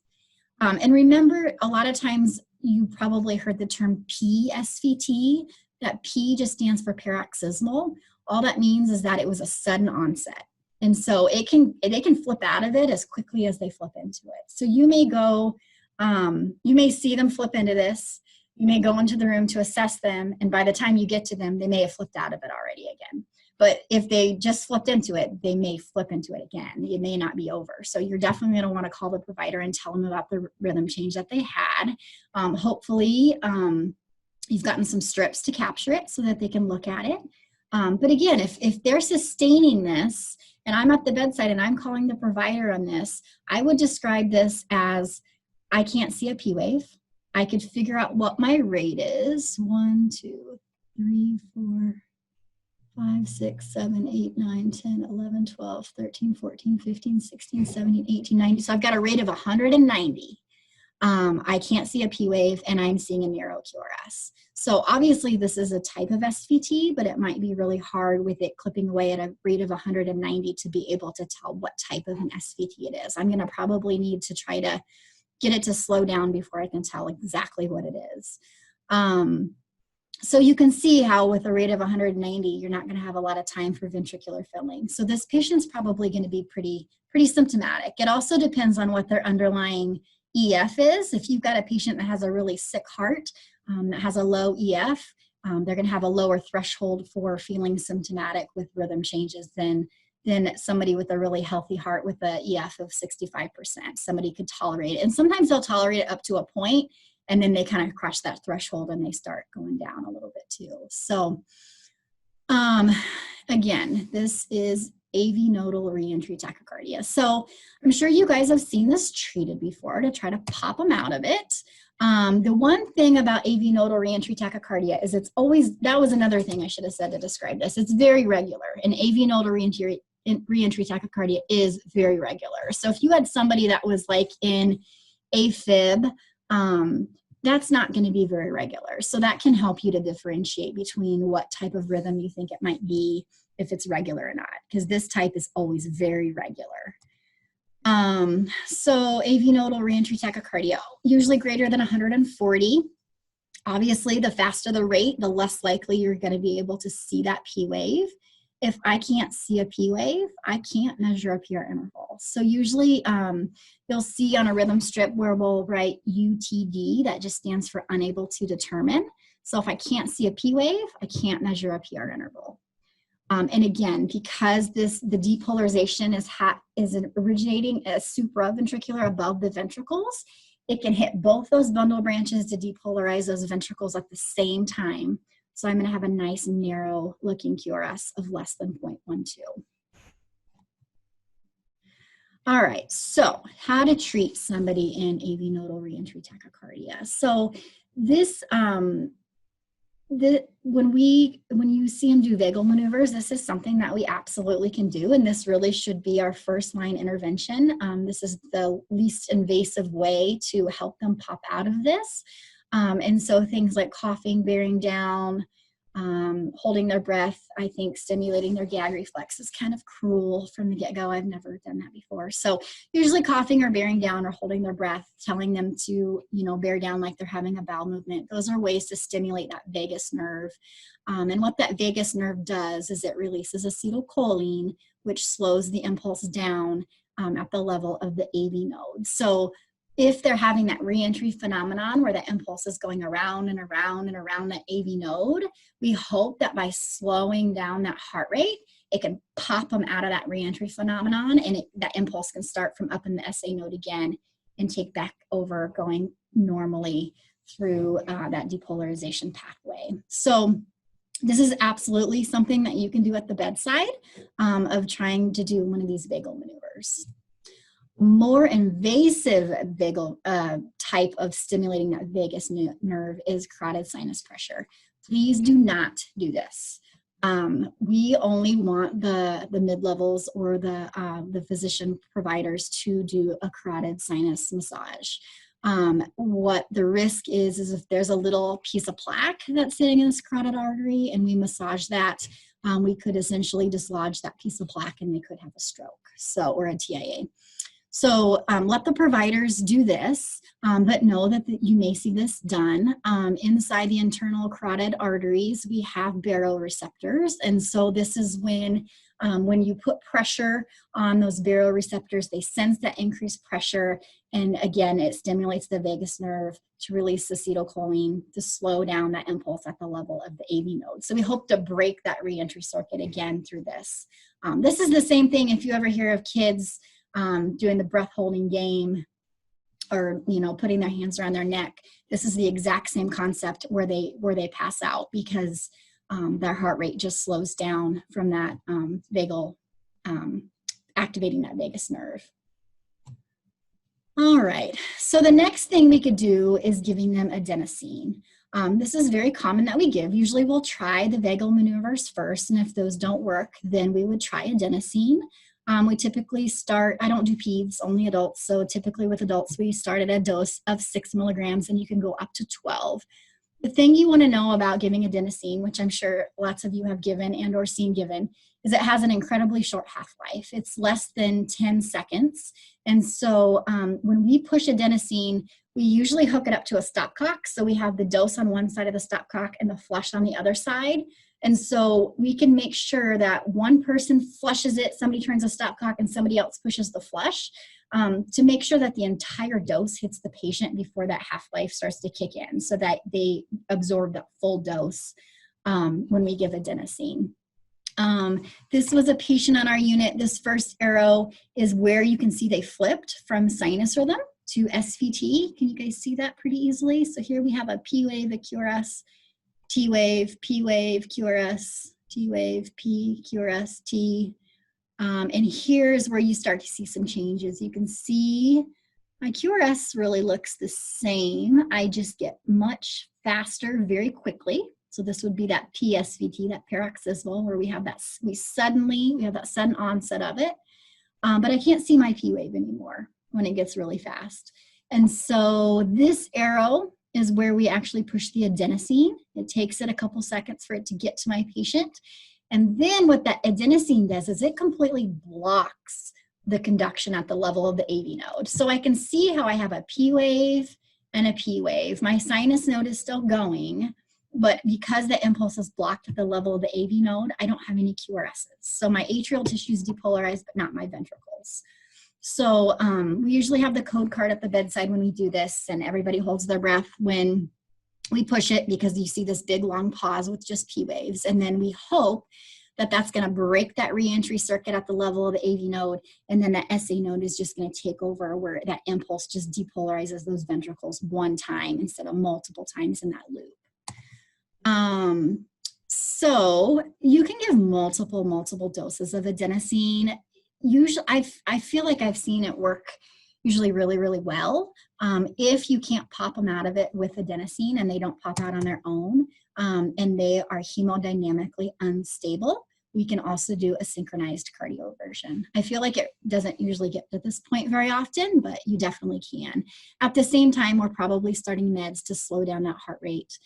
And remember, a lot of times you probably heard the term PSVT. That P just stands for paroxysmal. All that means is that it was a sudden onset. And so they can flip out of it as quickly as they flip into it. So you may go, you may see them flip into this. You may go into the room to assess them. And by the time you get to them, they may have flipped out of it already again. But if they just flipped into it, they may flip into it again. It may not be over. So you're definitely going to want to call the provider and tell them about the rhythm change that they had. Hopefully, you've gotten some strips to capture it so that they can look at it. But again, if they're sustaining this, and I'm at the bedside and I'm calling the provider on this, I would describe this as, I can't see a P wave. I could figure out what my rate is. 1, 2, 3, 4, 5, 6, 7, 8, 9, 10, 11, 12, 13, 14, 15, 16, 17, 18, 19. So I've got a rate of 190. I can't see a P wave and I'm seeing a narrow QRS. So obviously this is a type of SVT, but it might be really hard with it clipping away at a rate of 190 to be able to tell what type of an SVT it is. I'm going to probably need to try to get it to slow down before I can tell exactly what it is. So you can see how with a rate of 190, you're not going to have a lot of time for ventricular filling. So this patient's probably going to be pretty symptomatic. It also depends on what their underlying EF is. If you've got a patient that has a really sick heart, that has a low EF, they're going to have a lower threshold for feeling symptomatic with rhythm changes than somebody with a really healthy heart with a EF of 65%. Somebody could tolerate it. And sometimes they'll tolerate it up to a point, and then they kind of crush that threshold and they start going down a little bit too. So again, this is AV nodal reentry tachycardia. So I'm sure you guys have seen this treated before to try to pop them out of it. The one thing about AV nodal reentry tachycardia is it's always, that was another thing I should have said to describe this. It's very regular, and AV nodal reentry tachycardia is very regular. So if you had somebody that was like in AFib, that's not going to be very regular. So that can help you to differentiate between what type of rhythm you think it might be, if it's regular or not, because this type is always very regular. So AV nodal reentry tachycardia, usually greater than 140. Obviously, the faster the rate, the less likely you're going to be able to see that P wave. If I can't see a P wave, I can't measure a PR interval. So usually you'll see on a rhythm strip where we'll write UTD, that just stands for unable to determine. So if I can't see a P wave, I can't measure a PR interval. And again, because the depolarization is originating supraventricular above the ventricles, it can hit both those bundle branches to depolarize those ventricles at the same time. So I'm going to have a nice narrow looking QRS of less than 0.12. All right, so how to treat somebody in AV nodal reentry tachycardia. So this, when you see them do vagal maneuvers, this is something that we absolutely can do, and this really should be our first line intervention. This is the least invasive way to help them pop out of this. And so things like coughing, bearing down, holding their breath, I think stimulating their gag reflex is kind of cruel from the get-go. I've never done that before. So usually coughing or bearing down or holding their breath, telling them to, bear down like they're having a bowel movement. Those are ways to stimulate that vagus nerve. And what that vagus nerve does is it releases acetylcholine, which slows the impulse down at the level of the AV node. So if they're having that reentry phenomenon where the impulse is going around and around and around that AV node, we hope that by slowing down that heart rate, it can pop them out of that reentry phenomenon, and that impulse can start from up in the SA node again and take back over going normally through that depolarization pathway. So this is absolutely something that you can do at the bedside of trying to do one of these vagal maneuvers. More invasive vagal type of stimulating that vagus nerve is carotid sinus pressure. Please do not do this. We only want the mid-levels or the physician providers to do a carotid sinus massage. What the risk is if there's a little piece of plaque that's sitting in this carotid artery and we massage that, we could essentially dislodge that piece of plaque and they could have a stroke, or a TIA. So let the providers do this, but know that you may see this done. Inside the internal carotid arteries, we have baroreceptors. And so this is when you put pressure on those baroreceptors, they sense that increased pressure. And again, it stimulates the vagus nerve to release acetylcholine to slow down that impulse at the level of the AV node. So we hope to break that reentry circuit again through this. This is the same thing if you ever hear of kids doing the breath holding game, or putting their hands around their neck. This is the exact same concept where they pass out because their heart rate just slows down from that vagal activating that vagus nerve. All right, so the next thing we could do is giving them adenosine. This is very common that we give. Usually we'll try the vagal maneuvers first, and if those don't work, then we would try adenosine. We typically start, I don't do peds, only adults, so typically with adults we start at a dose of 6 milligrams and you can go up to 12. The thing you want to know about giving adenosine, which I'm sure lots of you have given and or seen given, is it has an incredibly short half-life. It's less than 10 seconds. And so when we push adenosine, we usually hook it up to a stopcock. So we have the dose on one side of the stopcock and the flush on the other side. And so we can make sure that one person flushes it, somebody turns a stopcock, and somebody else pushes the flush to make sure that the entire dose hits the patient before that half-life starts to kick in so that they absorb that full dose when we give adenosine. This was a patient on our unit. This first arrow is where you can see they flipped from sinus rhythm to SVT. Can you guys see that pretty easily? So here we have a P wave, a QRS, T wave, P wave, QRS, T wave, P, QRS, T. And here's where you start to see some changes. You can see my QRS really looks the same. I just get much faster very quickly. So this would be that PSVT, that paroxysmal, where we have that sudden onset of it. But I can't see my P wave anymore when it gets really fast. And so this arrow is where we actually push the adenosine. It takes it a couple seconds for it to get to my patient. And then what that adenosine does is it completely blocks the conduction at the level of the AV node. So I can see how I have a P wave and a P wave. My sinus node is still going, but because the impulse is blocked at the level of the AV node, I don't have any QRSs. So my atrial tissue is depolarized, but not my ventricles. So we usually have the code card at the bedside when we do this, and everybody holds their breath when we push it because you see this big long pause with just P waves. And then we hope that that's going to break that reentry circuit at the level of the AV node, and then that SA node is just going to take over where that impulse just depolarizes those ventricles one time instead of multiple times in that loop. So you can give multiple doses of adenosine. Usually, I feel like I've seen it work usually really well. If you can't pop them out of it with adenosine and they don't pop out on their own, and they are hemodynamically unstable, we can also do a synchronized cardioversion. I feel like it doesn't usually get to this point very often, but you definitely can. At the same time, we're probably starting meds to slow down that heart rate,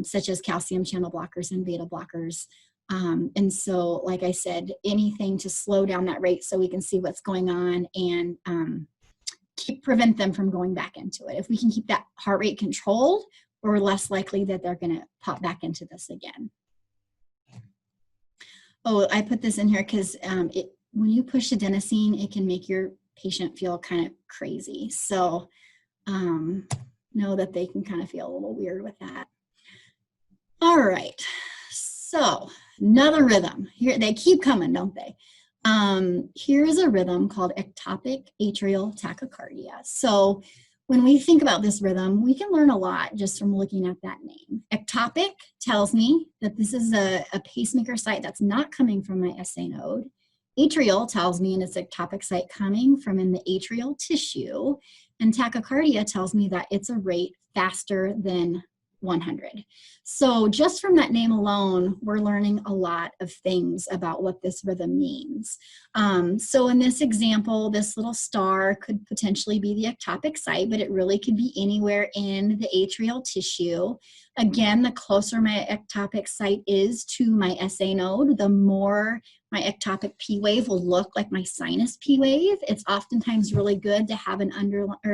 such as calcium channel blockers and beta blockers. And so, like I said, anything to slow down that rate so we can see what's going on and prevent them from going back into it. If we can keep that heart rate controlled, we're less likely that they're going to pop back into this again. Oh, I put this in here because when you push adenosine, it can make your patient feel kind of crazy. So know that they can kind of feel a little weird with that. All right, so another rhythm. Here, they keep coming, don't they? Here is a rhythm called ectopic atrial tachycardia. So when we think about this rhythm, we can learn a lot just from looking at that name. Ectopic tells me that this is a pacemaker site that's not coming from my SA node. Atrial tells me it's ectopic site coming from in the atrial tissue. And tachycardia tells me that it's a rate faster than 100. So just from that name alone, we're learning a lot of things about what this rhythm means. So in this example, this little star could potentially be the ectopic site, but it really could be anywhere in the atrial tissue. Again, the closer my ectopic site is to my SA node, the more my ectopic P wave will look like my sinus P wave. It's oftentimes really good to have a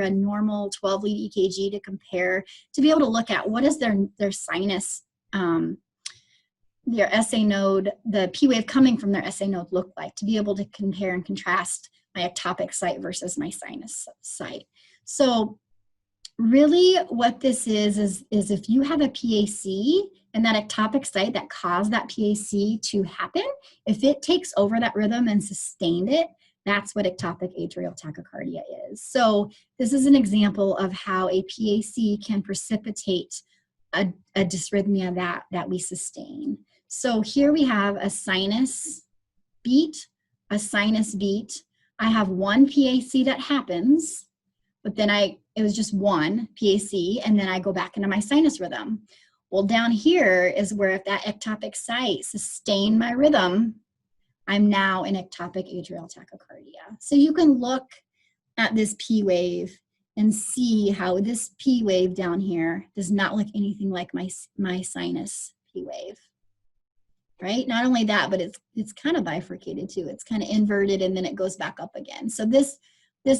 normal 12-lead EKG to compare, to be able to look at what is their sinus, their SA node, the P wave coming from their SA node look like, to be able to compare and contrast my ectopic site versus my sinus site. So really what this is if you have a PAC and that ectopic site that caused that PAC to happen, if it takes over that rhythm and sustained it, that's what ectopic atrial tachycardia is. So this is an example of how a PAC can precipitate a dysrhythmia that we sustain. So here we have a sinus beat, a sinus beat. I have one PAC that happens, but then it was just one PAC, and then I go back into my sinus rhythm. Well, down here is where if that ectopic site sustained my rhythm, I'm now in ectopic atrial tachycardia. So you can look at this P wave and see how this P wave down here does not look anything like my sinus P wave, right? Not only that, but it's kind of bifurcated too. It's kind of inverted and then it goes back up again. So this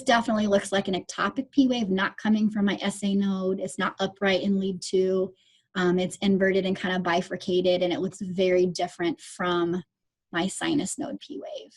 definitely looks like an ectopic P wave, not coming from my SA node. It's not upright in lead 2. It's inverted and kind of bifurcated, and it looks very different from my sinus node P wave.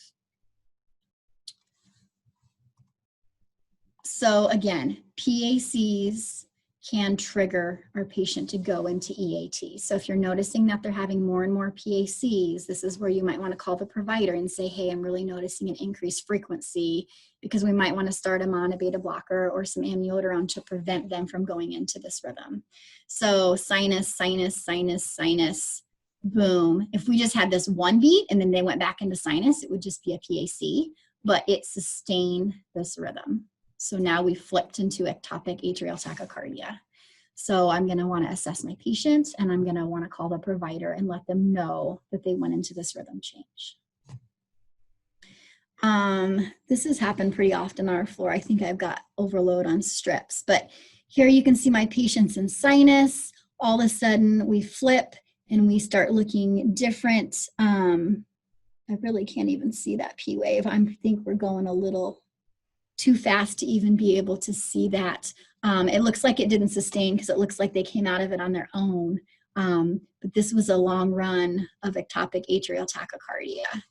So again, PACs can trigger our patient to go into EAT. So if you're noticing that they're having more and more PACs, this is where you might want to call the provider and say, hey, I'm really noticing an increased frequency, because we might want to start them on a beta blocker or some amiodarone to prevent them from going into this rhythm. So sinus, sinus, sinus, sinus, boom. If we just had this one beat and then they went back into sinus, it would just be a PAC, but it sustained this rhythm. So now we flipped into ectopic atrial tachycardia. So I'm going to want to assess my patient, and I'm going to want to call the provider and let them know that they went into this rhythm change. This has happened pretty often on our floor. I think I've got overload on strips, but here you can see my patient's in sinus. All of a sudden we flip and we start looking different. I really can't even see that P wave. I think we're going a little too fast to even be able to see that. It looks like it didn't sustain because it looks like they came out of it on their own. But this was a long run of ectopic atrial tachycardia.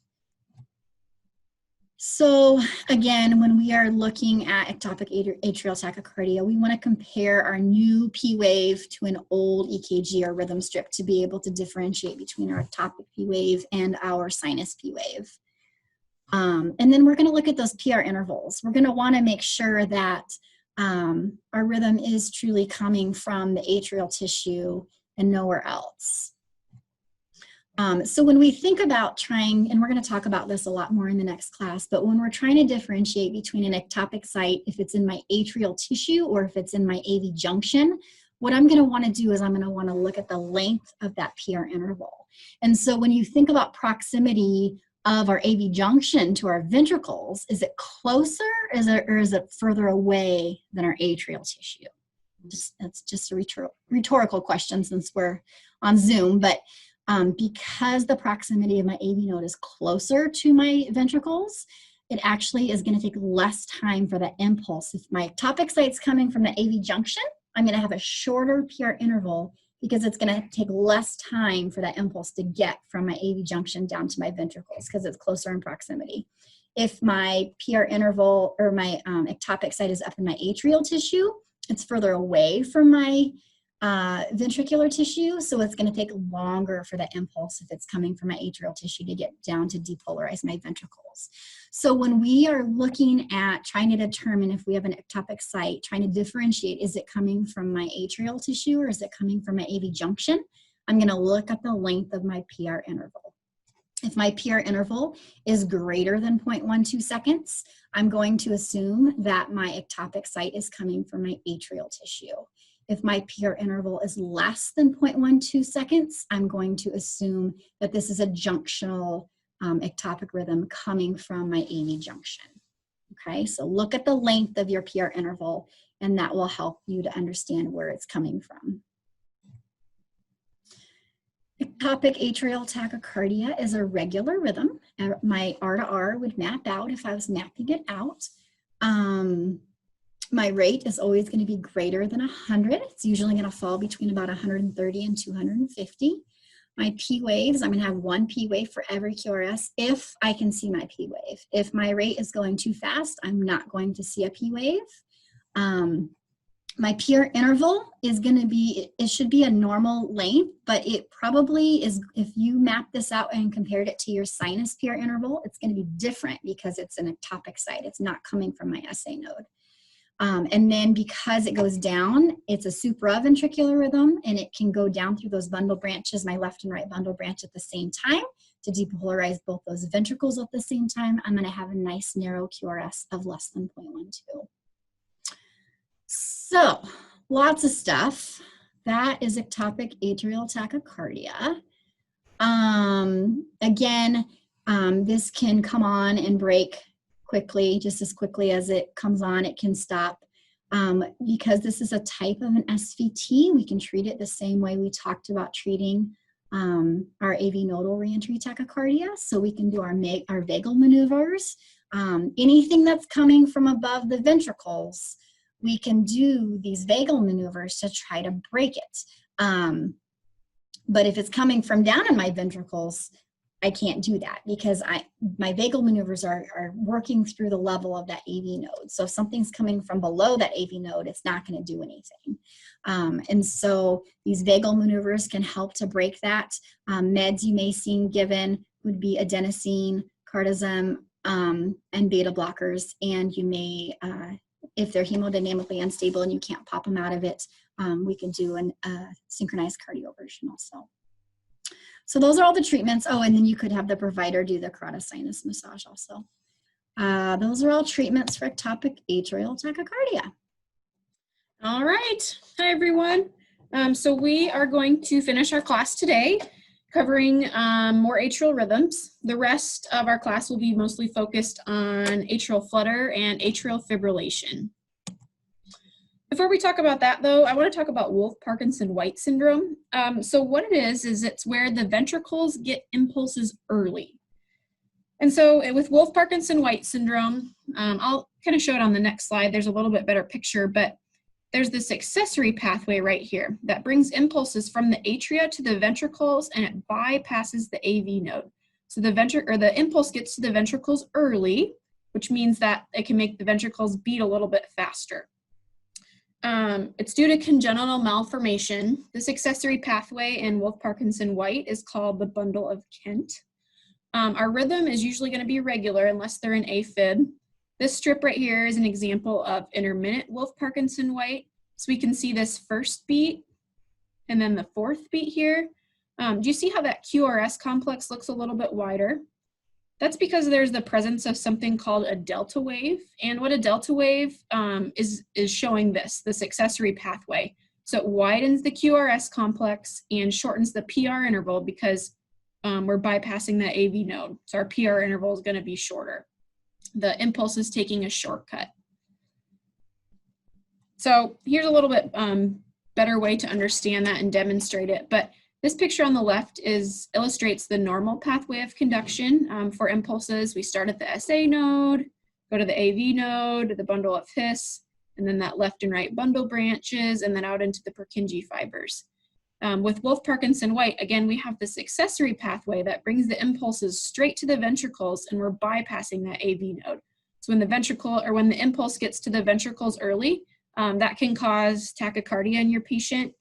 So again, when we are looking at ectopic atrial tachycardia, we want to compare our new P wave to an old EKG or rhythm strip to be able to differentiate between our ectopic P wave and our sinus P wave. And then we're going to look at those PR intervals. We're going to want to make sure that our rhythm is truly coming from the atrial tissue and nowhere else. So when we think about trying, and we're going to talk about this a lot more in the next class, but when we're trying to differentiate between an ectopic site, if it's in my atrial tissue or if it's in my AV junction, what I'm going to want to do is I'm going to want to look at the length of that PR interval. And so when you think about proximity of our AV junction to our ventricles, is it closer or is it further away than our atrial tissue? That's just a rhetorical question since we're on Zoom, but because the proximity of my AV node is closer to my ventricles, it actually is going to take less time for that impulse. If my ectopic site's coming from the AV junction, I'm going to have a shorter PR interval because it's going to take less time for that impulse to get from my AV junction down to my ventricles because it's closer in proximity. If my PR interval or my ectopic site is up in my atrial tissue, it's further away from my ventricular tissue, so it's going to take longer for the impulse if it's coming from my atrial tissue to get down to depolarize my ventricles. So when we are looking at trying to determine if we have an ectopic site, trying to differentiate, is it coming from my atrial tissue or is it coming from my AV junction, I'm going to look at the length of my PR interval. If my PR interval is greater than 0.12 seconds, I'm going to assume that my ectopic site is coming from my atrial tissue. If my PR interval is less than 0.12 seconds, I'm going to assume that this is a junctional ectopic rhythm coming from my AV junction. Okay, so look at the length of your PR interval, and that will help you to understand where it's coming from. Ectopic atrial tachycardia is a regular rhythm. My R to R would map out if I was mapping it out. My rate is always going to be greater than 100. It's usually going to fall between about 130 and 250. My P waves, I'm going to have one P wave for every QRS if I can see my P wave. If my rate is going too fast, I'm not going to see a P wave. My PR interval is going to be, it should be a normal length, but it probably is, if you map this out and compared it to your sinus PR interval, it's going to be different because it's an ectopic site. It's not coming from my SA node. And then because it goes down, it's a supraventricular rhythm, and it can go down through those bundle branches, my left and right bundle branch at the same time to depolarize both those ventricles at the same time. I'm going to have a nice narrow QRS of less than 0.12. So lots of stuff. That is ectopic atrial tachycardia. Again, this can come on and break quickly, just as quickly as it comes on, it can stop. Because this is a type of an SVT, we can treat it the same way we talked about treating our AV nodal reentry tachycardia. So we can do our vagal maneuvers. Anything that's coming from above the ventricles, we can do these vagal maneuvers to try to break it. But if it's coming from down in my ventricles, I can't do that because my vagal maneuvers are working through the level of that AV node. So if something's coming from below that AV node, it's not going to do anything. And so these vagal maneuvers can help to break that. Meds you may see given would be adenosine, cardizem, and beta blockers. And you may, if they're hemodynamically unstable and you can't pop them out of it, we can do a synchronized cardioversion also. So those are all the treatments. Oh, and then you could have the provider do the carotid sinus massage also. Those are all treatments for ectopic atrial tachycardia. All right. Hi, everyone. So we are going to finish our class today covering more atrial rhythms. The rest of our class will be mostly focused on atrial flutter and atrial fibrillation. Before we talk about that, though, I want to talk about Wolff-Parkinson-White syndrome. So what it is it's where the ventricles get impulses early. And so with Wolff-Parkinson-White syndrome, I'll kind of show it on the next slide. There's a little bit better picture, but there's this accessory pathway right here that brings impulses from the atria to the ventricles, and it bypasses the AV node. So the impulse gets to the ventricles early, which means that it can make the ventricles beat a little bit faster. It's due to congenital malformation. This accessory pathway in Wolff-Parkinson-White is called the bundle of Kent. Our rhythm is usually going to be regular unless they're in AFib. This strip right here is an example of intermittent Wolff-Parkinson-White. So we can see this first beat and then the fourth beat here. Do you see how that QRS complex looks a little bit wider? That's because there's the presence of something called a delta wave. And what a delta wave is showing this accessory pathway. So it widens the QRS complex and shortens the PR interval because we're bypassing that AV node. So our PR interval is going to be shorter. The impulse is taking a shortcut. So here's a little bit better way to understand that and demonstrate it. But this picture on the left illustrates the normal pathway of conduction for impulses. We start at the SA node, go to the AV node, the bundle of His, and then that left and right bundle branches, and then out into the Purkinje fibers. With Wolff-Parkinson-White, again, we have this accessory pathway that brings the impulses straight to the ventricles, and we're bypassing that AV node. So when the impulse gets to the ventricles early, that can cause tachycardia in your patient.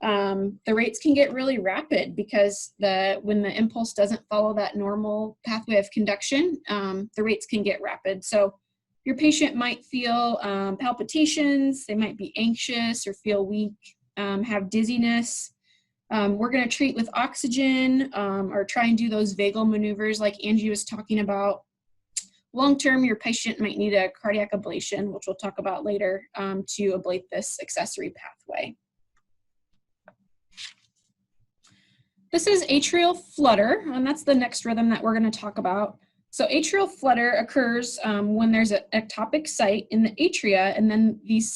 The rates can get really rapid because when the impulse doesn't follow that normal pathway of conduction, the rates can get rapid. So your patient might feel palpitations, they might be anxious or feel weak, have dizziness. We're going to treat with oxygen or try and do those vagal maneuvers like Angie was talking about. Long-term, your patient might need a cardiac ablation, which we'll talk about later, to ablate this accessory pathway. This is atrial flutter, and that's the next rhythm that we're going to talk about. So atrial flutter occurs when there's an ectopic site in the atria, and then these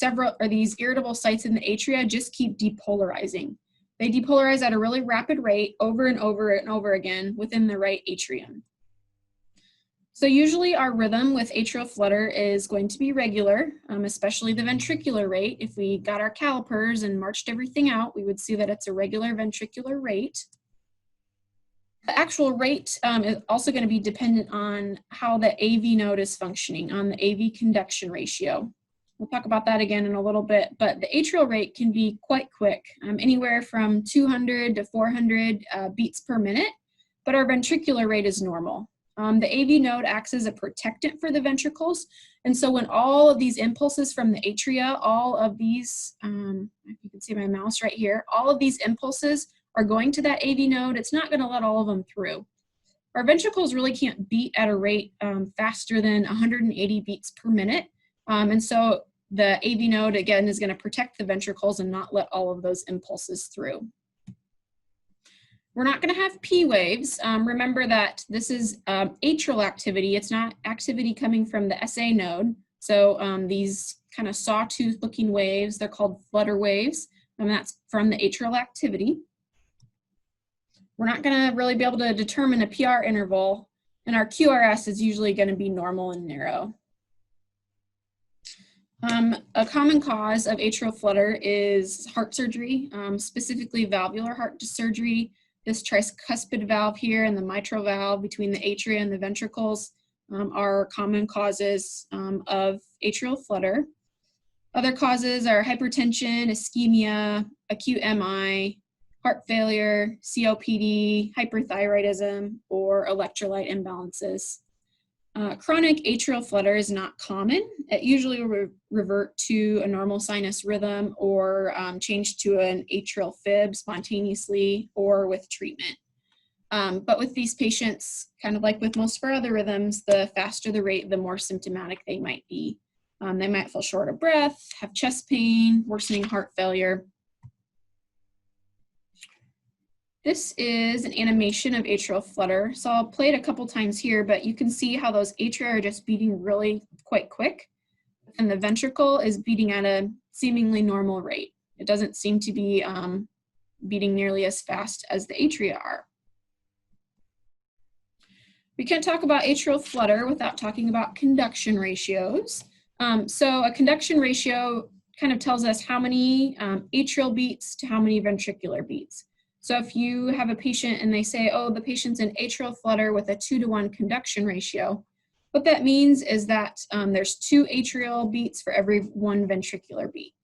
irritable sites in the atria just keep depolarizing. They depolarize at a really rapid rate over and over and over again within the right atrium. So usually our rhythm with atrial flutter is going to be regular, especially the ventricular rate. If we got our calipers and marched everything out, we would see that it's a regular ventricular rate. The actual rate is also going to be dependent on how the AV node is functioning, on the AV conduction ratio. We'll talk about that again in a little bit, but the atrial rate can be quite quick, anywhere from 200 to 400 beats per minute, but our ventricular rate is normal. The AV node acts as a protectant for the ventricles, and so when all of these impulses from the atria, all of these, if you can see my mouse right here, all of these impulses are going to that AV node, it's not going to let all of them through. Our ventricles really can't beat at a rate faster than 180 beats per minute. And so the AV node, again, is going to protect the ventricles and not let all of those impulses through. We're not going to have P waves. Remember that this is atrial activity. It's not activity coming from the SA node. So these kind of sawtooth looking waves, they're called flutter waves. And that's from the atrial activity. We're not going to really be able to determine a PR interval, and our QRS is usually going to be normal and narrow. A common cause of atrial flutter is heart surgery, specifically valvular heart surgery. This tricuspid valve here and the mitral valve between the atria and the ventricles are common causes of atrial flutter. Other causes are hypertension, ischemia, acute MI, heart failure, COPD, hyperthyroidism, or electrolyte imbalances. Chronic atrial flutter is not common. It usually will revert to a normal sinus rhythm or change to an atrial fib spontaneously or with treatment. But with these patients, kind of like with most of our other rhythms, the faster the rate, the more symptomatic they might be. They might feel short of breath, have chest pain, worsening heart failure. This is an animation of atrial flutter. So I'll play it a couple times here, but you can see how those atria are just beating really quite quick. And the ventricle is beating at a seemingly normal rate. It doesn't seem to be beating nearly as fast as the atria are. We can't talk about atrial flutter without talking about conduction ratios. So a conduction ratio kind of tells us how many atrial beats to how many ventricular beats. So if you have a patient and they say, oh, the patient's in atrial flutter with a 2-to-1 conduction ratio, what that means is that there's 2 atrial beats for every 1 ventricular beat.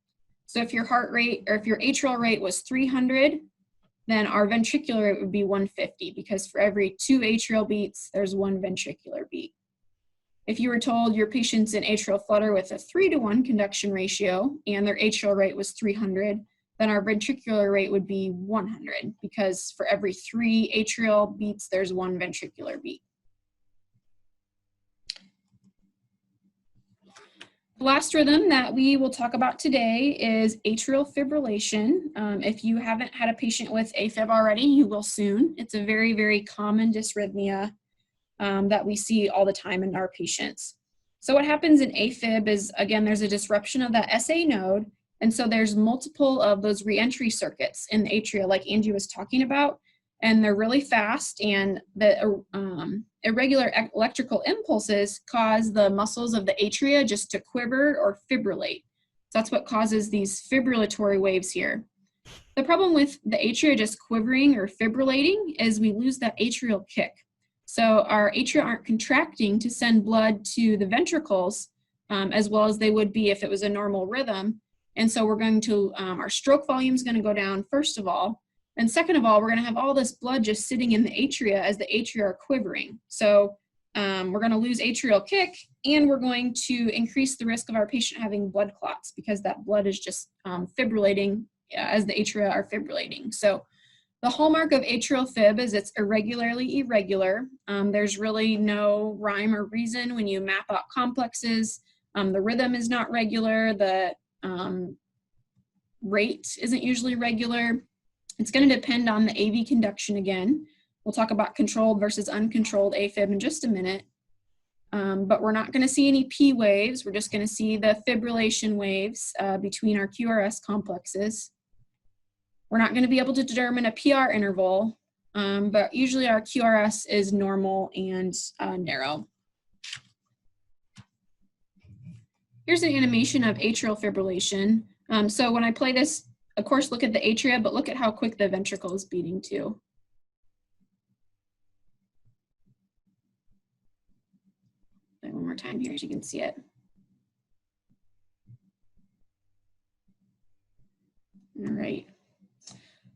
So if your heart rate, or if your atrial rate was 300, then our ventricular rate would be 150, because for every 2 atrial beats, there's 1 ventricular beat. If you were told your patient's in atrial flutter with a 3-to-1 conduction ratio and their atrial rate was 300, then our ventricular rate would be 100, because for every 3 atrial beats, there's 1 ventricular beat. The last rhythm that we will talk about today is atrial fibrillation. If you haven't had a patient with AFib already, you will soon. It's a very, very common dysrhythmia that we see all the time in our patients. So what happens in AFib is, again, there's a disruption of that SA node. And so there's multiple of those reentry circuits in the atria, like Angie was talking about, and they're really fast, and the irregular electrical impulses cause the muscles of the atria just to quiver or fibrillate. So that's what causes these fibrillatory waves here. The problem with the atria just quivering or fibrillating is we lose that atrial kick. So our atria aren't contracting to send blood to the ventricles as well as they would be if it was a normal rhythm. And so we're going to, our stroke volume is going to go down, first of all. And second of all, we're going to have all this blood just sitting in the atria as the atria are quivering. So we're going to lose atrial kick, and we're going to increase the risk of our patient having blood clots, because that blood is just fibrillating as the atria are fibrillating. So the hallmark of atrial fib is it's irregularly irregular. There's really no rhyme or reason when you map out complexes. The rhythm is not regular. The rate isn't usually regular. It's going to depend on the AV conduction again. We'll talk about controlled versus uncontrolled AFib in just a minute. But we're not going to see any P waves. We're just going to see the fibrillation waves between our QRS complexes. We're not going to be able to determine a PR interval, but usually our QRS is normal and narrow. Here's an animation of atrial fibrillation. So when I play this, of course, look at the atria, but look at how quick the ventricle is beating too. One more time here so you can see it. All right.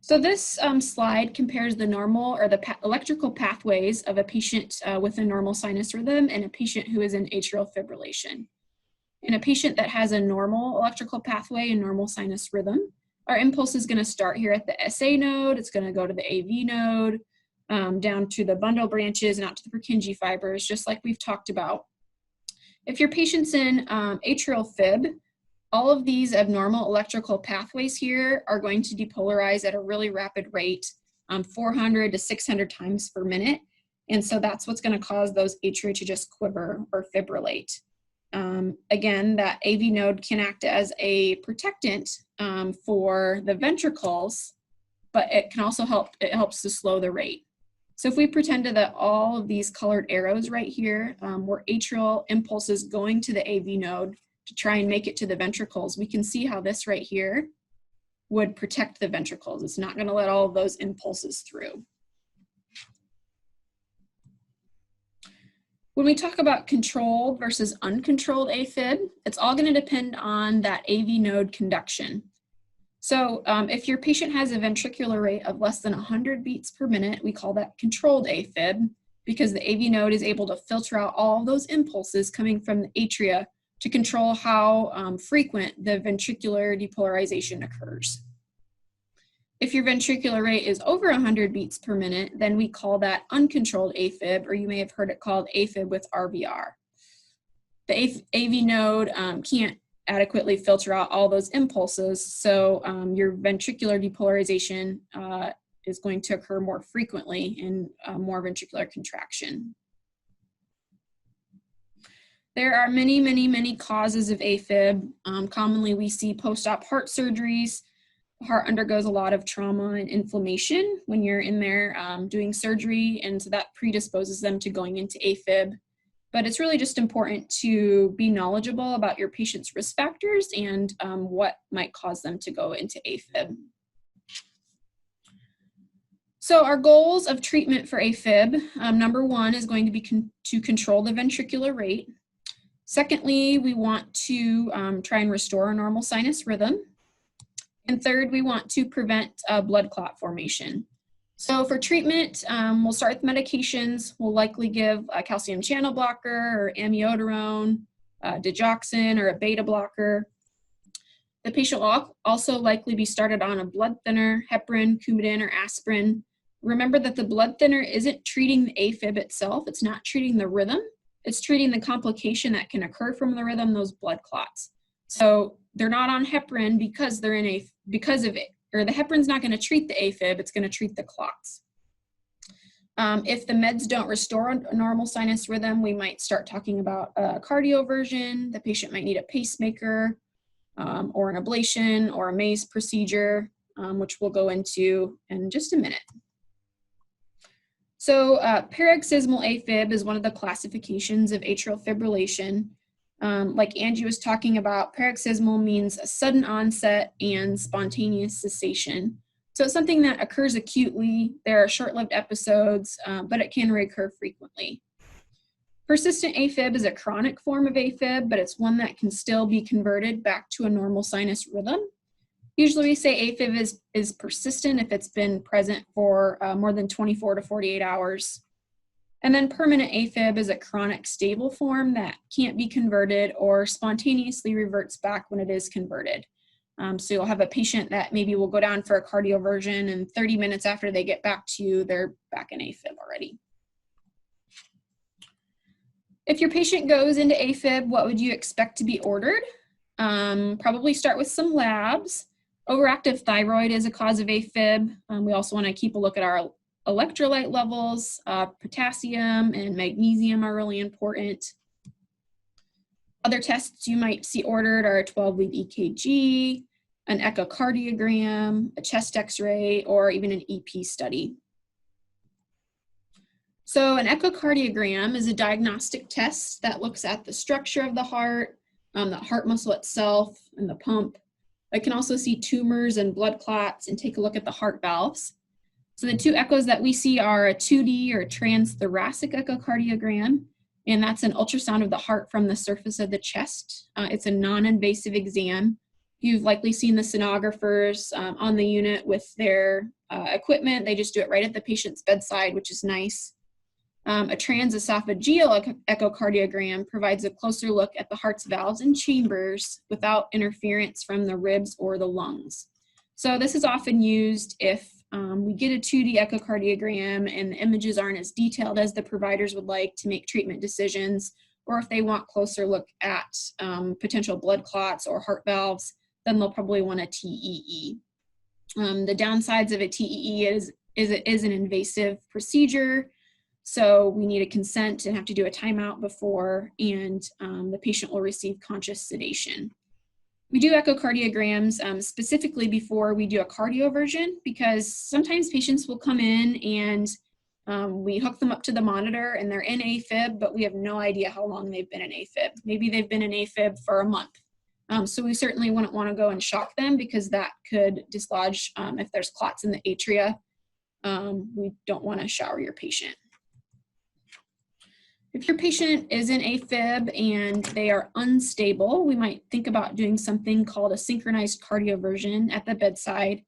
So this slide compares the normal or the electrical pathways of a patient with a normal sinus rhythm and a patient who is in atrial fibrillation. In a patient that has a normal electrical pathway and normal sinus rhythm, our impulse is going to start here at the SA node. It's going to go to the AV node, down to the bundle branches and out to the Purkinje fibers, just like we've talked about. If your patient's in atrial fib, all of these abnormal electrical pathways here are going to depolarize at a really rapid rate, 400 to 600 times per minute. And so that's what's going to cause those atria to just quiver or fibrillate. Again, that AV node can act as a protectant for the ventricles, but it can also helps to slow the rate. So if we pretended that all of these colored arrows right here were atrial impulses going to the AV node to try and make it to the ventricles, we can see how this right here would protect the ventricles. It's not going to let all of those impulses through. When we talk about controlled versus uncontrolled AFib, it's all going to depend on that AV node conduction. So if your patient has a ventricular rate of less than 100 beats per minute, we call that controlled AFib, because the AV node is able to filter out all of those impulses coming from the atria to control how frequent the ventricular depolarization occurs. If your ventricular rate is over 100 beats per minute, then we call that uncontrolled AFib, or you may have heard it called AFib with RVR. The AV node can't adequately filter out all those impulses, so your ventricular depolarization is going to occur more frequently and more ventricular contraction. There are many, many, many causes of AFib. Commonly we see post-op heart surgeries. The heart undergoes a lot of trauma and inflammation when you're in there doing surgery, and so that predisposes them to going into AFib. But it's really just important to be knowledgeable about your patient's risk factors and what might cause them to go into AFib. So our goals of treatment for AFib, number one is going to be to control the ventricular rate. Secondly, we want to try and restore a normal sinus rhythm. And third, we want to prevent blood clot formation. So for treatment, we'll start with medications. We'll likely give a calcium channel blocker or amiodarone, digoxin, or a beta blocker. The patient will also likely be started on a blood thinner, heparin, Coumadin, or aspirin. Remember that the blood thinner isn't treating the AFib itself. It's not treating the rhythm. It's treating the complication that can occur from the rhythm, those blood clots. So they're not on heparin because they're in because of it, or the heparin's not going to treat the AFib, it's going to treat the clots. If the meds don't restore a normal sinus rhythm, we might start talking about a cardioversion. The patient might need a pacemaker or an ablation or a maze procedure, which we'll go into in just a minute. So paroxysmal AFib is one of the classifications of atrial fibrillation. Like Angie was talking about, paroxysmal means a sudden onset and spontaneous cessation. So it's something that occurs acutely. There are short-lived episodes, but it can recur frequently. Persistent AFib is a chronic form of AFib, but it's one that can still be converted back to a normal sinus rhythm. Usually we say AFib is persistent if it's been present for more than 24 to 48 hours. And then permanent AFib is a chronic stable form that can't be converted or spontaneously reverts back when it is converted. So you'll have a patient that maybe will go down for a cardioversion, and 30 minutes after they get back to you, they're back in AFib already. If your patient goes into AFib, what would you expect to be ordered? Probably start with some labs. Overactive thyroid is a cause of AFib. We also want to keep a look at our electrolyte levels. Potassium and magnesium are really important. Other tests you might see ordered are a 12-lead EKG, an echocardiogram, a chest x-ray, or even an EP study. So an echocardiogram is a diagnostic test that looks at the structure of the heart muscle itself, and the pump. It can also see tumors and blood clots and take a look at the heart valves. So the two echoes that we see are a 2D or transthoracic echocardiogram, and that's an ultrasound of the heart from the surface of the chest. It's a non-invasive exam. You've likely seen the sonographers on the unit with their equipment. They just do it right at the patient's bedside, which is nice. A transesophageal echocardiogram provides a closer look at the heart's valves and chambers without interference from the ribs or the lungs. So this is often used if we get a 2D echocardiogram and the images aren't as detailed as the providers would like to make treatment decisions, or if they want closer look at potential blood clots or heart valves, then they'll probably want a TEE. The downsides of a TEE is it is an invasive procedure, so we need a consent and have to do a timeout before, and the patient will receive conscious sedation. We do echocardiograms specifically before we do a cardioversion, because sometimes patients will come in and we hook them up to the monitor and they're in AFib, but we have no idea how long they've been in AFib. Maybe they've been in AFib for a month. So we certainly wouldn't want to go and shock them, because that could dislodge if there's clots in the atria. We don't want to shower your patient. If your patient is in AFib and they are unstable, we might think about doing something called a synchronized cardioversion at the bedside.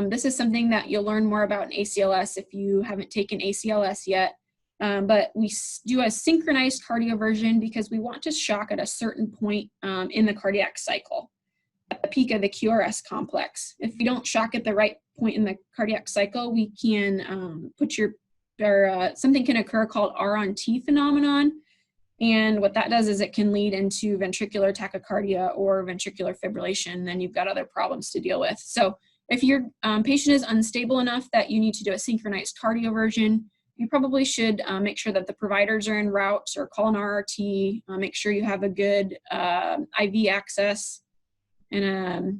This is something that you'll learn more about in ACLS if you haven't taken ACLS yet. But we do a synchronized cardioversion because we want to shock at a certain point in the cardiac cycle, at the peak of the QRS complex. If we don't shock at the right point in the cardiac cycle, we can something can occur called R-on-T phenomenon. And what that does is it can lead into ventricular tachycardia or ventricular fibrillation. Then you've got other problems to deal with. So if your patient is unstable enough that you need to do a synchronized cardioversion, you probably should make sure that the providers are en route, or call an RRT, make sure you have a good IV access, and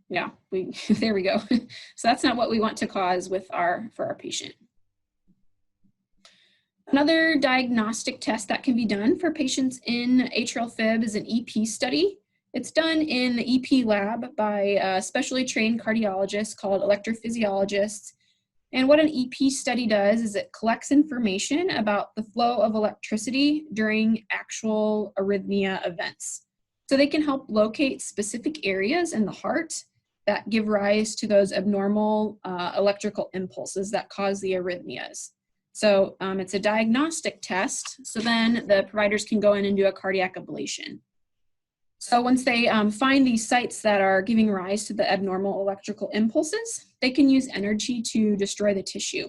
yeah, there we go. So that's not what we want to cause for our patient. Another diagnostic test that can be done for patients in atrial fib is an EP study. It's done in the EP lab by a specially trained cardiologist called electrophysiologists. And what an EP study does is it collects information about the flow of electricity during actual arrhythmia events. So they can help locate specific areas in the heart that give rise to those abnormal electrical impulses that cause the arrhythmias. So it's a diagnostic test, so then the providers can go in and do a cardiac ablation. So once they find these sites that are giving rise to the abnormal electrical impulses, they can use energy to destroy the tissue.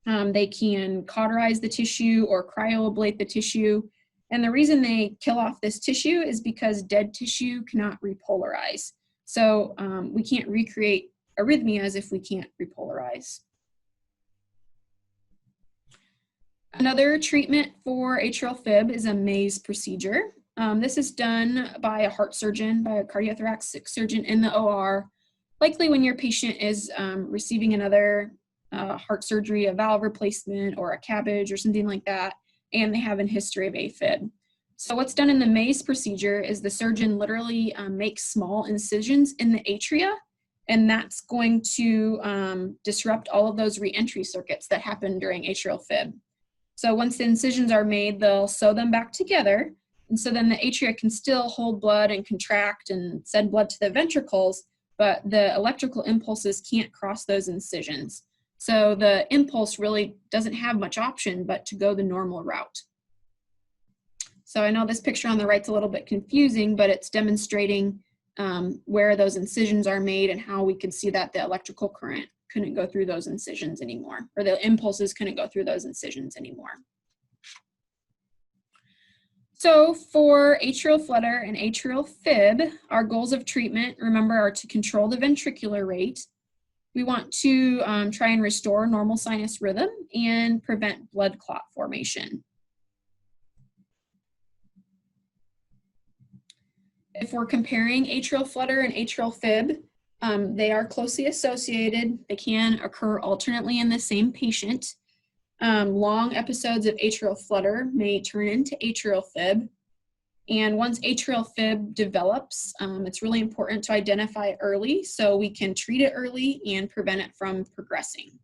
They can cauterize the tissue or cryoablate the tissue. And the reason they kill off this tissue is because dead tissue cannot repolarize. So we can't recreate arrhythmias if we can't repolarize. Another treatment for atrial fib is a maze procedure. This is done by a heart surgeon, by a cardiothoracic surgeon in the OR, likely when your patient is receiving another heart surgery, a valve replacement, or a cabbage, or something like that, and they have a history of AFib. So what's done in the maze procedure is the surgeon literally makes small incisions in the atria, and that's going to disrupt all of those re-entry circuits that happen during atrial fib. So once the incisions are made, they'll sew them back together, and so then the atria can still hold blood and contract and send blood to the ventricles, but the electrical impulses can't cross those incisions. So the impulse really doesn't have much option but to go the normal route. So I know this picture on the right's a little bit confusing, but it's demonstrating where those incisions are made and how we could see that the electrical current couldn't go through those incisions anymore, or the impulses couldn't go through those incisions anymore. So for atrial flutter and atrial fib, our goals of treatment, remember, are to control the ventricular rate. We want to try and restore normal sinus rhythm and prevent blood clot formation. If we're comparing atrial flutter and atrial fib, they are closely associated. They can occur alternately in the same patient. Long episodes of atrial flutter may turn into atrial fib. And once atrial fib develops, it's really important to identify early so we can treat it early and prevent it from progressing.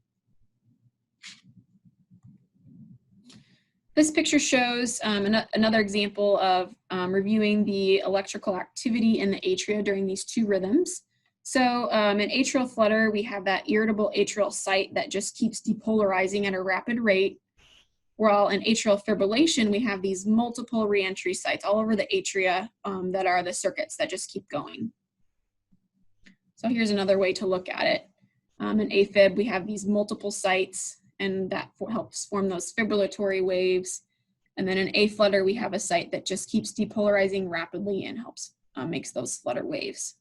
This picture shows another example of reviewing the electrical activity in the atria during these two rhythms. So in atrial flutter, we have that irritable atrial site that just keeps depolarizing at a rapid rate. While in atrial fibrillation, we have these multiple reentry sites all over the atria that are the circuits that just keep going. So here's another way to look at it. In AFib, we have these multiple sites, and that helps form those fibrillatory waves. And then in A-flutter, we have a site that just keeps depolarizing rapidly and helps makes those flutter waves.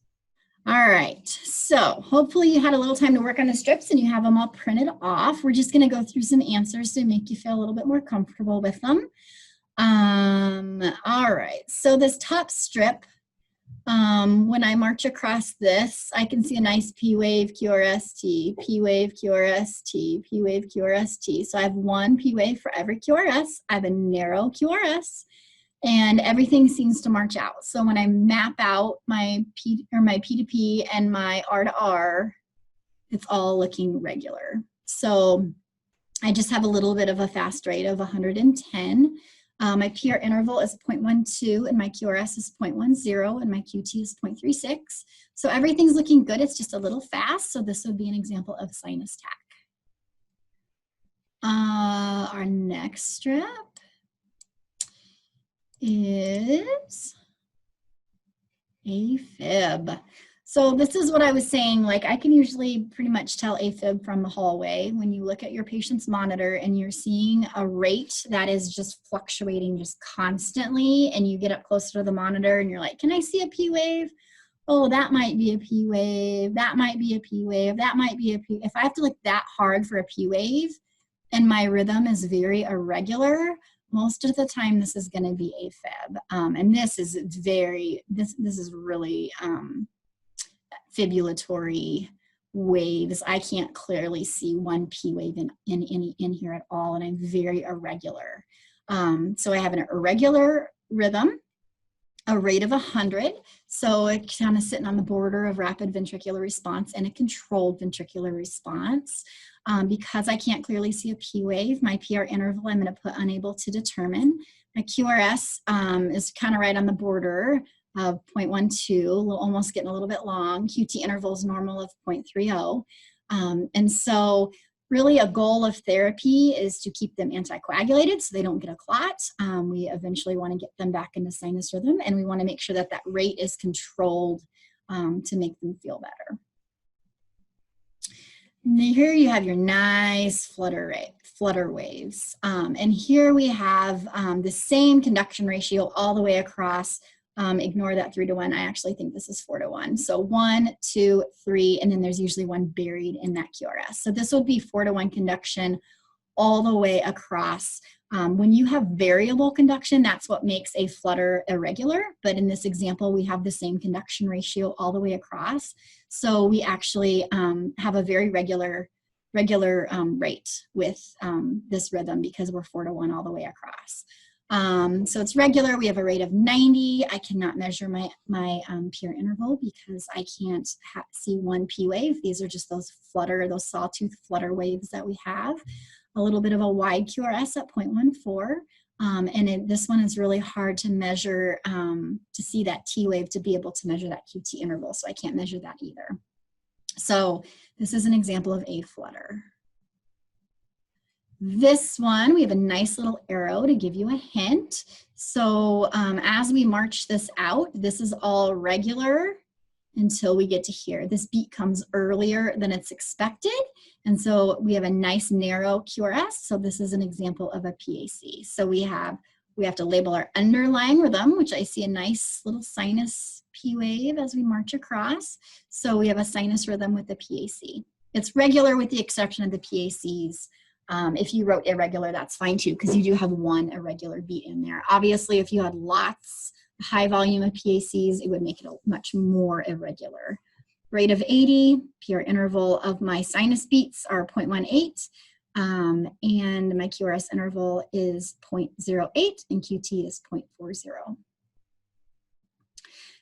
All right, so hopefully you had a little time to work on the strips and you have them all printed off. We're just gonna go through some answers to make you feel a little bit more comfortable with them. All right, so this top strip, when I march across this, I can see a nice P wave, QRST, P wave, QRST, P wave, QRST. So I have one P wave for every QRS. I have a narrow QRS, and everything seems to march out. So when I map out my P to P and my R to R, it's all looking regular. So I just have a little bit of a fast rate of 110. My PR interval is 0.12 and my QRS is 0.10 and my QT is 0.36. So everything's looking good. It's just a little fast. So this would be an example of sinus tach. Our next strip is AFib. So this is what I was saying, like I can usually pretty much tell AFib from the hallway when you look at your patient's monitor and you're seeing a rate that is just fluctuating just constantly, and you get up closer to the monitor and you're like, can I see a P wave? Oh, that might be a P wave, that might be a P wave, that might be a P. If I have to look that hard for a P wave and my rhythm is very irregular, most of the time this is going to be AFib. And this is very, this is really fibrillatory waves. I can't clearly see one P wave in here at all, and I'm very irregular. So I have an irregular rhythm, a rate of 100. So it's kind of sitting on the border of rapid ventricular response and a controlled ventricular response. Because I can't clearly see a P wave, my PR interval I'm going to put unable to determine. My QRS is kind of right on the border of 0.12, almost getting a little bit long. QT interval is normal of 0.30. And so really a goal of therapy is to keep them anticoagulated so they don't get a clot. We eventually want to get them back into sinus rhythm, and we want to make sure that that rate is controlled to make them feel better. And here you have your nice flutter waves. And here we have the same conduction ratio all the way across. Ignore that 3 to 1. I actually think this is 4 to 1. So 1, 2, 3, and then there's usually one buried in that QRS. So this would be 4 to 1 conduction all the way across. When you have variable conduction, that's what makes a flutter irregular. But in this example, we have the same conduction ratio all the way across. So we actually have a very regular rate with this rhythm because we're 4 to 1 all the way across. So it's regular. We have a rate of 90. I cannot measure my PR interval because I can't see one P wave. These are just those sawtooth flutter waves that we have. A little bit of a wide QRS at 0.14. This one is really hard to measure, to see that T wave, to be able to measure that QT interval. So I can't measure that either. So this is an example of a flutter. This one, we have a nice little arrow to give you a hint. So as we march this out, this is all regular until we get to here. This beat comes earlier than it's expected. And so we have a nice narrow QRS. So this is an example of a PAC. So we have to label our underlying rhythm, which I see a nice little sinus P wave as we march across. So we have a sinus rhythm with the PAC. It's regular with the exception of the PACs. If you wrote irregular, that's fine too, because you do have one irregular beat in there. Obviously, if you had lots high volume of PACs, it would make it much more irregular. Rate of 80, PR interval of my sinus beats are 0.18, and my QRS interval is 0.08, and QT is 0.40.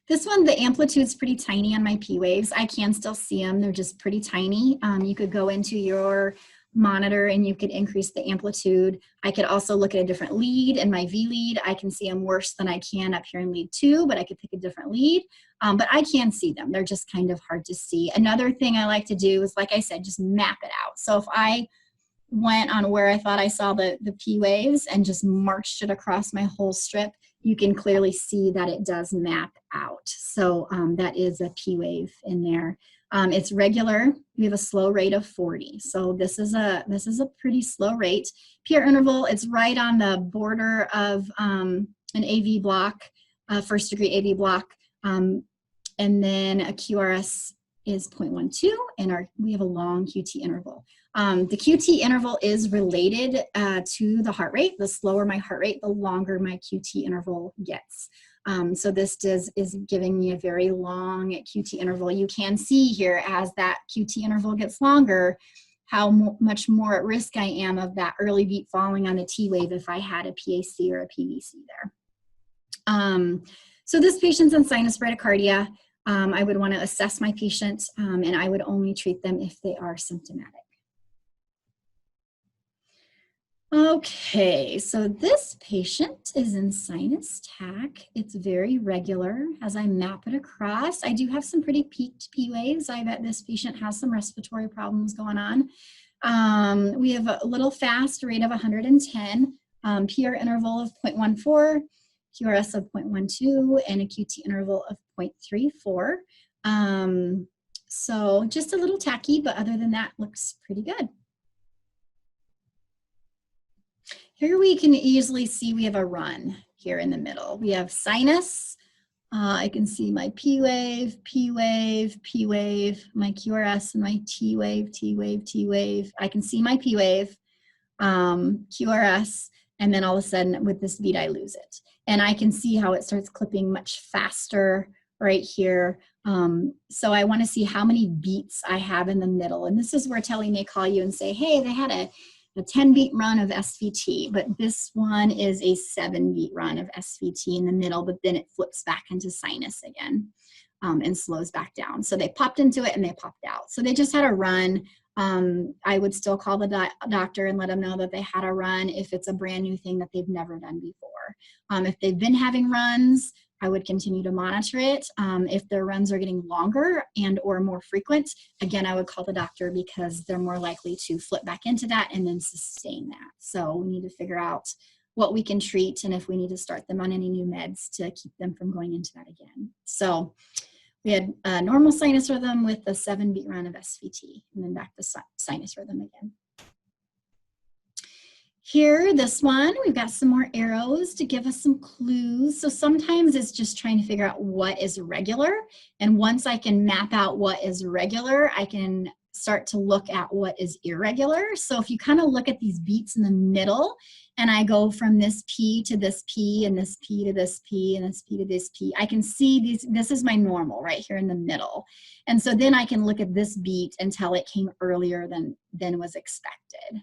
This one, the amplitude's pretty tiny on my P waves. I can still see them, they're just pretty tiny. You could go into your monitor and you could increase the amplitude. I could also look at a different lead, and my V lead, I can see them worse than I can up here in lead 2, but I could pick a different lead. But I can see them, they're just kind of hard to see. Another thing I like to do is, like I said, just map it out. So if I went on where I thought I saw the P waves and just marched it across my whole strip, you can clearly see that it does map out. So that is a P wave in there. It's regular. We have a slow rate of 40. So this is a pretty slow rate. PR interval, it's right on the border of an AV block, first degree AV block. And then a QRS is 0.12, and we have a long QT interval. The QT interval is related to the heart rate. The slower my heart rate, the longer my QT interval gets. So this is giving me a very long QT interval. You can see here as that QT interval gets longer, how much more at risk I am of that early beat falling on the T wave if I had a PAC or a PVC there. So this patient's in sinus bradycardia. I would want to assess my patient, and I would only treat them if they are symptomatic. Okay, so this patient is in sinus tach. It's very regular as I map it across. I do have some pretty peaked P waves. I bet this patient has some respiratory problems going on. We have a little fast rate of 110, PR interval of 0.14, QRS of 0.12, and a QT interval of 0.34. So just a little tacky, but other than that, looks pretty good. Here we can easily see we have a run here in the middle. We have sinus. I can see my P wave, P wave, P wave, my QRS and my T wave, T wave, T wave. I can see my P wave, QRS, and then all of a sudden with this beat I lose it. And I can see how it starts clipping much faster right here. So I want to see how many beats I have in the middle. And this is where Telly may call you and say, hey, they had a 10 beat run of SVT, but this one is a 7 beat run of SVT in the middle, but then it flips back into sinus again and slows back down. So they popped into it and they popped out. So they just had a run. I would still call the doctor and let them know that they had a run if it's a brand new thing that they've never done before. If they've been having runs, I would continue to monitor it. If their runs are getting longer and or more frequent, again, I would call the doctor because they're more likely to flip back into that and then sustain that. So we need to figure out what we can treat and if we need to start them on any new meds to keep them from going into that again. So we had a normal sinus rhythm with a 7 beat run of SVT, and then back to sinus rhythm again. Here, this one, we've got some more arrows to give us some clues. So sometimes it's just trying to figure out what is regular. And once I can map out what is regular, I can start to look at what is irregular. So if you kind of look at these beats in the middle, and I go from this P to this P, and this P to this P, and this P to this P, I can see this is my normal right here in the middle. And so then I can look at this beat and tell it came earlier than was expected.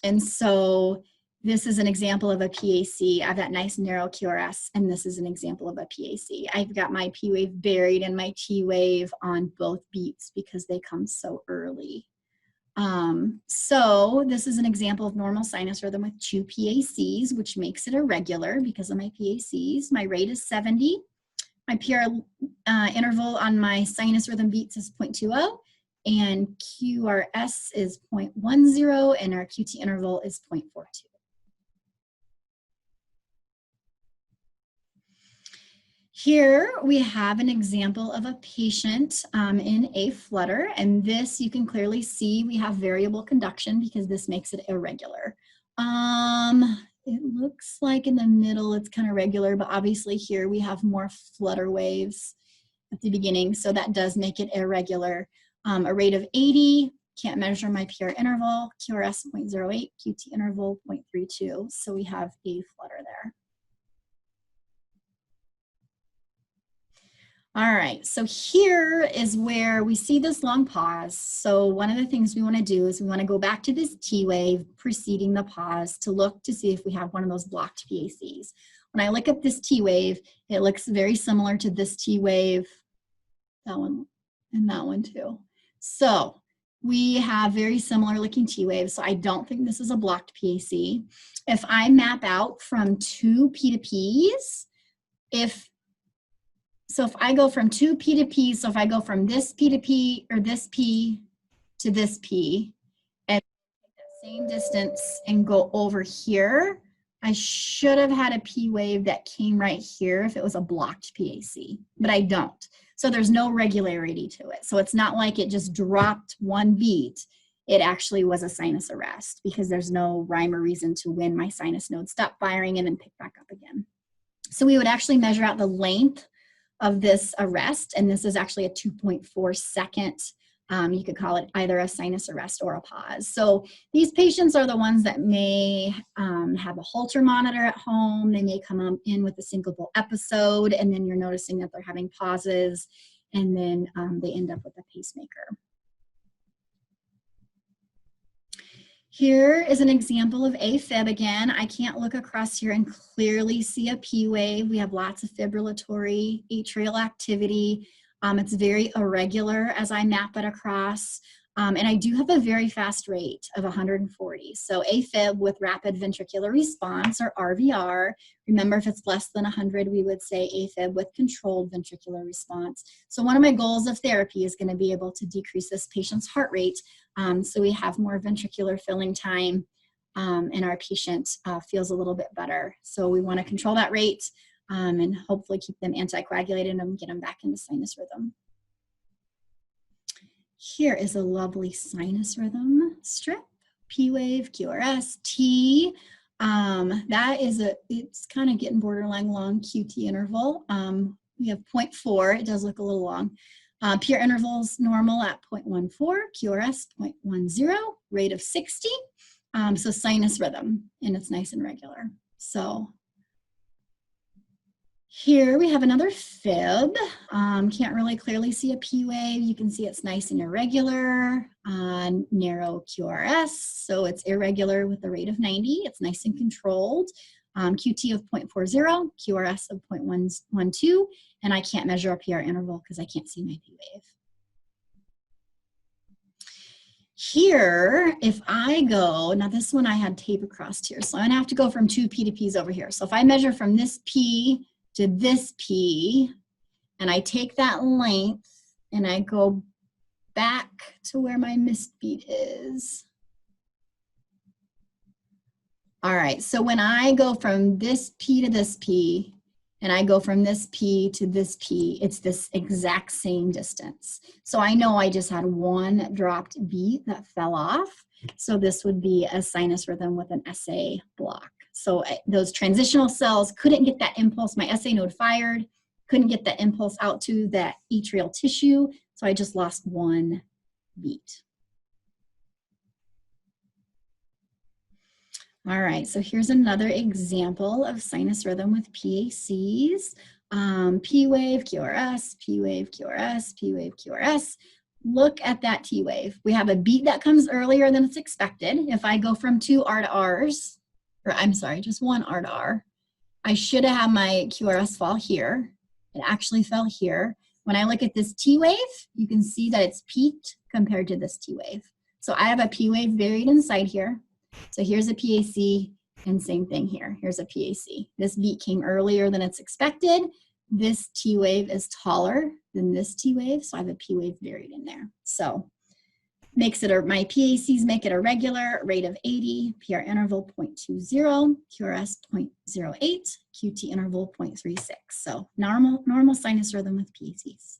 And so this is an example of a PAC. I have that nice narrow QRS, and this is an example of a PAC. I've got my P wave buried and my T wave on both beats because they come so early. So this is an example of normal sinus rhythm with 2 PACs, which makes it irregular because of my PACs. My rate is 70. My PR interval on my sinus rhythm beats is 0.20. And QRS is 0.10, and our QT interval is 0.42. Here we have an example of a patient in a flutter, and this you can clearly see we have variable conduction because this makes it irregular. It looks like in the middle it's kind of regular, but obviously here we have more flutter waves at the beginning, so that does make it irregular. A rate of 80, can't measure my PR interval, QRS 0.08, QT interval 0.32, so we have a flutter there. All right, so here is where we see this long pause. So one of the things we want to do is we want to go back to this T wave preceding the pause to look to see if we have one of those blocked PACs. When I look at this T wave, it looks very similar to this T wave, that one, and that one too. So we have very similar looking T waves, so I don't think this is a blocked PAC. If I map out from two P to Ps, if I go from two P to P, so if I go from this P to P or this P to this P and take that same distance and go over here, I should have had a P wave that came right here if it was a blocked PAC, but I don't. So there's no regularity to it. So it's not like it just dropped one beat. It actually was a sinus arrest because there's no rhyme or reason to when my sinus node stopped firing and then pick back up again. So we would actually measure out the length of this arrest, and this is actually a 2.4 second, you could call it either a sinus arrest or a pause. So these patients are the ones that may have a Holter monitor at home. They may come in with a syncopal episode, and then you're noticing that they're having pauses, and then they end up with a pacemaker. Here is an example of AFib again. I can't look across here and clearly see a P wave. We have lots of fibrillatory atrial activity. It's very irregular as I map it across. And I do have a very fast rate of 140. So AFib with rapid ventricular response, or RVR. Remember, if it's less than 100, we would say AFib with controlled ventricular response. So one of my goals of therapy is going to be able to decrease this patient's heart rate so we have more ventricular filling time and our patient feels a little bit better. So we want to control that rate and hopefully keep them anticoagulated and get them back into sinus rhythm. Here is a lovely sinus rhythm strip, P wave, QRS, T. That is it's kind of getting borderline long QT interval. We have 0.4, it does look a little long. Pure intervals normal at 0.14, QRS 0.10, rate of 60. So sinus rhythm, and it's nice and regular. So here we have another fib. Can't really clearly see a P wave. You can see it's nice and irregular, narrow QRS. So it's irregular with a rate of 90. It's nice and controlled. QT of 0.40, QRS of 0.12, and I can't measure a PR interval because I can't see my P wave. Here, if I go, now this one I had tape across here, so I'm gonna have to go from two P to Ps over here. So if I measure from this P to this P, and I take that length and I go back to where my missed beat is. All right, so when I go from this P to this P, and I go from this P to this P, it's this exact same distance. So I know I just had one dropped beat that fell off. So this would be a sinus rhythm with an SA block. So those transitional cells couldn't get that impulse. My SA node fired, couldn't get that impulse out to that atrial tissue. So I just lost one beat. All right, so here's another example of sinus rhythm with PACs. P wave, QRS, P wave, QRS, P wave, QRS. Look at that T wave. We have a beat that comes earlier than it's expected. If I go from two R to Rs, or I'm sorry, just one R to R, I should have had my QRS fall here. It actually fell here. When I look at this T wave, you can see that it's peaked compared to this T wave. So I have a P wave buried inside here. So here's a PAC, and same thing here. Here's a PAC. This beat came earlier than it's expected. This T wave is taller than this T wave, so I have a P wave buried in there. So makes it, my PACs make it a regular, rate of 80, PR interval 0.20, QRS 0.08, QT interval 0.36. So normal sinus rhythm with PACs.